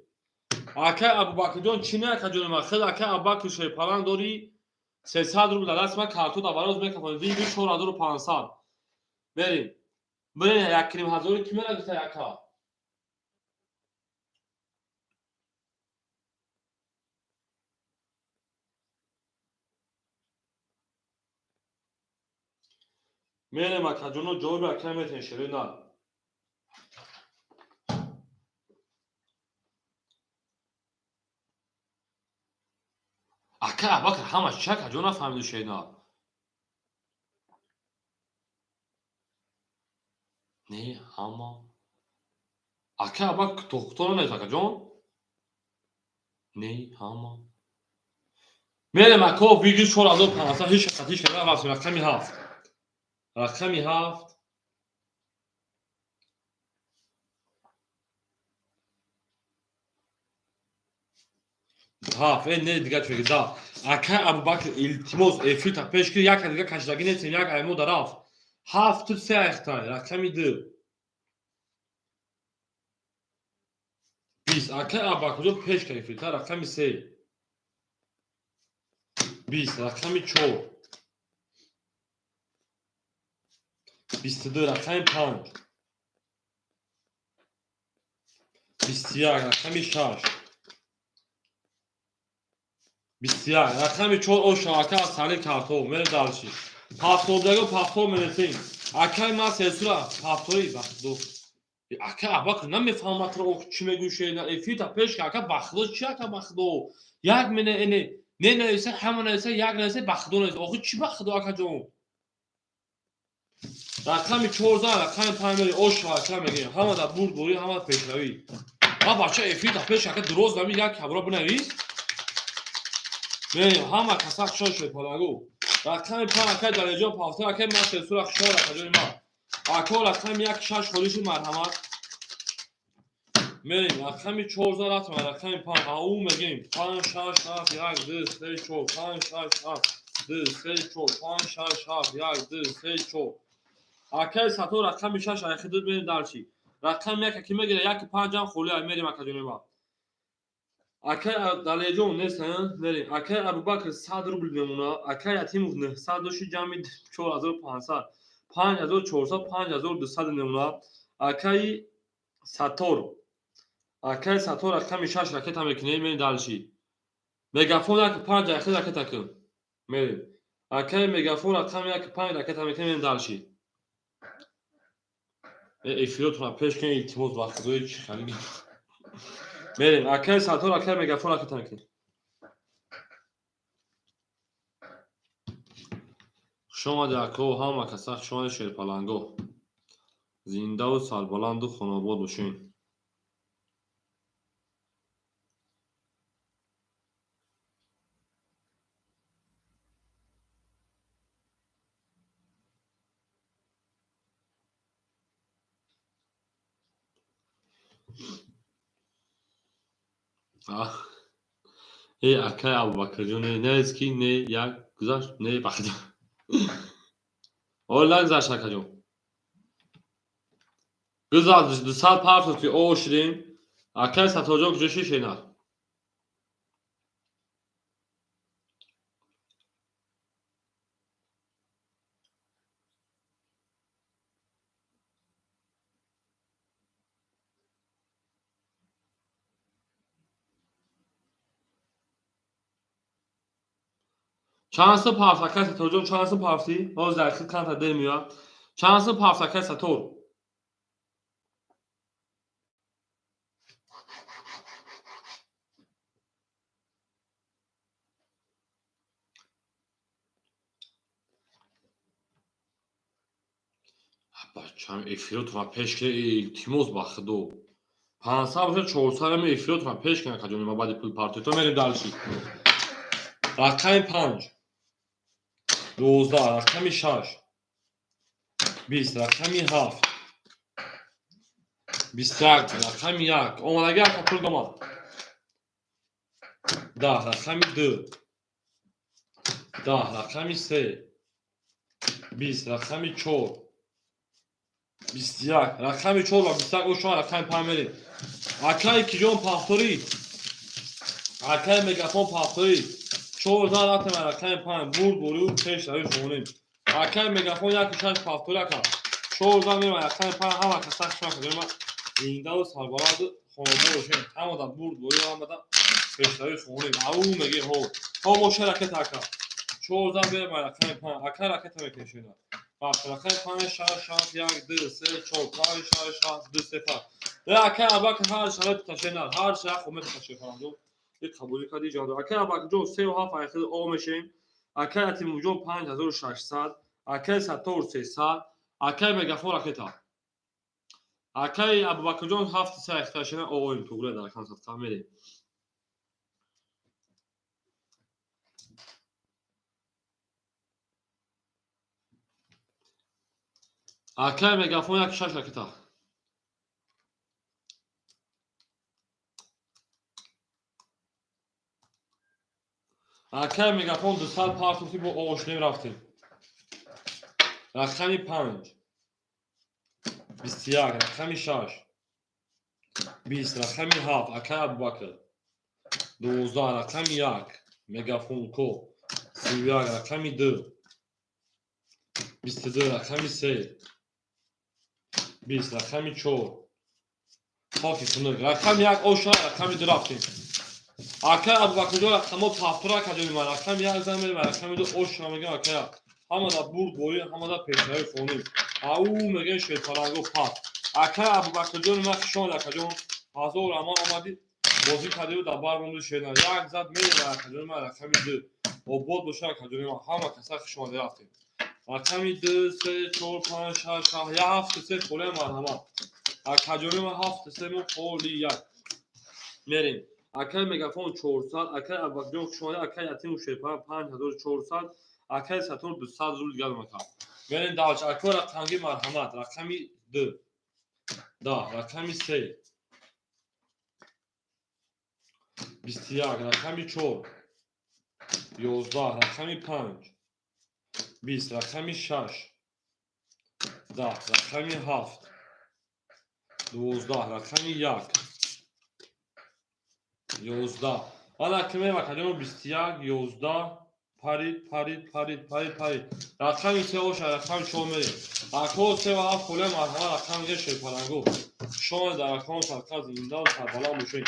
акай абубакрҷон чӣ накаҷони ма хел акай абубакр шепалан дори 300 рубл дар даст ма карту давароз мекафон виги 4500 берим берим якрим ҳазори ки мера гуфта яка мерем акаҷоно ҷавоби акай метен ширина акай абубакр ҳамаш чӣ акаҷон нафаҳмиду шена не ҳама акай абубакр духтор нест акаҷон не ҳама мерем ако виги 4500 ҳеҷ шакати шена вақти рақами 7 рақами 7 не дига чӯ да акай абубакр илтимос эфита пеш ки як дига кашдаги нестем як аймо дарафт 7 ту 3 ахтай рақами 2 20 акай абубакр пеш ки эфита рақами 3 20 рақами 4 22 рақами 5 21 рақами 6 بسیار رقم 4 او شاکه از سالی کارتو میره دالشی پافتودگو پافتو میرسیم اکای ما سسورا پافتوی بخدو اکا اباک نمیفهمم تو چی میگوشه نه افیتا پیش که اکا بخدو چی اکا بخدو یک منه اینه نه نویسه همون نویسه یک نویسه بخدو نویسه آخه چی بخدو اکا جون رقم 14 رقم 5 میره او شاکه میگه همه دا برد بوری همه پیشروی ها بچه افیتا پیش اکا درست نمی یک کبرا بنویس میریم همه کسک شاشه پالاگو رقم 5 اکا درجه پافتو اکا ما سسورا خشار اکا جون ما اکا رقم 1 6 خوریشو مرحمت میریم رقم 14 رفتم رقم 5 او میگیم 5 6 7 1 2 3 4 5 6 7 2 3 4 5 6 7 1 2 3 4 اکای ساتو رقم 6 اخدود میریم دالچی رقم 1 کی میگیره 1 5 هم خولی میریم اکا جون ما اکای دالیجون نیستن میریم اکای ابوبکر 100 روبل میمونه اکای یتیموف 900 دوشی جمع 4500 5400 5200 میمونه اکای ساتور اکای ساتور رقم 6 رکت هم میکنیم میریم دالشی مگافون یک 5 اخیر رکت اکن میریم اکای مگافون رقم 1 5 رکت هم میکنیم میریم دالشی افیروتون پیش کنید التماس وقتوی چی خیلی میریم اکای ساتور اکای مگافون رکت هم میکنیم شما دکو همه کسک شما شیرپلنگو زنده و سربلند و خانواد باشین ای اکای ابوبکر جون نه اسکی نه یک گذاشت نه بخدا اولا گذاشت اکا جون گذاشت 200 پافت توی او شدیم اکای ساتوجو گذاشتی شینا چانسı پافت اکای ساتوجو چانسı پافتی او زرخی کانتا دemiyor چانسı پافت اکای ساتور بچم افیروتون پیش که التماس بخدو 500 باشه 400 هم افیروتون پیش کنه کجونی ما بعد پول پارتی تو میریم دالشی رقم 5 12 رقم 6 20 رقم 7 21 رقم 1 اومدگی اکا پول گمان 10 رقم 2 10 رقم 3 20 رقم 4 21 رقم 4 و 21 او شما رقم 5 میریم اکای کیجون پافتوری اکای مگافون پافتوری 14 رقم رقم 5 برد بورو پیش روی خونیم اکای مگافون یک 6 پافتوری اکا 14 میریم رقم 5 هم اکا سخت شما کنیم زنده و سربلند خانوادو باشین همه دا برد بوری همه دا پیش روی خونیم او میگه ها موشه رکت اکا 14 میریم رقم 5 اکا رکت میکشید رقم 5 6 7 1 2 3 4 5 6 7 2 0 اکا اباک هر شرایط تشنال هر شرایط خومه تشنال یک قبولی کردی جادو اکا اباک جو 3 و 7 اخیر او میشیم اکا یتیم جو 5600 اکا ساتور 300 اکا مگافون رکتا اکای ابوبکر جون 7 3 اختشنه او این توگله در کانسات کاملی اکای مگافون یک 6 رکتا اکای مگافون 200 پارتوسی با اوشنیم رفتیم رقم 5 21 رقم 6 20 رقم 7 اکای ابوبکر 12 رقم 1 مگافون کو 31 رقم 2 22 رقم 3 20 رقم 4 خاکی کنه رقم 1 اوشا رقم 2 رفتیم Akay Abubakırcı raqamı paftura kaçırdım. Raqam yazdan beri raqam da o şamıga akay. Hamada burd boyu, hamada peşleri fonu. Au megen şeytanagı pat. Akay Abubakırcı ma şon akacım. Hazır ama amadi bozi kadı da barmundu şeyler. Ya zat mele akacım raqam idi. O bod boşa akacım. Hama kasa şon yaptı. Raqam idi se çor pan şah ya hafta se kole marhama. Akacım hafta se mu xoliya. Merin. Akay megafon 400 akay abakjon şoma akay yatim uşepa 5400 akay sator 200 rubl gelmeka. Merin davç akay raqami marhamat raqami 2 da raqami 3 21 raqami 4 11 raqami 5 20 raqami 6 10 raqami 7 12 raqami 1 11 حالا کمی وقتی 21 11 پاری رقمی سه و رقم شومه اکو سه و هفت کله مرحله رقم گه شد پرنگو شما در رقم سرکز اینده و سربالا موشین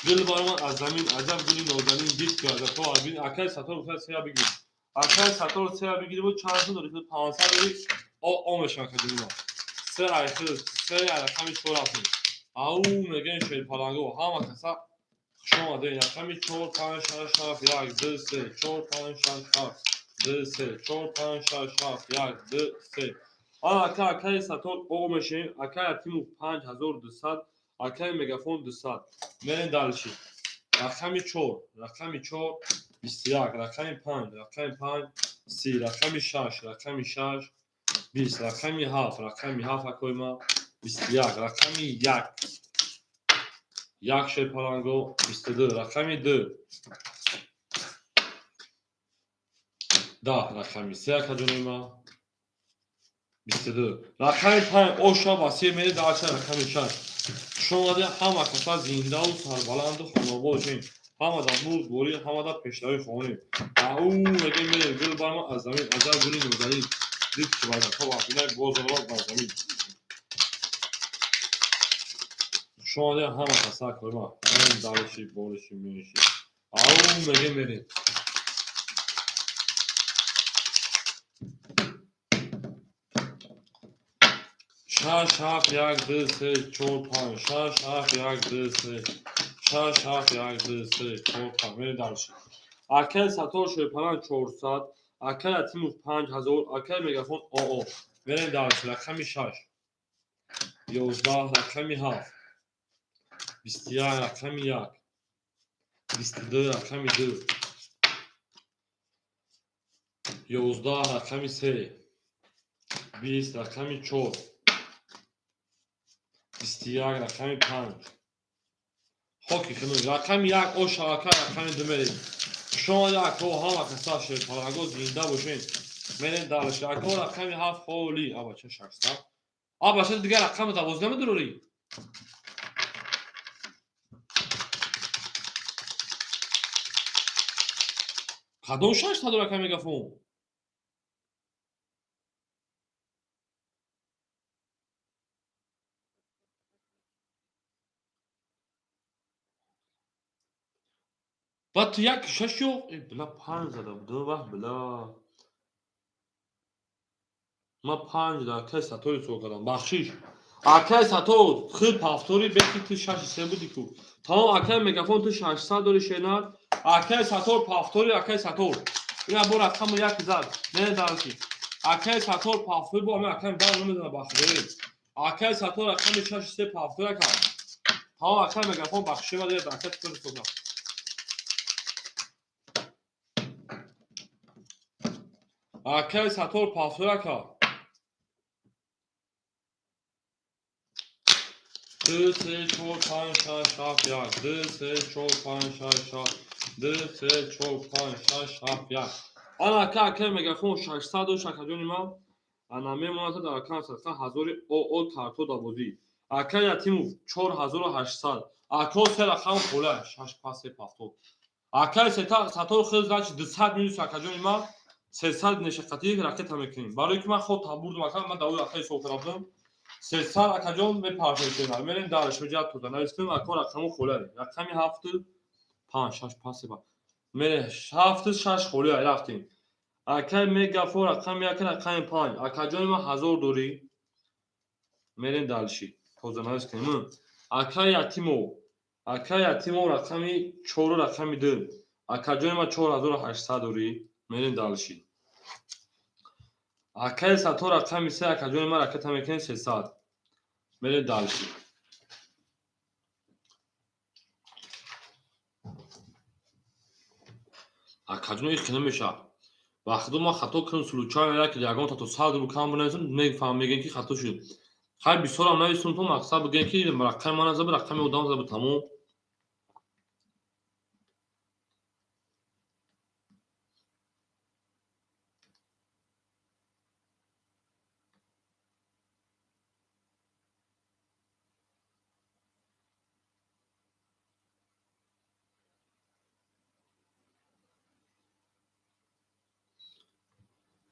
گل بارمان از زمین عجب گلی نوزنین دید که از تو عربین اکای سطور بخیر سه بگیر اکای سطور سه بگیری بود چند سو داری که 500 داری آمشان کدیم سه رایخه سه رقمی شور هستیم او مگن شد پرنگو همه کسا شما دین رقمی 4 5 6 7 1 2 3 4 5 6 7 2 3 4 5 6 7 1 2 3 حالا اکای سطور آمشین اکای تیمو 5200 اکای مگافون 200 مرین دالشی رقمی 4 21 رقمی 5 30 رقمی 6 20 رقمی 7 اکای ما 21 رقمی 1 یک شد پرنگو 22 رقمی 2 10 رقمی 3 اکادونی ما 22 رقمی 5 اوشا باسی میره داشته رقمی 6 شما ده همه کسا زنده و سربلند و خانوادشین همه دا بود گوری همه دا پیشتری خونی او مگه میره گل برما از زمین عجب گلی نوزنی دید که باید تا وقتینه بازارات بر زمین شما ده همه کسا کرما همین دارشی بورشی میرشی او مگه میره شش هفت یک دو سه چهار پنج شش هفت یک دو سه شش هفت یک دو سه چهار پنج میره درشی اکل سطور شده پرن 400 اکل اتیمو 5000 اکل مگافون آو میره درشی رقمی 6 11 رقمی 7 21 رقمی 1 22 رقمی 2 11 رقمی 3 20 رقمی 4 21 رقمی 5 حاکی خنوی رقمی 1 او شبکه رقمی 2 میرید شما یک او همه کسا شد پرنگو زنده باشین میرین درشی یک او رقمی 7 خولی آبا چه شخصا آبا چه دیگه رقم 12 میدروری کدوم 6 تا رقم میگفون بعد تو یک 6 yok بلا 5 زده بوده وقت بلا ما 5 در که سطوری سو کردم بخشیش اکای سطور خیلی پافتوری بکی تو 6 3 بودی کو تمام اکای مگافون تو 600 داری شنار اکای سطور پافتوری اکای سطور اینا بو رقم یک زد نه دارشی اکای سطور پافتوری بو اما اکای دار نمیدونه بخشی اکای سطور رقم 6 3 پافتوری کا تمام اکای مگافون بخشی ولی اکای سطور سو کردم اکای سطور پافتوری کا 2 3 4 5 6 7 1 2 3 4 5 6 7 2 3 4 5 6 7 1 انا که مگافون 600 و شکجونی ما انا میمونه در کانس 1000 او کارتو دابودی اکا یتیمو 4800 اکا سه رقم خوله 6 پاس پافتو اکا سطور خیلی زنش 200 میلیون شکجونی ما 300 نشقتی راکت هم میکنیم برای که من خود تبورد مکان من داود اکای سو کردم 300 акаҷон мепарҳезонад. Мерем дар шуҷаат туда. Навистем ако рақаму холиаре. Рақами 7 5 6 пасиба. Мере 7 6 холиаре рафтем. Акай мегафо рақами 1 рақами 5. Акаҷони ма 1000 дорӣ. Мерем далши. Тоза навистем. Акай ятимо. Акай ятимо рақами 4 рақами 2. Акаҷони ма 4800 дорӣ. Мерем далши. Акай сато рақами 3. Акаҷони ма ракета мекунем 300. Мерем далши. Акаҷони хина меша. Вақти ма хато кунам случайно як ягон тато 100 рубл кам бинависам мефаҳмам мегӯям ки хато шуд. Хай бисёрам нависум то мақсад бигӯям ки рақами ман назаби рақами одам заби тамом.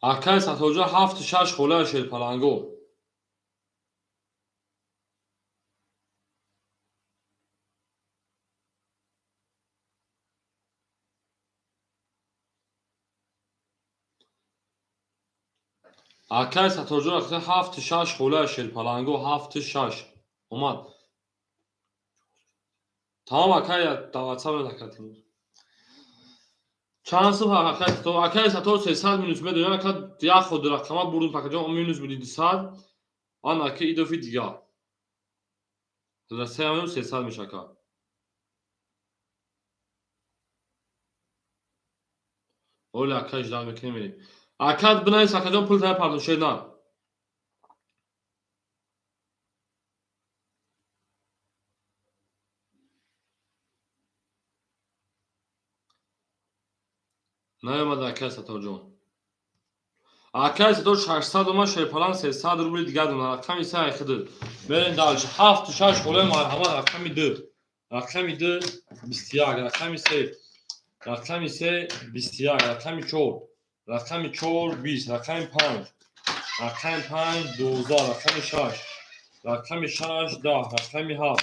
Акай сатоҷа 7 6 холиаи шерпаланго. Акай сатоҷа 7 6 холиаи шерпаланго 7 6 омад. Тамом акай даватса медакатим. Чанд сифр акай сато акай сато 300 минус медоям акай як ход рақама бурдум пакаҷон минус буди 200. Ан акай идофи дига. Расаям 300 мешака. Оля акай ждам мекунем мерим. Акай бинавис акаҷон пул тайя пардошед на. Наёмад акай сатоҷон. Акай сато 600 дома шерпалан 300 рубли дига дона рақами 3 айхиди. Мерем далши 7 6 холиаи марҳамат рақами 2. Рақами 2 21 рақами 3 рақами 3 21 рақами 4 рақами 4 20 рақами 5 рақами 5 12 рақами 6 рақами 6 10 рақами 7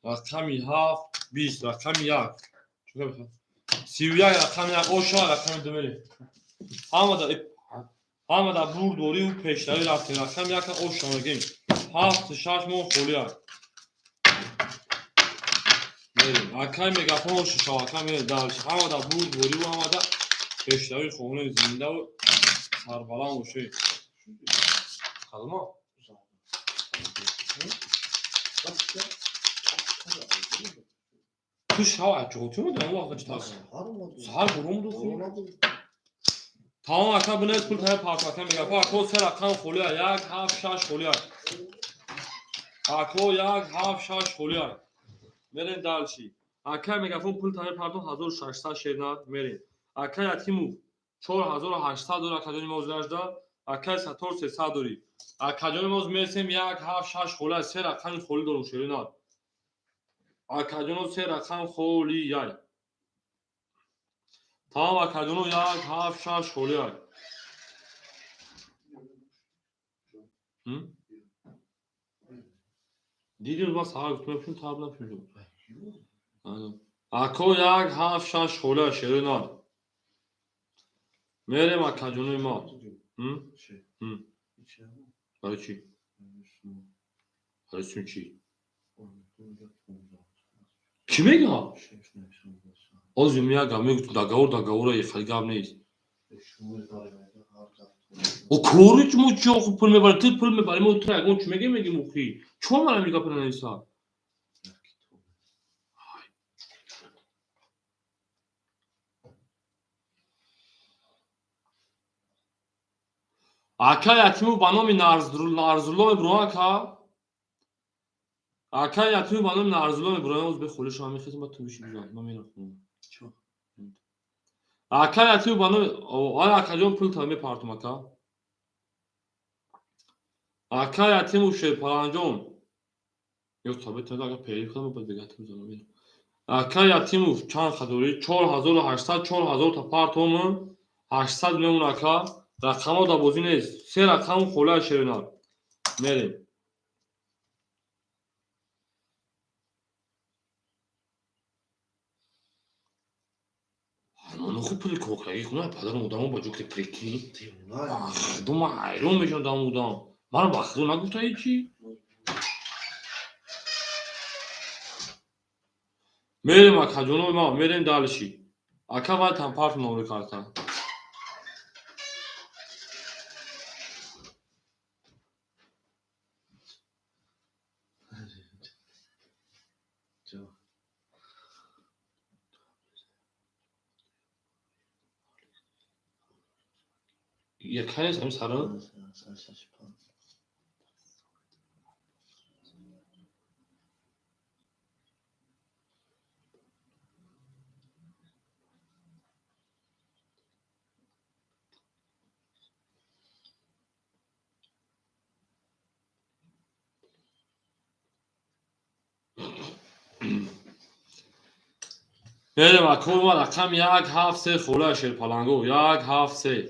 рақами 7 20 рақами 1 31 рақами 1 оша рақами 2 мерем. ҳамада бур дорӣ ӯ пештарӣ рафтем рақами 1 оша мегем 7 6 мон холиа. Мерем акай мегафон шиша акай мерем далши ҳамада бур дорӣ ӯ ҳамада пештарӣ хонаи зиндаву сарбаланд бошед. Қалмо ту шав аҷоти мудан вақт читас сар бурум духи тамом акай бинавис пул тайя парто акай мегафон ако 3 рақам холиа 1 7 6 холиа ако 1 7 6 холиа. Мерем далши акай мегафон пул тайя парто 1600 шернад. Мерем акай ятимов 4800 дора акаҷони моз гашта акай сатор 300 дорӣ акаҷони моз месем 1 7 6 холиа 3 рақами холи дорум шеринад акаҷоно 3 рақам холияй. Тамом акаҷоно 1 7 6 холияй. дидим ба сар гуфтам чун табла шуд. Ако 1 7 6 холияй шеринад. Мерем акаҷонои мо. Барои чӣ? Барои чӣ? Чӣ мегӯям? Озим ягам мегӯ дагавора ехали гап нест. О кори мо чӣ охо пул мебарем ту пул мебарем мо ту ягон чӣ мегем охи чӣ манам гапа нанависа. Акай ятимов ба номи Нарзулло мебурам ака. Акай ятимов ба номи Нарзулло мебурам оз бехолиша мехисам ба ту биши бизан ман мерафтам. Акай ятимов ба номи ая акаҷон пул та мепартум ака. Акай ятимов шерпаланҷон ё табет ага пери кудам ба дегатим занам. Акай ятимов чанд хадори 4800 4000 та партом 800 мемон ака. Рақамо да бозӣ нест. 3 рақам холиа шеринад. میریم. Ну خوب پلی کوکایی خونه پدرم بودم با جوک ترکی دوم حیرون میشم دام بودم من وقت رو نگفته هیچی میریم اکا جونو ما میریم دالشی اکا باید هم پارت نوری کارتا یک هنیز هم سرم میریم اکا ما رقم 173 خوله شیر پلنگو 173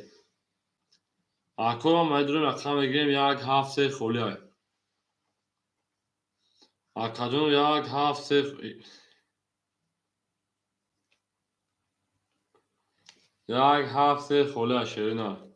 اکا ما میدونیم رقم بگیریم 173 خوله اکا جونو 173 173 خوله شیر نه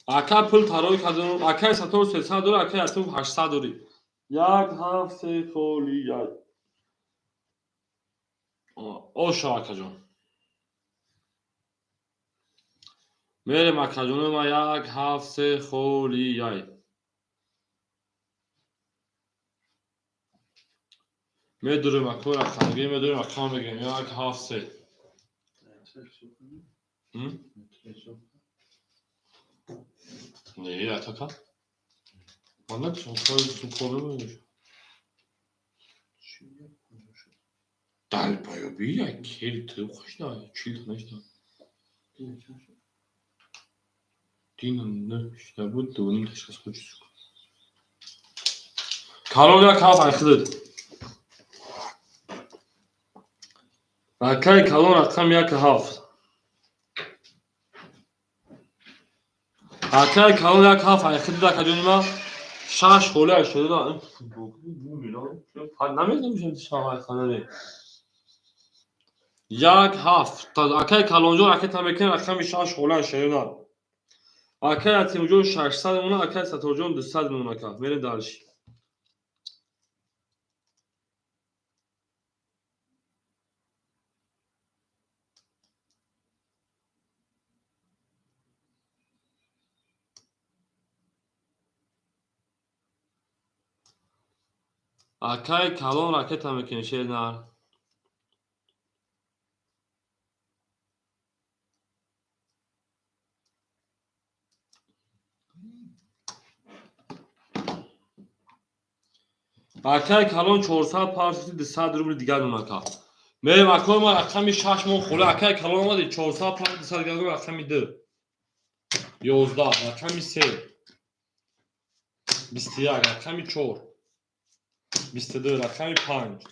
اکا پول تاروی کدوم اکا ساتور 300 دور اکا اتو 800 دوری 173 خولی اوشا اکا جون میریم اکا جون ما 173 خولی میدونیم اکا رقم بگیم میدونیم اکا بگیم 173 نه اتاکا من نمیشم تو پولو نمیشم دل پایو بیا کلی تو خوش نه چیل نشد دین نه بود دونیم تشخیص خوش کالویا کاف اخدد اکای کالون رقم 1 اکای کالون 1 اخدد اکا جون ما 6 خوله شده دا بو میلان نمیدونم شما خانه 1 تا اکای کالونجو اکای تمکن رقم 6 خوله شده دا اکای اتیمجون 600 مونه اکای ستوجون 200 مونه اکا میرین دارش اکای کالون اکای تمکن شده اکای کالون 400 پارچه 200 روبل دیگر مونه اکا میریم اکای ما رقم 6 مون خوله اکای کالون ما 400 پارچه 200 دیگر رقم 2 11 رقم 3 21 رقم 4 22 رقم 5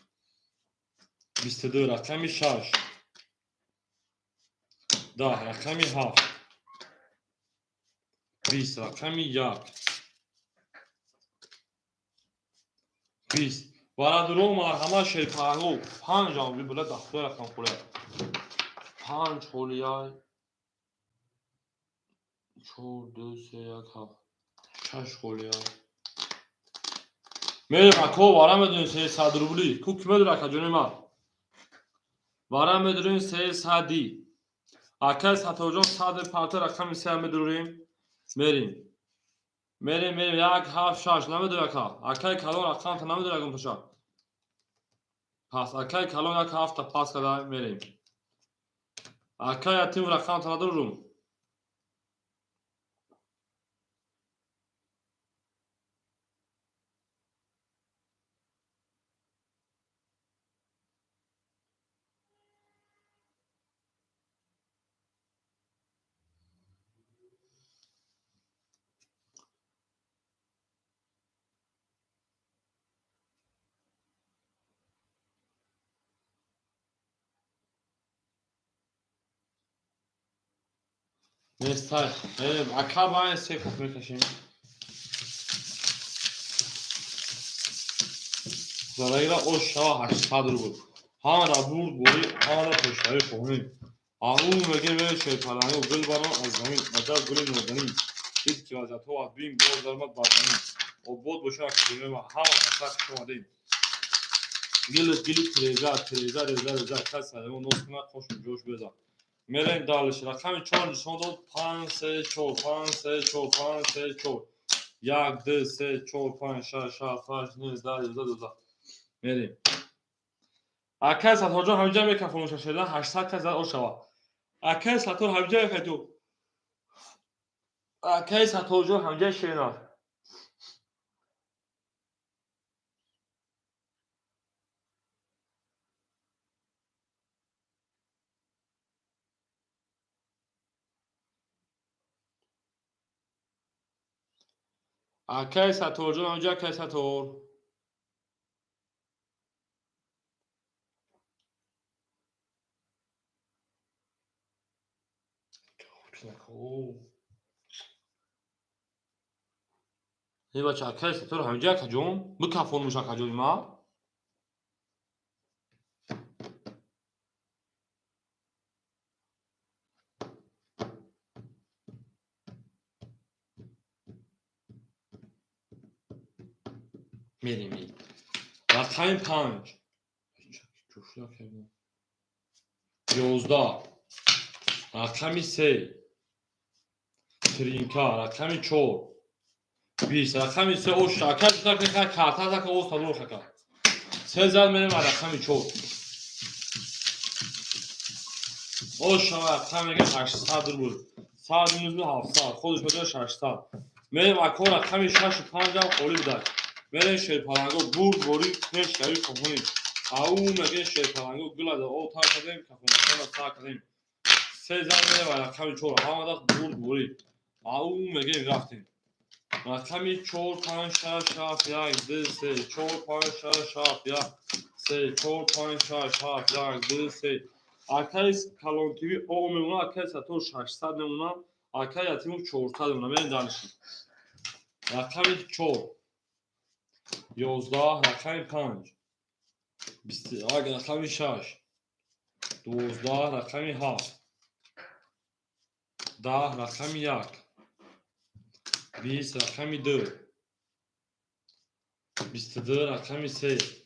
22 رقم 6 10 رقم 7 20 رقم 1 20 ورادرو مرحمه شیپاهو 5 آوی بله دخواه رقم خوله 5 خولیای 4 2 3 1 7 6 خولیای میریم اکو وارم بدونیم 300 روبلی کو کمه دور اکا جونی ما وارم بدونیم 300 دی اکای ستوجون 100 پارت رقم 3 بدونیم میریم 1 7 6 نمیدونه اکا اکای کالون رقم تا نمیدونه اگم پشا پس اکای کالون 1 7 تا پاس کده میریم اکای اتیم رقم تا ندارم نستای اکا باید سه خوب میکشیم زارایلا oşağı 800 rubl. Hala burd boyu, hala peşleri koyun. Ağul mege ve şeytanı gül bana azami, acab gülün ordani. Biz ki vaziyatı var, bin bozlarmat bakani. O bod boşa akademi ve hava kasak şuma değil. Gülü treza, kas sayımı noskuna koşun coş beza. Meren dalış, rakami çor, sonda pan se çor. Yak de se çor pan şa faş nez мерем акай сатторҷон ҳамҷа мекан фурӯша шудан 800 кас зад ошава акай саттор ҳамҷа мекан ҷо акай сатторҷон ҳамҷа шенар акай сатторҷон ҳамҷа акай саттор бача акай саттор ҳамҷа акаҷон бикан фурӯша акаҷони ма мерем рақами 5 11 рақами 3 тринка рақами 4 20 рақами 3 ош акай шудар карта зака оз табро хака се зад мерем рақами 4 ош рақами 800 рубл 100 минус 700 خودش بده 600 мерем ако рақами 65 ам қоли бидар мерем шерпаланго бурд бори пеш кари кохони ау меге шерпаланго гулада о та кадем кахона та кадем се зад мерем рақами 4 ҳамада бурд бори ау меге рафтем рақами 4 5 6 7 1 2 3 4 5 6 7 1 3 4 5 6 7 1 2 3 акай калонтиви о мемуна акай саттор 600 мемуна акай ятимов 400 мемуна мерем даниши рақами 4 11 рақами 5 20 рақами 6 12 рақами 7 10 рақами 1 20 рақами 2 22 рақами 3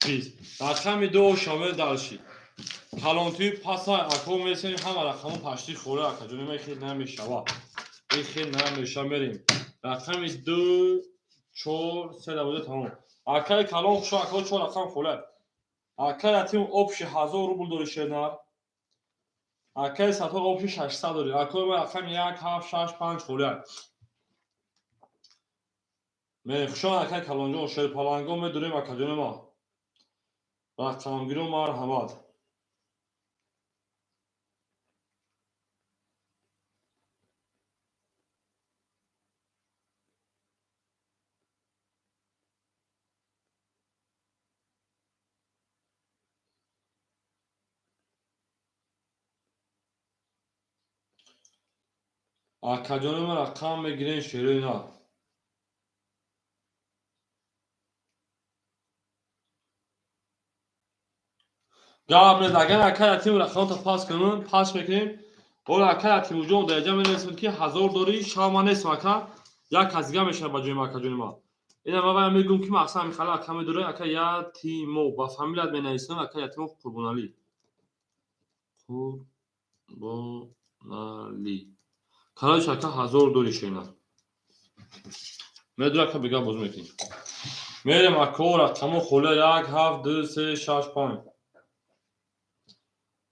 20 рақами 2 шомил далши калонтуи пасай ако месем ҳама рақаму пашти хоре акаҷони ма хел намешава хел намеша мерем рақами 2 4 3 даводе тамом акай калон хуша ако 4 рақам холе акай ятим обши 1000 рубл дори шенар акай саттор обши 600 дори акои ма рақами 1 7 6 5 холе мерем хушон акай калонҷон шерпаланго медурем акаҷони ма рақамгиру марҳамат акаҷони ма рақам мегирем шерои на гап нест агар акай ятиму рақамото пас кунем пас мекунем ола акай ятимуҷон даҷа менависад ки 1000 дори шама нестм ака як казига мешава ба ҷои ма акаҷони ма ина ма вая мегӯм ки мақсад михала ака медуре ака ятимо ба фамилият менависем ака ятимо қурбоналӣ қурбоналӣ кароиш ака 1000 дори шена медуре ака бига боз мекунем мерем ако рақамо холе 1 7 2 3 6 5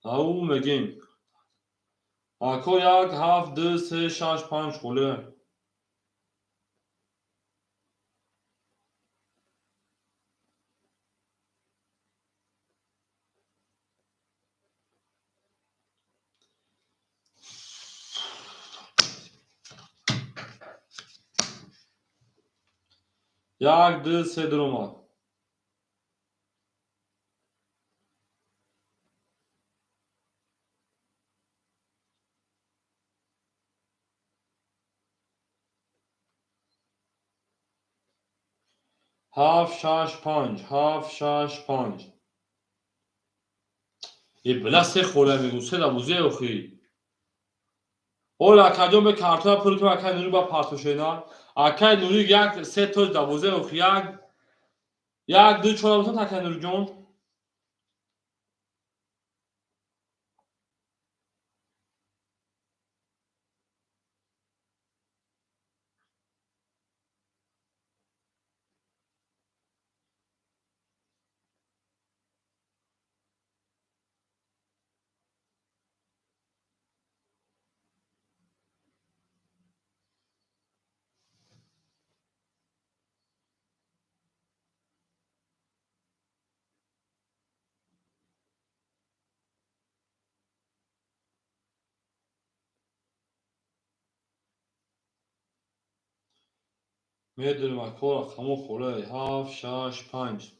ау мегем ако 1 7 2 3 6 5 холе як ду се дуромад 7 6 5 7 6 5 بلا سه خوره میگو سه دبوزه اخی اولا کجا به کارتا پول که اکای نوری با پارتوشینا اکای نوری یک سه تا دبوزه اخی یک دو چهار بوتن اکای نوری جون میدونم اکورا خمو خوره 7 6 5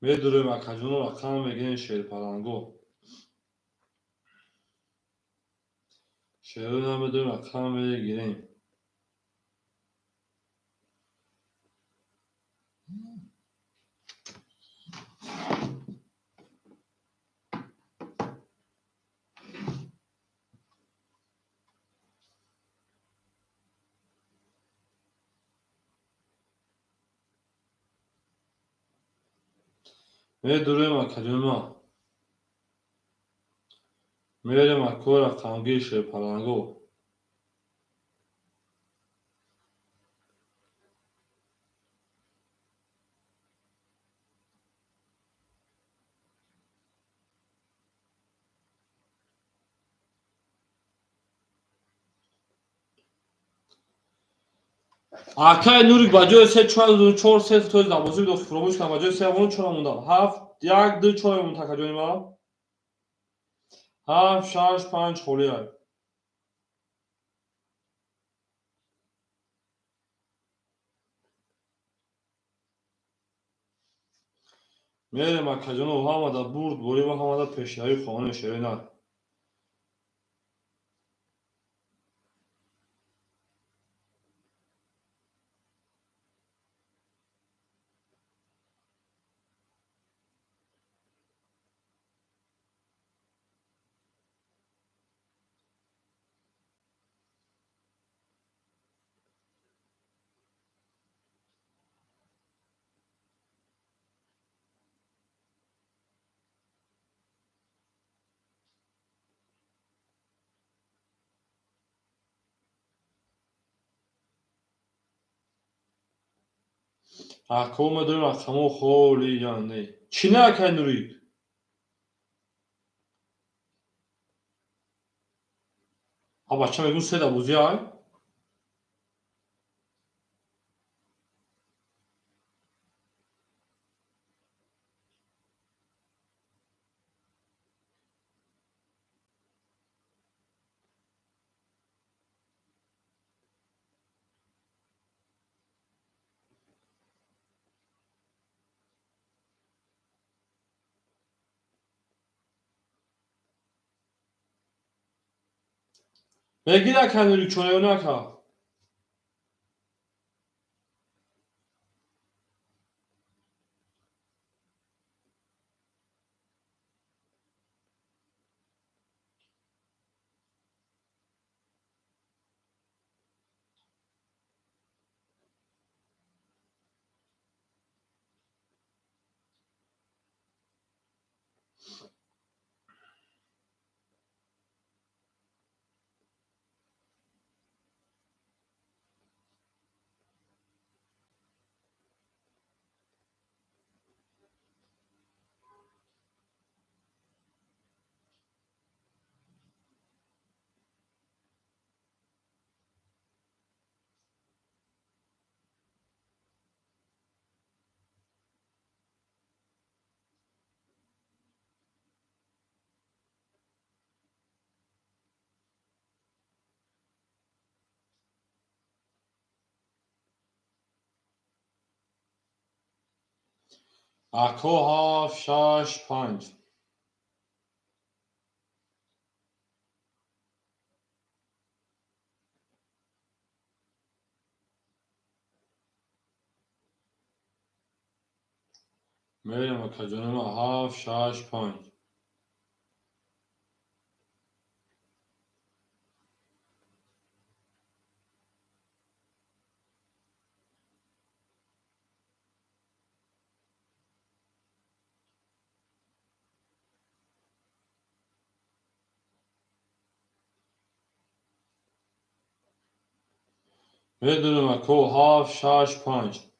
میدونم اکجون رقم بگین شیر پرنگو شیرون هم بدونم رقم بگیریم میدونم اکجون میرم اکورا رقمگی شیر پرنگو اکای نوری باجو سه چهار سه تا دبوزه دو فراموش کنم باجو سه اون چهار مونده 7 یک دو چهار مون تکجونی ما 7 6 5 خوریه میرم اکجون و همه دا برد بوری و همه دا پیشیایی خانه شیرینه اکو میدونم اکمو خولی جانده چی نه اکای نوری ها بچه میگون سه دبوزی های بگیر اکای نوری چونه نکا اکو 7 6 5 میریم اکا جانم 7 6 5 میدونم اکو 7 6 5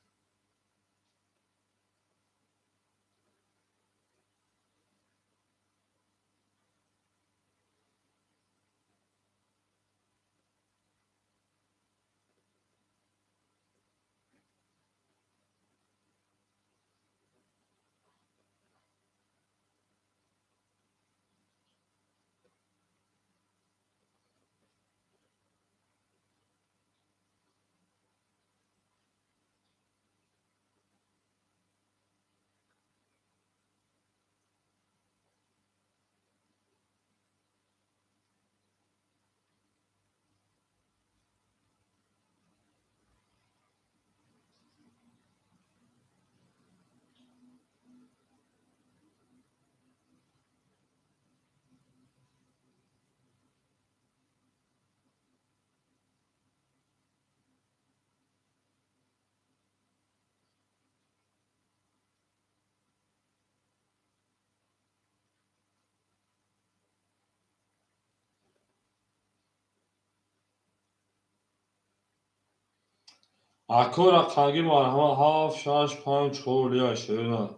اکو رقمی مرحبا 7 6 5 4 شده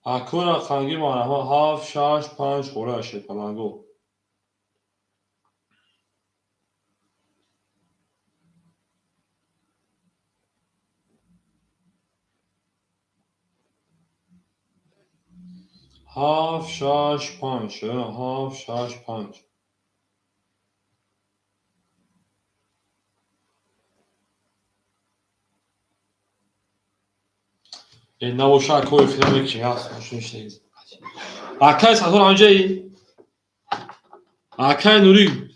اکو رقمی مرحبا 7 6 5 4 شده پلنگو هفت شش پنج شده 7 6 5 نباشه اکو فیلم کی هست شون شده اکای ساتور آنجا ای اکای نوری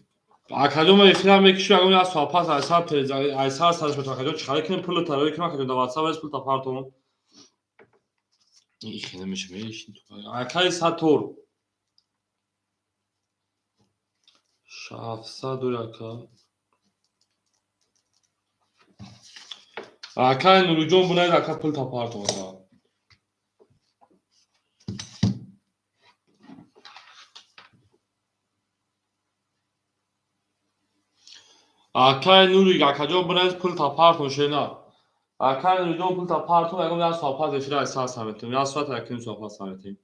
اکاجو ما فیلم کی شو اگه از ساپاس از ساب تلز از ساس سالش تو اکاجو چخاله کنیم پول تراوی کنیم اکاجو دو واتساپ از پول تا پارتون این خیلی میشه اکای ساتور شافسا دور اکای نوری جون بنای اکا پول تا پارتون اکای نوری اکاجو بنای پول تا پارتون شنا اکای نوری جون پول تا پارتون اگه از ساپاس اشرا از ساس سامتیم یا سوات اکیم ساپاس سامتیم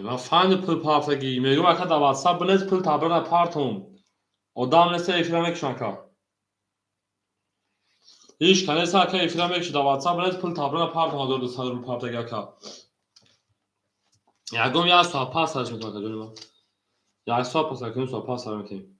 ما فاند پول پارتگی میگم اکا دا واتساپ بنز پول تا برنا پارتون odam nese eklemek şanka. İş kanesa aka eklemek şu da WhatsApp net pul tabrana pardon adordu sanırım parta gaka. Ya gom ya so pas açmış bak canım. Ya so pas akın so pas aramayayım.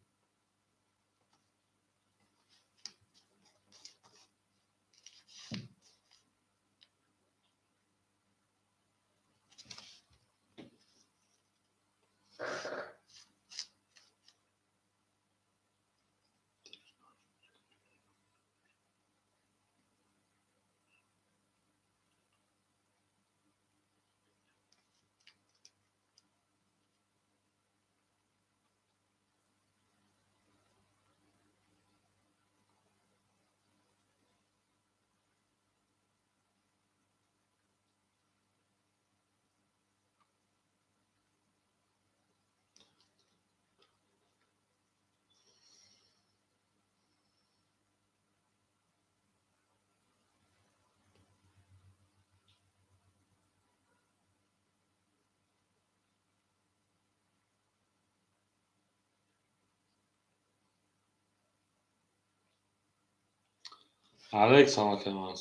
Алек самаке мас.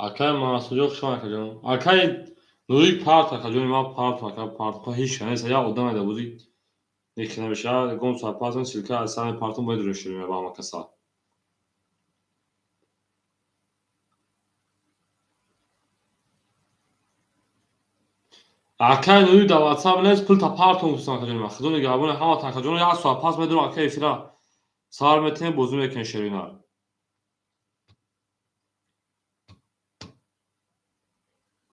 Акай масуҷоқ шума каҷон. Акай нӯи парт акаҷони ма парт ака партҳо ҳеҷ шанеса я одам айда бузи нехина меша гом сарпазон силка аз сани партон бояд рӯшиме ба ама каса. Акай нӯи да WhatsApp нес пулта партон кусан акаҷони ма. Худони габони ҳама такаҷон я соат пас медурам акай эфира сар метем бозӣ мекунем шеринар.